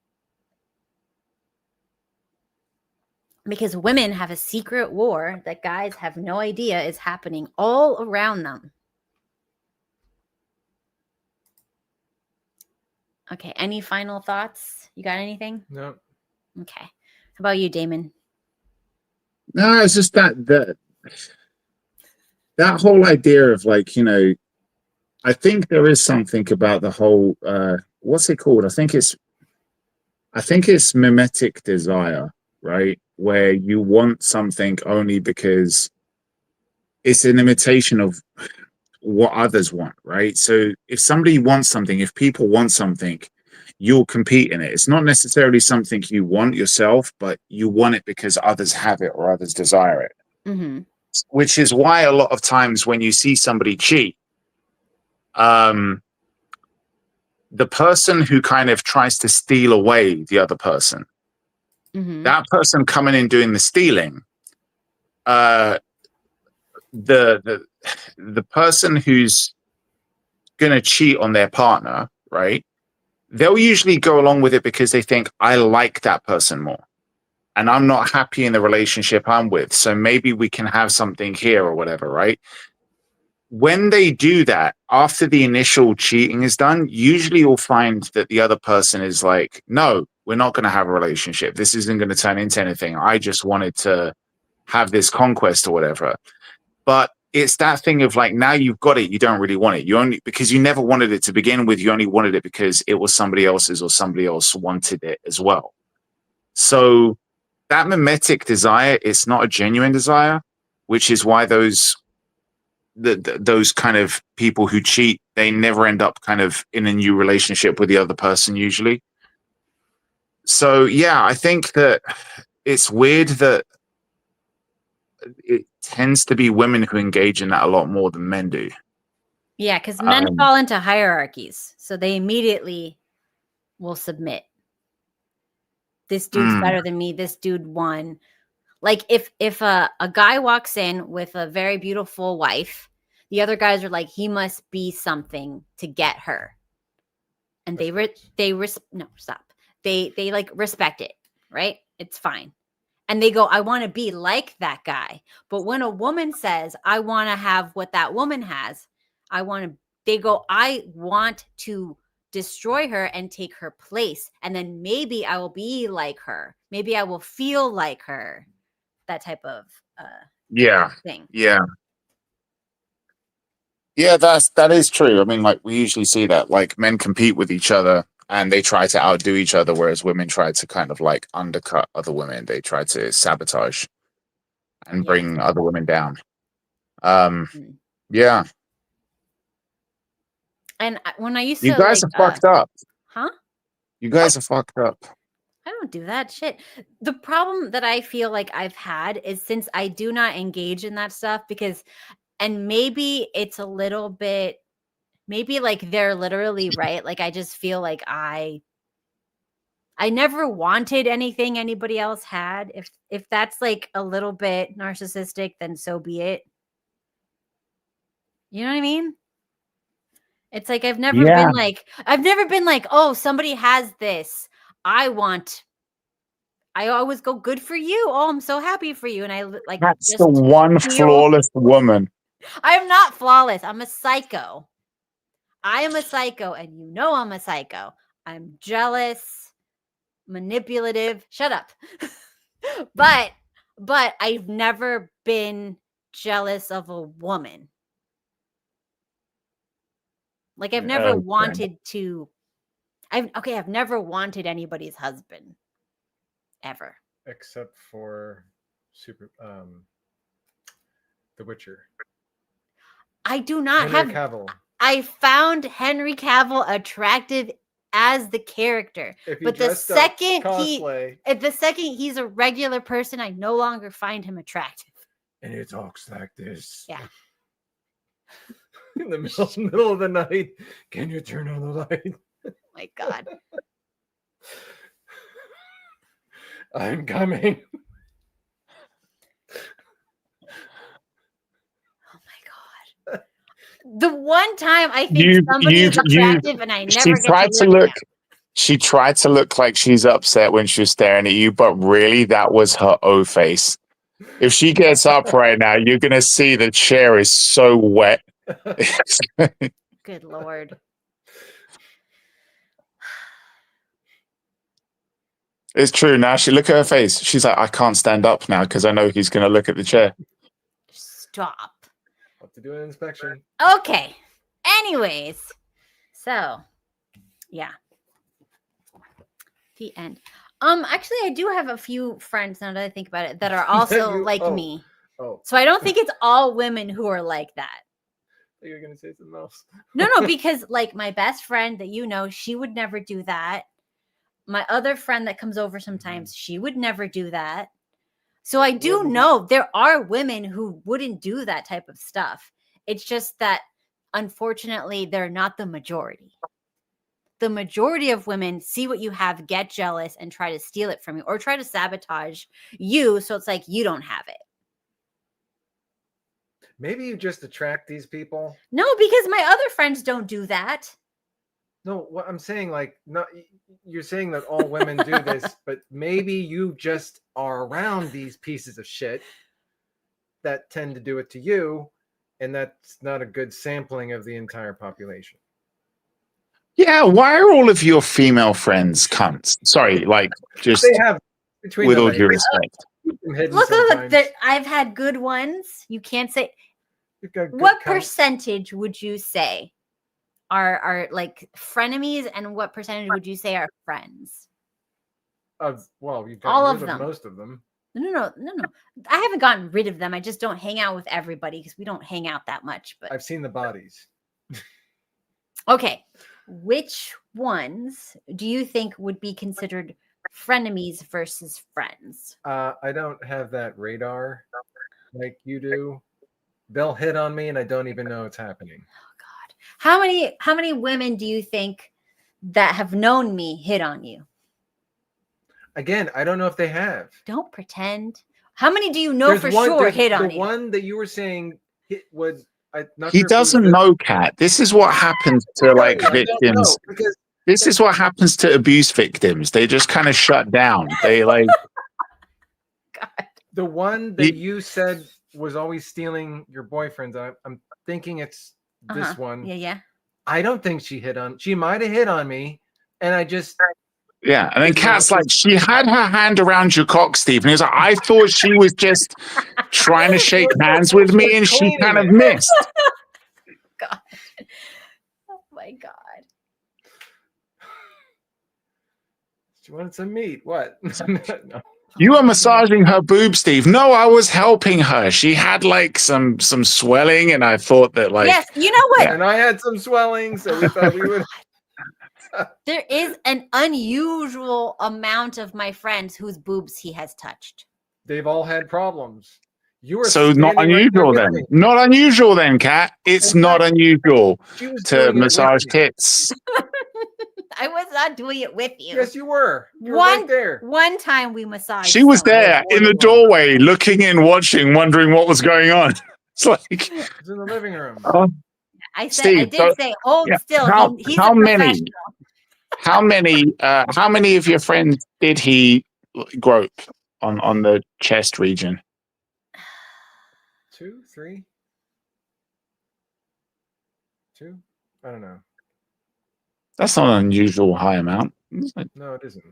Because women have a secret war that guys have no idea is happening all around them. Okay, any final thoughts? You got anything? No. Okay. How about you, Damon? No, it's just that whole idea of like, you know, I think there is something about the whole what's it called? I think it's mimetic desire, right? Where you want something only because it's an imitation of what others want, right? So if somebody wants something, if people want something, you'll compete in it. It's not necessarily something you want yourself, but you want it because others have it or others desire it. Mm-hmm. Which is why a lot of times when you see somebody cheat, the person who kind of tries to steal away the other person, that person coming in doing the stealing, the person who's going to cheat on their partner, right? They'll usually go along with it because they think, I like that person more. And I'm not happy in the relationship I'm with. So maybe we can have something here or whatever, right? When they do that, after the initial cheating is done, usually you'll find that the other person is like, no, we're not going to have a relationship. This isn't going to turn into anything. I just wanted to have this conquest or whatever. But it's that thing of like, now you've got it, you don't really want it. You only, because you never wanted it to begin with, you only wanted it because it was somebody else's or somebody else wanted it as well. So that mimetic desire is not a genuine desire, which is why those kind of people who cheat, they never end up kind of in a new relationship with the other person usually. So yeah, I think that it's weird that it tends to be women who engage in that a lot more than men do. Yeah, because men fall into hierarchies, so they immediately will submit. This dude's better than me. This dude won. Like if a guy walks in with a very beautiful wife, the other guys are like, he must be something to get her, and they like respect it, right? It's fine. And they go, I want to be like that guy. But when a woman says, I want to have what that woman has, they go, I want to destroy her and take her place. And then maybe I will be like her. Maybe I will feel like her. That type of thing. Yeah. Yeah, that is true. I mean, like we usually see that like men compete with each other and they try to outdo each other, whereas women try to kind of like undercut other women. They try to sabotage and bring other women down. Yeah. And when I used to, you guys are fucked up. Huh? You guys are fucked up. I don't do that shit. The problem that I feel like I've had is since I do not engage in that stuff and maybe it's a little bit, maybe like they're literally right. Like I just feel like I never wanted anything anybody else had. If that's like a little bit narcissistic, then so be it. You know what I mean? It's like I've never been like, oh, somebody has this. I always go, good for you. Oh, I'm so happy for you. And I like that's just the one flawless woman. I'm not flawless. I'm a psycho. I am a psycho, and you know I'm a psycho. I'm jealous, manipulative. Shut up. but I've never been jealous of a woman. Like I've never wanted to. I've never wanted anybody's husband ever. Except for The Witcher. I do not Henry have. Cavill. I found Henry Cavill attractive as the character, but the second he's a regular person, I no longer find him attractive. And he talks like this. Yeah. In the middle of the night, can you turn on the light? Oh my God. I'm coming. Oh my God. The one time I think somebody is attractive and I never get to look at them. She tried to look like she's upset when she was staring at you, but really that was her O face. If she gets up right now, you're going to see the chair is so wet. Good Lord. It's true. Now she look at her face. She's like, I can't stand up now because I know he's going to look at the chair. Stop. Have to do an inspection. Okay. Anyways. So, yeah. The end. Actually, I do have a few friends, now that I think about it, that are also like me. Oh. So I don't think it's all women who are like that. You're going to say something else. No, because like my best friend that you know, she would never do that. My other friend that comes over sometimes, she would never do that. So I do know there are women who wouldn't do that type of stuff. It's just that, unfortunately, they're not the majority. The majority of women see what you have, get jealous, and try to steal it from you or try to sabotage you. So it's like you don't have it. Maybe you just attract these people. No, because my other friends don't do that. No, what I'm saying, like, not you're saying that all women do this, but maybe you just are around these pieces of shit that tend to do it to you, and that's not a good sampling of the entire population. Yeah, why are all of your female friends cunts? Sorry, like, just They have between with them, all due respect. Look, I've had good ones. You can't say. What percentage would you say are like frenemies, and what percentage would you say are friends? Well, you've all gotten of rid them. Most of them. No. I haven't gotten rid of them. I just don't hang out with everybody because we don't hang out that much. But I've seen the bodies. Okay, which ones do you think would be considered frenemies versus friends? I don't have that radar like you do. They'll hit on me, and I don't even know it's happening. Oh God, how many women do you think that have known me hit on you? Again, I don't know if they have. Don't pretend. How many do you know for sure hit on you? The one that you were saying hit was. He doesn't know, Kat. This is what happens to like victims. This is what happens to abuse victims. They just kind of shut down. They like. God. The one that you said was always stealing your boyfriends. I'm thinking it's this one. Yeah. I don't think she hit on. She might have hit on me, and I just. Yeah, and then Kat's like, she had her hand around your cock, Steve. And he was like, I thought she was just trying to shake hands with me, and she kind of missed. God. Oh my God. She wanted some meat. What? No. You were massaging her boob, Steve. No, I was helping her. She had like some swelling, and I thought that like. Yes, you know what? And I had some swelling, so we thought we would. There is an unusual amount of my friends whose boobs he has touched. They've all had problems. You were so not unusual then. Not unusual then, Kat. It's not unusual to massage tits. I was not doing it with you. Yes, you were. You were right there. One time we massaged. She was there in the doorway, looking in, watching, wondering what was going on. It's like it's in the living room. I said, Steve, I did say, hold still. He's how a many? How many of your friends did he grope on the chest region? 2, 3, 2. I don't know. That's not an unusual high amount. No, it isn't.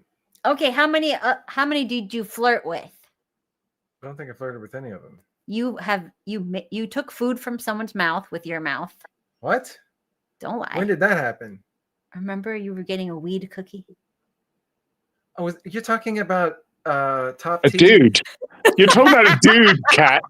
Okay, how many did you flirt with? I don't think I flirted with any of them. You took food from someone's mouth with your mouth. What? Don't lie. When did that happen? Remember you were getting a weed cookie? Oh, you're talking about top A T? dude. You're talking about a dude, Kat.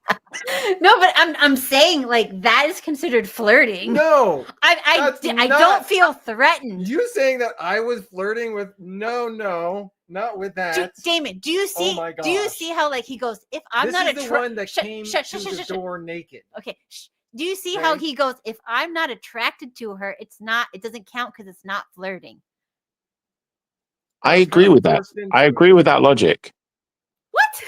No, but I'm saying like that is considered flirting. No, I don't feel threatened. you saying that I was flirting with? No, not with that. Damon, do you see? Oh my Do you gosh. see how like he goes? If I'm This not is the one that came to the shut. door naked. Okay. Do you see how Okay. he goes? If I'm not attracted to her, it doesn't count because it's not flirting. I agree with that. I agree with that logic. What?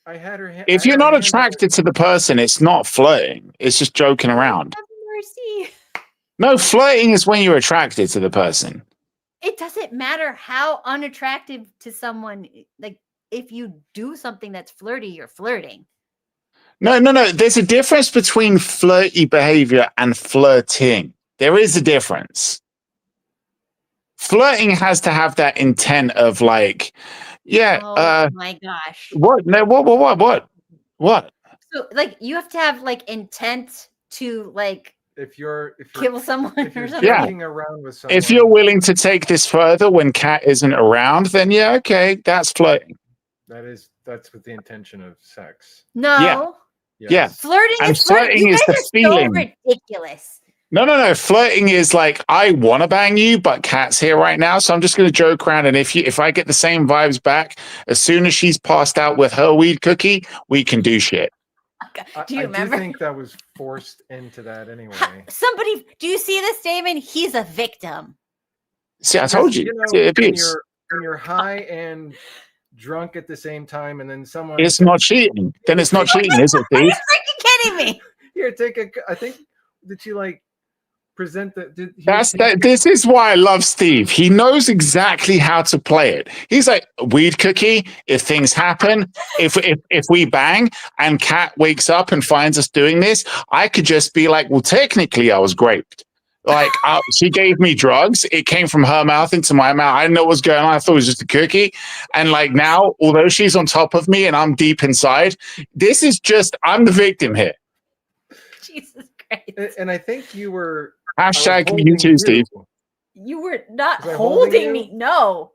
I had her. If you're not attracted to the person, it's not flirting. It's just joking around. Have mercy. No, flirting is when you're attracted to the person. It doesn't matter how unattractive to someone. Like if you do something that's flirty, you're flirting. No. There's a difference between flirty behavior and flirting. There is a difference. Flirting has to have that intent of like, yeah. Oh my gosh. What? No. What? So like you have to have like intent to like If you're kill someone if or you're something. Yeah. joking around with someone, If you're willing to take this further when Kat isn't around, then yeah, okay, that's flirting. that's with the intention of sex. No. Yes. Yeah. Flirting And is flirting. flirting You is guys the are feeling. so ridiculous. No. Flirting is like, I want to bang you, but Kat's here right now, so I'm just going to joke around. And if I get the same vibes back, as soon as she's passed out with her weed cookie, we can do shit. Do you remember? I do think that was forced into that anyway. Somebody, do you see this, Damon? He's a victim. See, I told you. know, It when is. you're high and drunk at the same time, and then someone It's not cheating. Then it's not cheating, is it, Are you Steve? freaking kidding me? Here, I think did you like present the? This is why I love Steve. He knows exactly how to play it. He's like, weed cookie. If things happen, if we bang and Kat wakes up and finds us doing this, I could just be like, well, technically, I was raped. Like she gave me drugs. It came from her mouth into my mouth. I didn't know what was going on. I thought it was just a cookie. And like now, although she's on top of me and I'm deep inside, this is just I'm the victim here. Jesus Christ. And I think you were. Hashtag you too, Steve. You were not Was I holding holding you? me. No.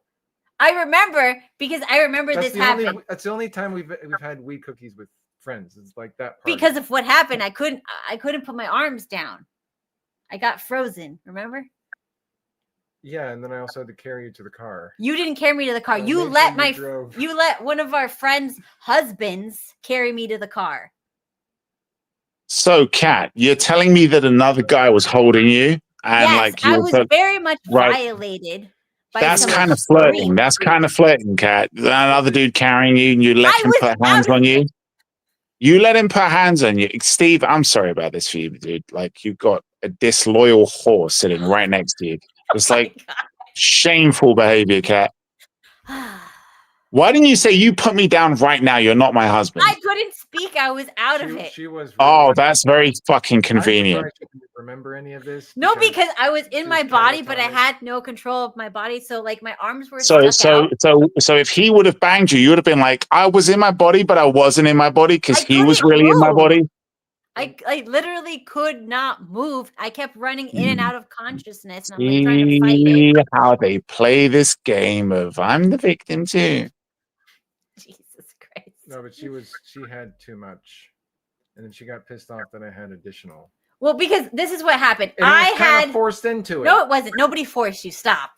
I remember because I remember this happened. That's the only time we've had weed cookies with friends. It's like that. Party. Because of what happened. I couldn't put my arms down. I got frozen, remember? Yeah, and then I also had to carry you to the car. You didn't carry me to the car. I You made let sure you drove. you let one of our friends' husbands carry me to the car. So, Kat, you're telling me that another guy was holding you, and yes, like you I were was very much right. violated. By That's some kind of flirting. extreme- That's kind of flirting, Kat. Another dude carrying you, and you let him put hands on you. You let him put hands on you, Steve. I'm sorry about this for you, dude. Like you got a disloyal whore sitting right next to you. It's like shameful behavior, Kat. Why didn't you say you put me down right now? You're not my husband. I couldn't speak. I was out of it. She was. Oh, that's very fucking convenient. I didn't remember any of this. No, because I was in she my was body, but I catatonic. had no control of my body. So like my arms were So stuck out. if he would have banged you, you would have been like, I was in my body, but I wasn't in my body because I he was couldn't really in my move. body. I literally could not move. I kept running in and out of consciousness, and I'm like trying to fight See it. how they play this game of I'm the victim too. Jesus Christ. No, but she had too much, and then she got pissed off that I had additional. Well, because this is what happened. And I it was kinda had forced into it. No, it wasn't. Nobody forced you. Stop.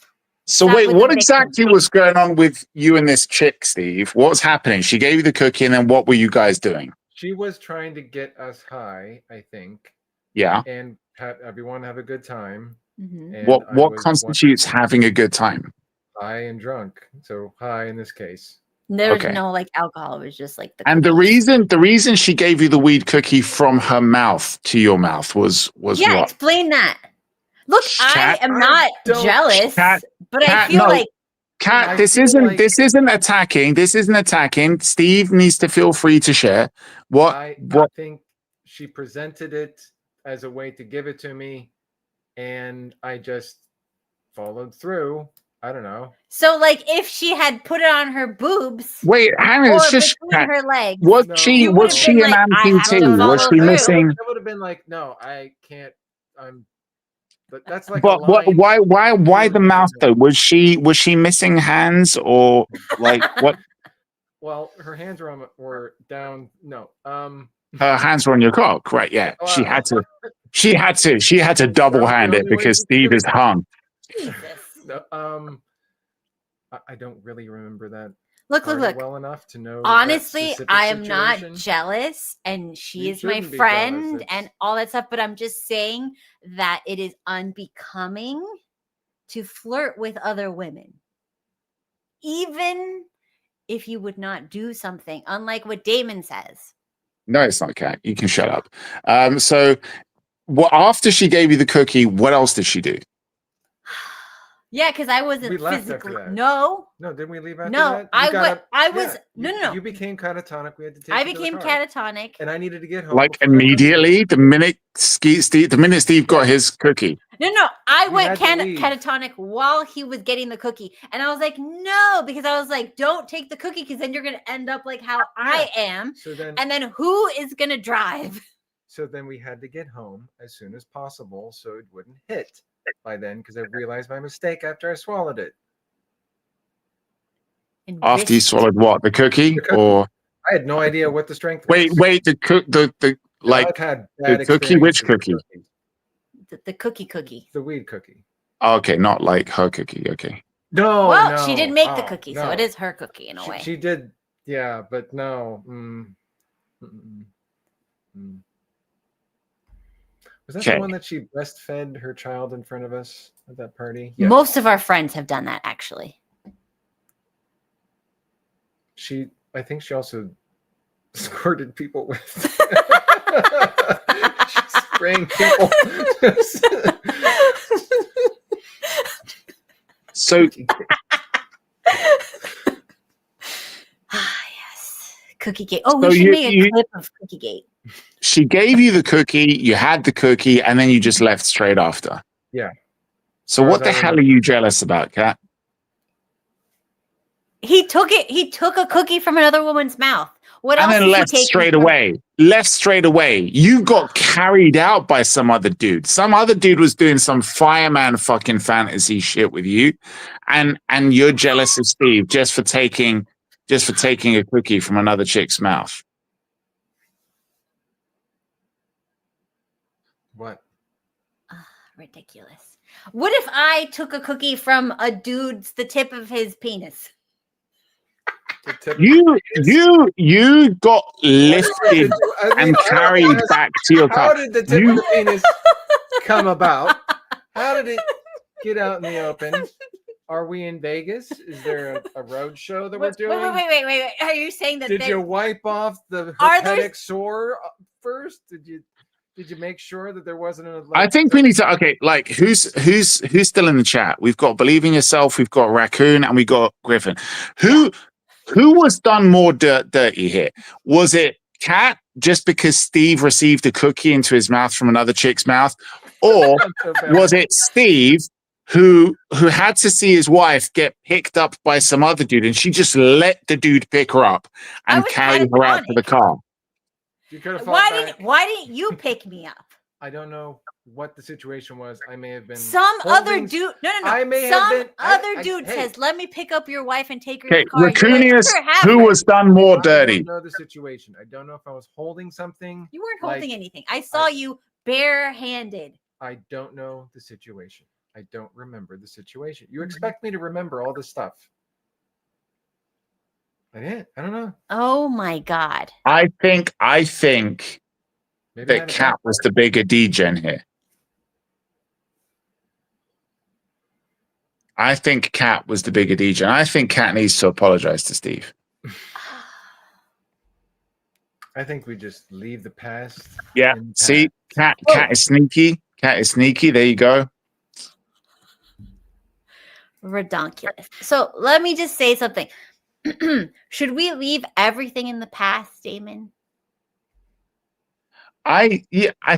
So Stop wait, with the what victim. exactly was going on with you and this chick, Steve? What was happening? She gave you the cookie, and then what were you guys doing? She was trying to get us high, I think, Yeah. and have everyone have a good time. Mhm. And What I was constitutes having a good time? high and drunk? So high in this case. There was Okay. no like alcohol. It was just like the And the reason she gave you the weed cookie from her mouth to your mouth was yeah. what? Explain that. Look, Kat, I am not don't- jealous, Kat, but I Kat, feel no. like Kat, I this feel isn't like- this isn't attacking. This isn't attacking. Steve needs to feel free to share. I What? think she presented it as a way to give it to me, and I just followed through. I don't know. So, like, if she had put it on her boobs Wait, hang on. or It's just between her legs, was No, she you was would've she been an like, I have to amputee? Was follow she through. missing? That would have been like, no, I can't. But that's like But a line. why the mouth though? Was she missing hands or like what? Well, her hands were down. No. Her hands were on your cock, right? Yeah, she had to. She had to double hand it only way because she could Steve do is it. hung. Jesus. No, I don't really remember that Look. well enough to know. that Honestly, specific I am not situation. jealous, and she You is my shouldn't be friend jealous. and all that stuff. But I'm just saying that it is unbecoming to flirt with other women, even if you would not do something, unlike what Damon says. No, it's not, Cat. You can shut up. So, after she gave you the cookie, what else did she do? Yeah, because I wasn't We left after physically. that. No, Didn't we leave after no, that? I was. No. You became catatonic. We had to take I you to the became car. catatonic. And I needed to get home. Like before that cookie. immediately, the minute Steve got his cookie. No, I We went had to leave. catatonic while he was getting the cookie. And I was like, no, because I was like, don't take the cookie because then you're going to end up like how I am. So then, And then who is going to drive? so then we had to get home as soon as possible so it wouldn't hit by then because I realized my mistake after I swallowed it. And After you swallowed what? The cookie? The cookie. Or I had no idea what the strength wait, was. the like I've had bad the cookie, which experiences with cookie? cookies. the cookie. The weed cookie. Okay, not like her cookie. Okay. No, Well, she did make the Oh, cookie, no. so it is her cookie in a way. She did, yeah, but no. Was that Okay. the one that she breastfed her child in front of us at that party? Yes. Most of our friends have done that, actually. I think she also squirted people with. She's spraying people. So Yes. Cookie Gate. Oh, So we should you- make a clip of Cookie Gate. she gave you the cookie, you had the cookie, and then you just left straight after. Yeah. So As what far the as I hell are remember. you jealous about, Kat? He took a cookie from another woman's mouth. What And else then is he left taking straight from- away. Left straight away. You got carried out by some other dude. Some other dude was doing some fireman fucking fantasy shit with you, and you're jealous of Steve just for taking a cookie from another chick's mouth. What? Ridiculous. What if I took a cookie from the tip of his penis? The tip of You got lifted and carried back to your How car. did the tip of the penis come about? How did it get out in the open? Are we in Vegas? Is there a road show that we're doing? Wait. Are you saying that Did you wipe off the Are there- herpetic sore first? Did you make sure that there wasn't a? I think we need to like who's still in the chat? We've got Believe in Yourself, we've got Raccoon, and we got Griffin. Who was done more dirty here? Was it Kat just because Steve received a cookie into his mouth from another chick's mouth, or was it Steve who had to see his wife get picked up by some other dude, and she just let the dude pick her up I and was carry her out to the car? You could have fought back. Why didn't you pick me up? I don't know what the situation was. I may have been Some other holding- dude. No. I may have Some been- other I- dude hey. says, "Let me pick up your wife and take her to Okay, the car." You're like, Raccoonius, "Sure, have who her." was done more I dirty? don't know the situation. I don't know if I was holding something. You weren't like- holding anything. I saw you barehanded. I don't know the situation. I don't remember the situation. Mm-hmm. You expect me to remember all this stuff? I didn't. I don't know. Oh my god. I think Maybe I that had a Kat was the bigger degen here. I think Kat was the bigger degen. I think Kat needs to apologize to Steve. I think we just leave the past. Yeah. in the See, past. Kat is sneaky. Kat is sneaky. There you go. Redonkulous. So let me just say something. Should we leave everything in the past, Damon? I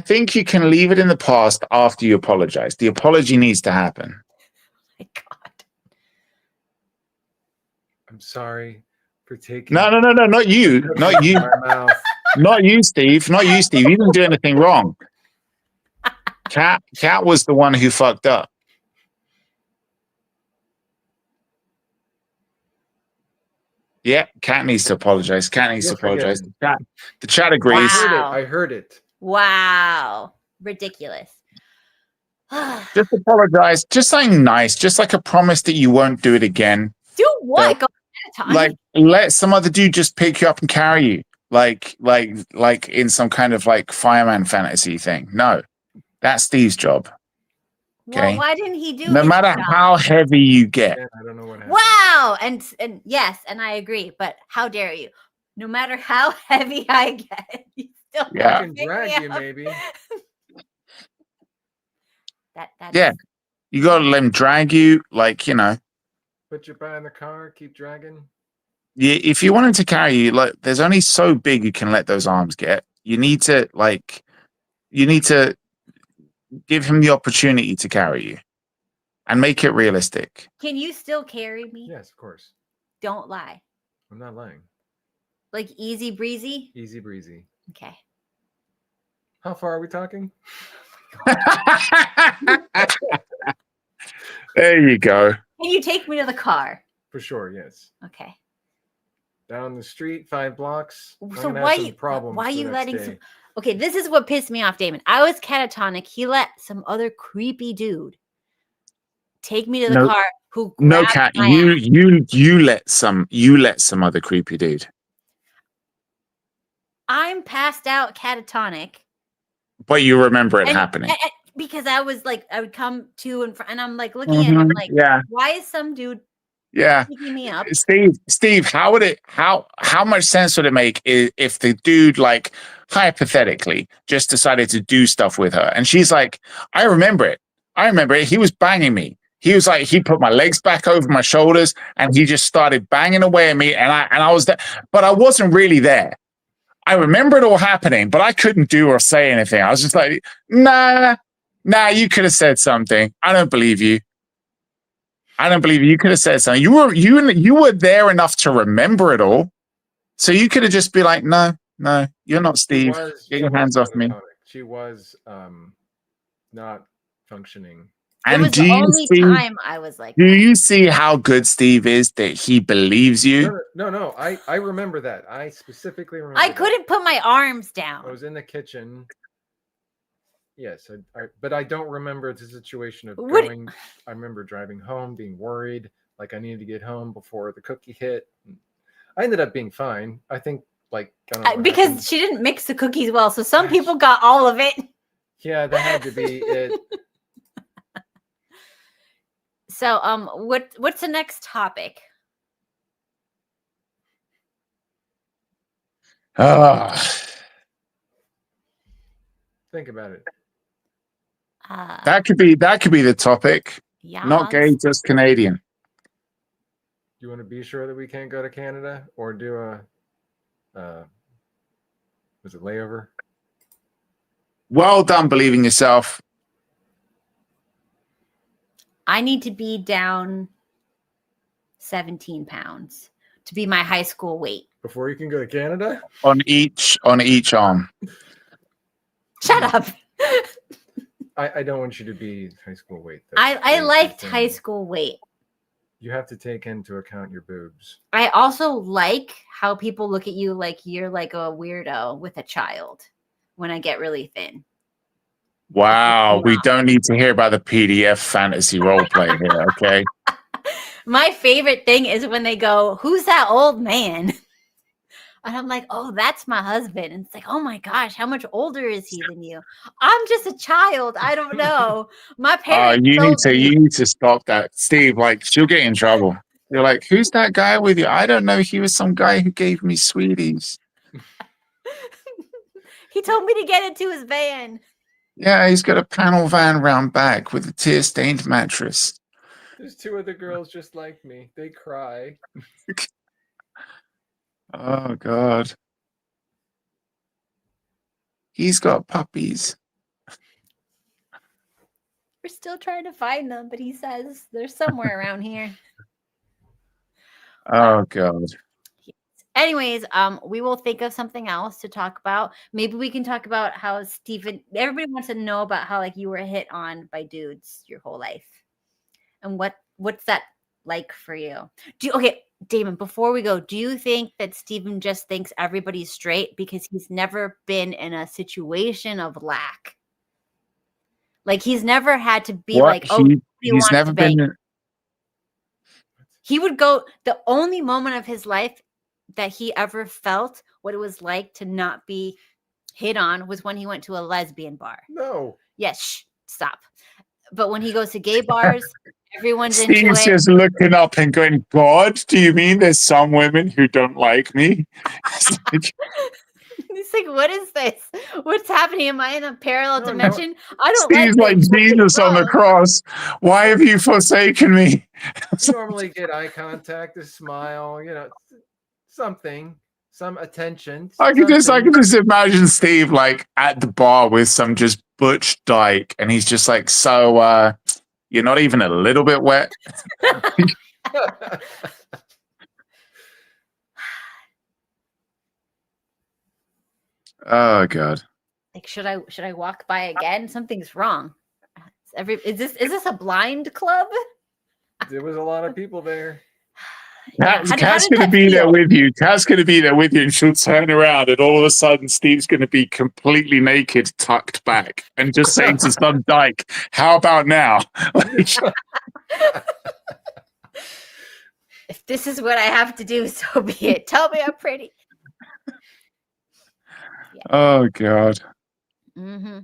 think you can leave it in the past after you apologize. The apology needs to happen. I'm sorry for taking. No, not you, not you, My mouth. not you, Steve, not you, Steve. You didn't do anything wrong. Cat was the one who fucked up. Yeah, Cat needs to apologize. Cat needs to apologize. The chat agrees. Wow. I heard it. Wow. Ridiculous. Just apologize. Just something nice. Just like a promise that you won't do it again. Do what? Go ahead, Like let some other dude just pick you up and carry you. Like in some kind of like fireman fantasy thing. No. That's Steve's job. Well, Okay. why didn't he do No his matter job? how heavy you get. I don't know what happened. Wow. And yes, and I agree, but how dare you? No matter how heavy I get, you still Yeah. I can drag you, maybe. That's Yeah. You gotta let him drag you, like, you know. Put your butt in the car, keep dragging. Yeah, if you want him to carry you, like there's only so big you can let those arms get. You need to give him the opportunity to carry you and make it realistic. Can you still carry me? Yes, of course. Don't lie. I'm not lying. Like easy breezy? Easy breezy. Okay. How far are we talking? There you go. Can you take me to the car? For sure, yes. Okay. Down the street, 5 blocks. So why are you letting some... Okay, this is what pissed me off, Damon. I was catatonic. He let some other creepy dude take me to the car who No, grabbed Cat, my you let some other creepy dude. I'm passed out catatonic. But you remember it happening. Because I was like, I would come to and I'm like looking at him like, why is some dude picking me up? Steve, how much sense would it make if the dude, like, hypothetically just decided to do stuff with her and she's like, I remember it. He was banging me. He was like, he put my legs back over my shoulders and he just started banging away at me and I was there, but I wasn't really there. I remember it all happening, but I couldn't do or say anything. I was just like, nah, you could have said something. I don't believe you. You could have said something. You were there enough to remember it all. So you could have just be like, no, you're not Steve. Get your hands off me. She was not functioning. It was the only time I was like, do you see how good Steve is that he believes you? No. I remember that. I specifically remember. I couldn't put my arms down. I was in the kitchen. Yes, but I don't remember the situation of going. I remember driving home, being worried, like I needed to get home before the cookie hit. I ended up being fine. I think, like, I don't know because she didn't mix the cookies well, so some people got all of it. Yeah, that had to be it. So, what's the next topic? Think about it. That could be the topic. Yeah. Not gay, just Canadian. You want to be sure that we can't go to Canada or do was it layover? Well done, believing yourself. I need to be down 17 pounds to be my high school weight. Before you can go to Canada? On each arm. Shut up. I don't want you to be high school weight. I liked high school weight. You have to take into account your boobs. I also like how people look at you like you're like a weirdo with a child when I get really thin. Wow, we don't need to hear about the PDF fantasy role play here, okay? My favorite thing is when they go, "Who's that old man?" And I'm like, "Oh, that's my husband." And it's like, "Oh my gosh, how much older is he than you?" I'm just a child. I don't know. My parents. You need to stop that, Steve. Like, she'll get in trouble. You're like, "Who's that guy with you?" I don't know. He was some guy who gave me sweeties. He told me to get into his van. Yeah, he's got a panel van round back with a tear-stained mattress. There's 2 other girls just like me. They cry. Oh, God. He's got puppies. We're still trying to find them, but he says they're somewhere around here. Oh God. Anyways, we will think of something else to talk about. Maybe we can talk about how Stephen. Everybody wants to know about how like you were hit on by dudes your whole life, and what's that like for you? Okay, Damon. Before we go, do you think that Stephen just thinks everybody's straight because he's never been in a situation of lack? Like he's never had to be What? like, oh, he He's wants never to bang. been. He would go. The only moment of his life that he ever felt what it was like to not be hit on was when he went to a lesbian bar. No. Yes, stop. But when he goes to gay bars, everyone's into Steve's it. just looking up and going, God, do you mean there's some women who don't like me? He's like, what is this? What's happening? Am I in a parallel No, dimension? I don't Steve's like like this. Jesus on the cross. Why have you forsaken me? You normally get eye contact, a smile, something, some attention. I can just something. imagine Steve like at the bar with some just butch dyke, and he's just like, so you're not even a little bit wet. Oh God. Like, should I walk by again? Something's wrong. Is this a blind club? There was a lot of people there. Kat's going to be there with you. Kat's going to be there with you, and she'll turn around, and all of a sudden, Steve's going to be completely naked, tucked back, and just saying to some dyke, "How about now?" If this is what I have to do, so be it. Tell me I'm pretty. Yeah. Oh God. Mm-hmm.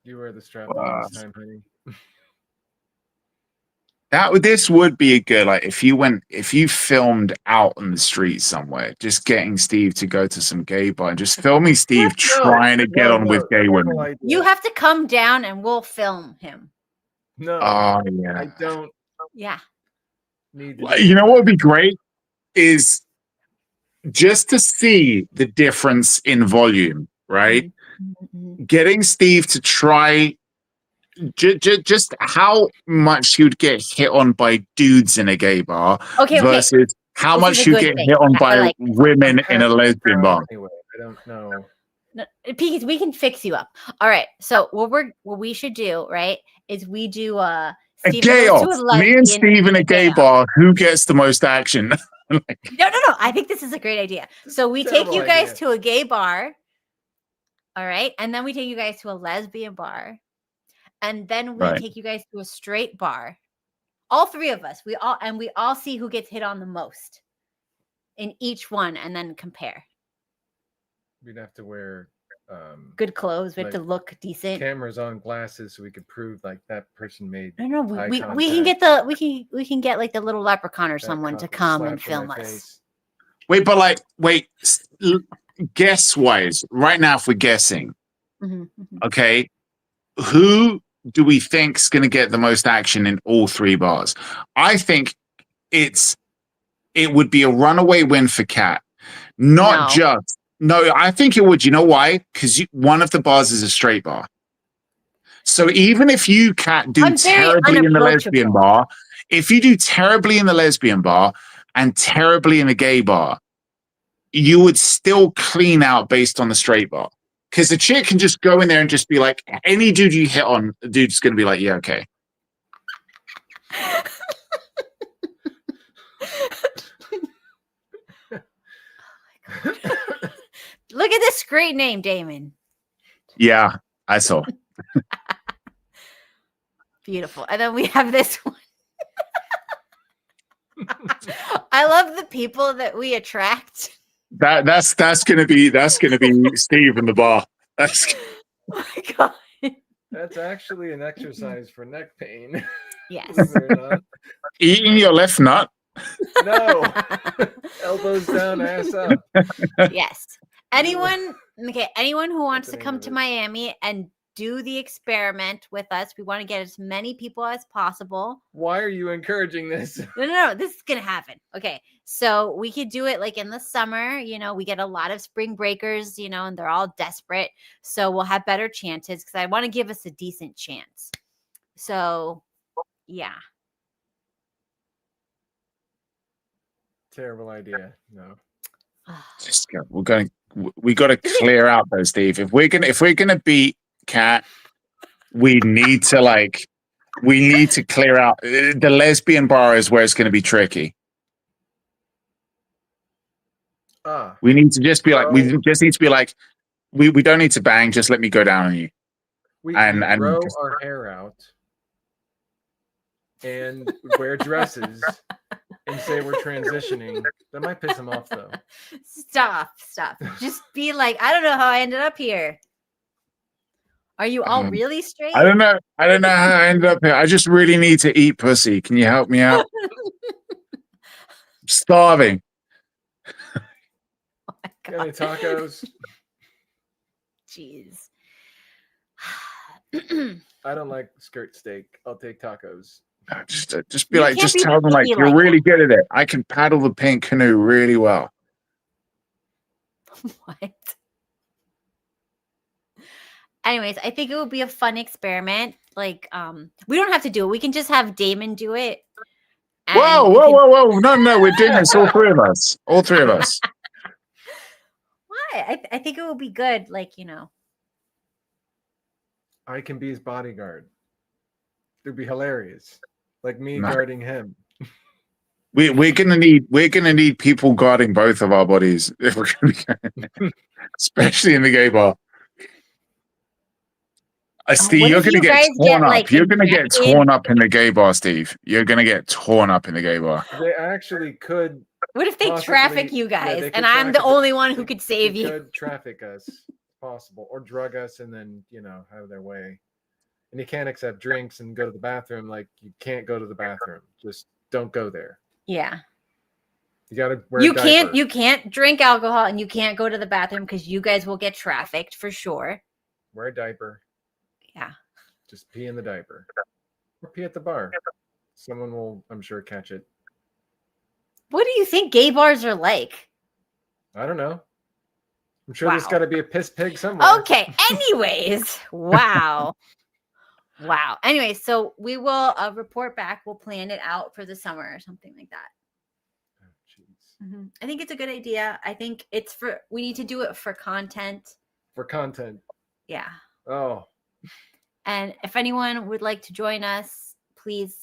You wear the strap on this time, honey. This would be a good, like, if you filmed out on the street somewhere, just getting Steve to go to some gay bar and just filming Steve trying to get on with gay women. You have to come down and we'll film him. No. Oh yeah. I don't. Yeah. Need You know what would be great is just to see the difference in volume, right? Mm-hmm. Getting Steve to try just how much he would get hit on by dudes in a gay bar versus how much you get hit on by women in a lesbian bar. Anyway, I don't know. No, Peaky, we can fix you up. All right. So what we should do, right, is we do a gay off. Me and Steve in a gay bar. Who gets the most action? No. I think this is a great idea. So we take you guys to a gay bar. All right. And then we take you guys to a lesbian bar. And then we take you guys to a straight bar. All three of us. We all see who gets hit on the most in each one and then compare. We'd have to wear good clothes. We have to look decent. Cameras on glasses so we could prove like that person made. No. We can get we can get like the little leprechaun or someone to come and film us. Wait, guess wise, right now if we're guessing, okay, who do we think is going to get the most action in all three bars? I think it would be a runaway win for Kat. No, I think it would. You know why? Because one of the bars is a straight bar. So even if you, Kat, do terribly in the lesbian bar, if you do terribly in the lesbian bar and terribly in the gay bar, you would still clean out based on the straight bar. Because the chick can just go in there and just be like, any dude you hit on, the dude's going to be like, yeah, okay. Look at this great name, Damon. Yeah, I saw. Beautiful. And then we have this one. I love the people that we attract. That's gonna be Steve in the bar. Oh my God. That's actually an exercise for neck pain. Yes. Eating your left nut. No. Elbows down, ass up. Yes. Anyone who wants to come to Miami and do the experiment with us, we want to get as many people as possible. Why are you encouraging this? No. This is going to happen. Okay. So we could do it like in the summer, we get a lot of spring breakers, and they're all desperate. So we'll have better chances because I want to give us a decent chance. So, yeah. Terrible idea. No. Just go. We got to clear out though, Steve. If we're gonna beat Cat, we need to clear out the lesbian bar is where it's going to be tricky. We need to just be like, we just need to be like, we don't need to bang. Just let me go down on you. We And grow our hair out and wear dresses and say we're transitioning. That might piss him off though. Stop. Just be like, I don't know how I ended up here. Are you all really straight? I don't know how I ended up here. I just really need to eat pussy. Can you help me out? I'm starving. Oh my Got any God. tacos? Jeez. I don't like skirt steak. I'll take tacos. Just be You like, can't just be tell them like picky you're like really good at it. I can paddle the pink canoe really well. What? Anyways, I think it would be a fun experiment. Like, we don't have to do it. We can just have Damon do it. and Whoa, we whoa, can- whoa. No, we're doing this. All three of us. All three of us. Why? I think it would be good. Like, I can be his bodyguard. It'd be hilarious. Like me No. guarding him. We're gonna need people guarding both of our bodies if we're gonna be especially in the gay bar. Steve, what you're if gonna you get guys torn get, up. like, You're gonna get injected? torn up in the gay bar, Steve. You're gonna get torn up in the gay bar. They actually could. What if they Possibly, traffic you yeah, guys they could and I'm the traffic us. only one who They- could save they you? Could traffic us, if possible, or drug us, and then have their way. And you can't accept drinks and go to the bathroom. Like you can't go to the bathroom. Just don't go there. Yeah. You gotta wear. You a diaper. can't drink alcohol and you can't go to the bathroom because you guys will get trafficked for sure. Wear a diaper. Yeah. Just pee in the diaper, or pee at the bar. Someone will, I'm sure, catch it. What do you think gay bars are like? I don't know. I'm sure there's Wow. got to be a piss pig somewhere. Okay. Anyways, wow. Wow. Anyway, so we will report back. We'll plan it out for the summer or something like that. Oh, jeez. I think it's a good idea. I think we need to do it for content. For content. Yeah. Oh, And if anyone would like to join us, please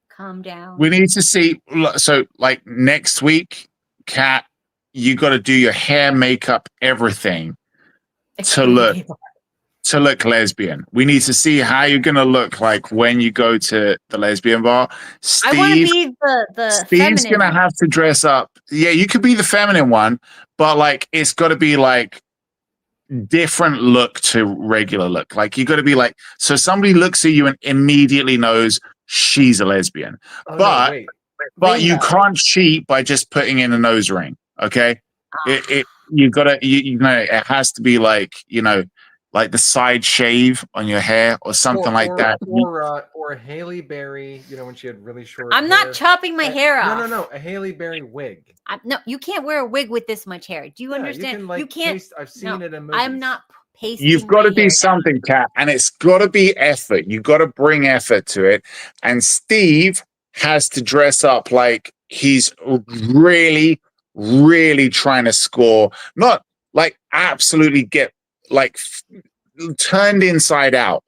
calm down. We need to see. So, like next week, Kat, you got to do your hair, makeup, everything to look lesbian. We need to see how you're gonna look like when you go to the lesbian bar. I want to be the Steve's feminine gonna one. have to dress up. Yeah, you could be the feminine one, but like it's got to be like different look to regular look. Like you got to be like, so somebody looks at you and immediately knows she's a lesbian. oh But- no, wait. But you Bingo. can't cheat by just putting in a nose ring. Okay, you gotta it has to be like like the side shave on your hair or something like that. Or a Hailey Berry, when she had really short I'm hair. not chopping my hair off. No, a Hailey Berry wig. No, you can't wear a wig with this much hair. Do you Yeah, understand? You, can, like, can't. paste, I've seen it in movies. I'm not pasting. You've got my to do hair something, Kat, and it's got to be effort. You've got to bring effort to it. And Steve has to dress up like he's really, really trying to score, not like absolutely get like turned inside out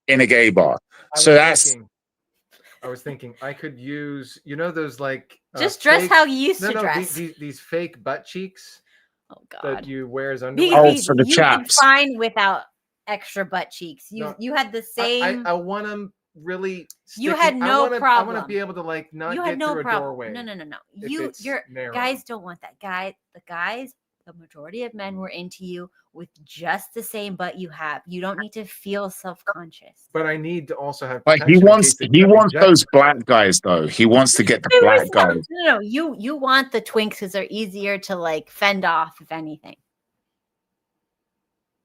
in a gay bar. I was thinking I could use, those like Just dress fake, how you used to no, dress. these fake butt cheeks Oh God. that you wear as Be- underwear. Oh, for the you chaps. can fine without extra butt cheeks. No, You had the same. I want them really. You sticky. had no I want problem. to be able to like not you get had no through a problem. doorway. No. if it's You're narrow. guys don't want that. The majority of men were into you with just the same butt you have. You don't need to feel self-conscious. But I need to also have. But he protection in wants case they he cut me wants jacket. those black guys though. He wants to get the There black is guys. No. You want the twinks because they're easier to like fend off, if anything.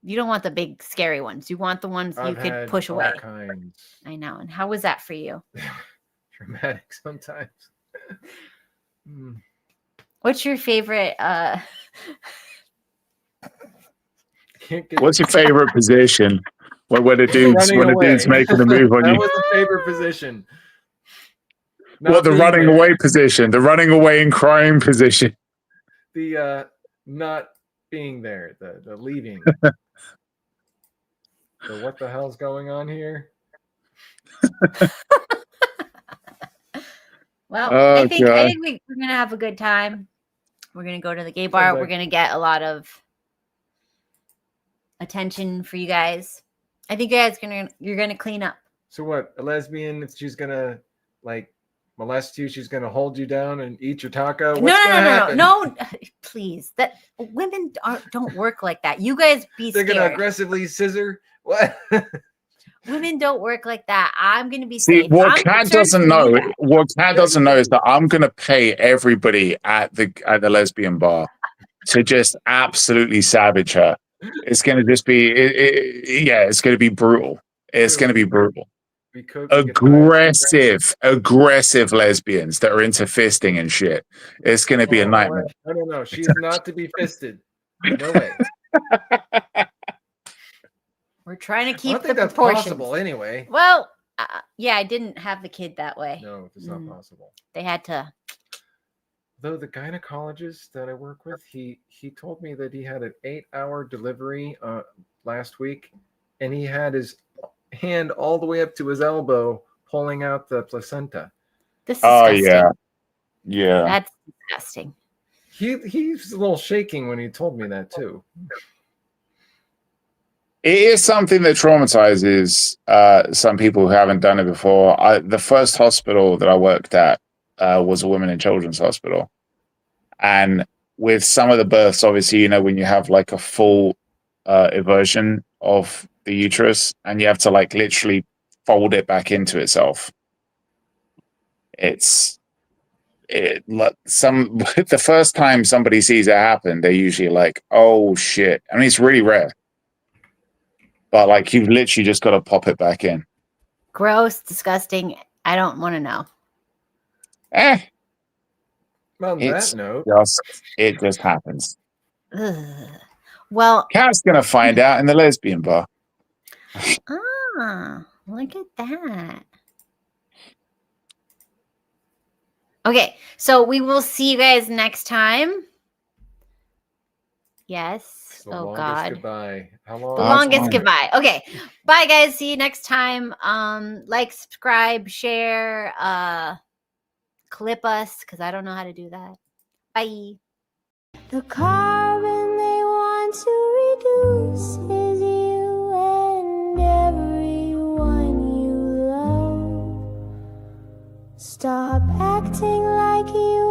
You don't want the big scary ones. You want the ones you I've could had push all away. kinds. I know. And how was that for you? Dramatic sometimes. Mm. What's your favorite? Can't get What's your favorite position? When a dude's running away. making a move on That you. was the favorite position. What, the being running there. away position? The running away and crying position? The not being there, the leaving. So what the hell's going on here? Well, Oh, I think God. we're gonna have a good time. We're gonna go to the gay bar. like- We're gonna get a lot of attention for you guys. I think you guys you're gonna clean up. So what? A lesbian? If she's gonna like molest you, she's gonna hold you down and eat your taco. What's gonna happen? No, please. That women don't work like that. You guys be They're scared. gonna aggressively scissor. What? Women don't work like that. I'm gonna be See, safe. what I'm Kat concerned doesn't for you know, guys. what Kat doesn't know is that I'm gonna pay everybody at the lesbian bar to just absolutely savage her. It's gonna just be, it's gonna be brutal. It's gonna be brutal. We cook, we get tired. Aggressive lesbians that are into fisting and shit. It's gonna be a nightmare. No. She's not to be fisted. No way. We're trying to I keep don't the think that's proportions. possible anyway. Well, yeah, I didn't have the kid that way. No, it's not possible. They had to. Though the gynecologist that I work with, he told me that he had an 8-hour delivery last week, and he had his hand all the way up to his elbow pulling out the placenta. This is Oh disgusting. yeah. That's disgusting. He's a little shaking when he told me that too. It is something that traumatizes some people who haven't done it before. The first hospital that I worked at was a women and children's hospital. And with some of the births, obviously, you know, when you have like a full eversion of the uterus and you have to like literally fold it back into itself. The first time somebody sees it happen, they're usually like, oh shit. I mean, it's really rare. But like you've literally just got to pop it back in. Gross, disgusting. I don't want to know. On that note, It just happens. Ugh. Well, Kat's gonna find out in the lesbian bar. Look at that. Okay, so we will see you guys next time. Yes. the Oh longest God. goodbye. How The long? longest goodbye. Okay. Bye guys. See you next time. Like, subscribe, share, clip us, because I don't know how to do that. Bye. The carbon they want to reduce is you and everyone you love. Stop acting like you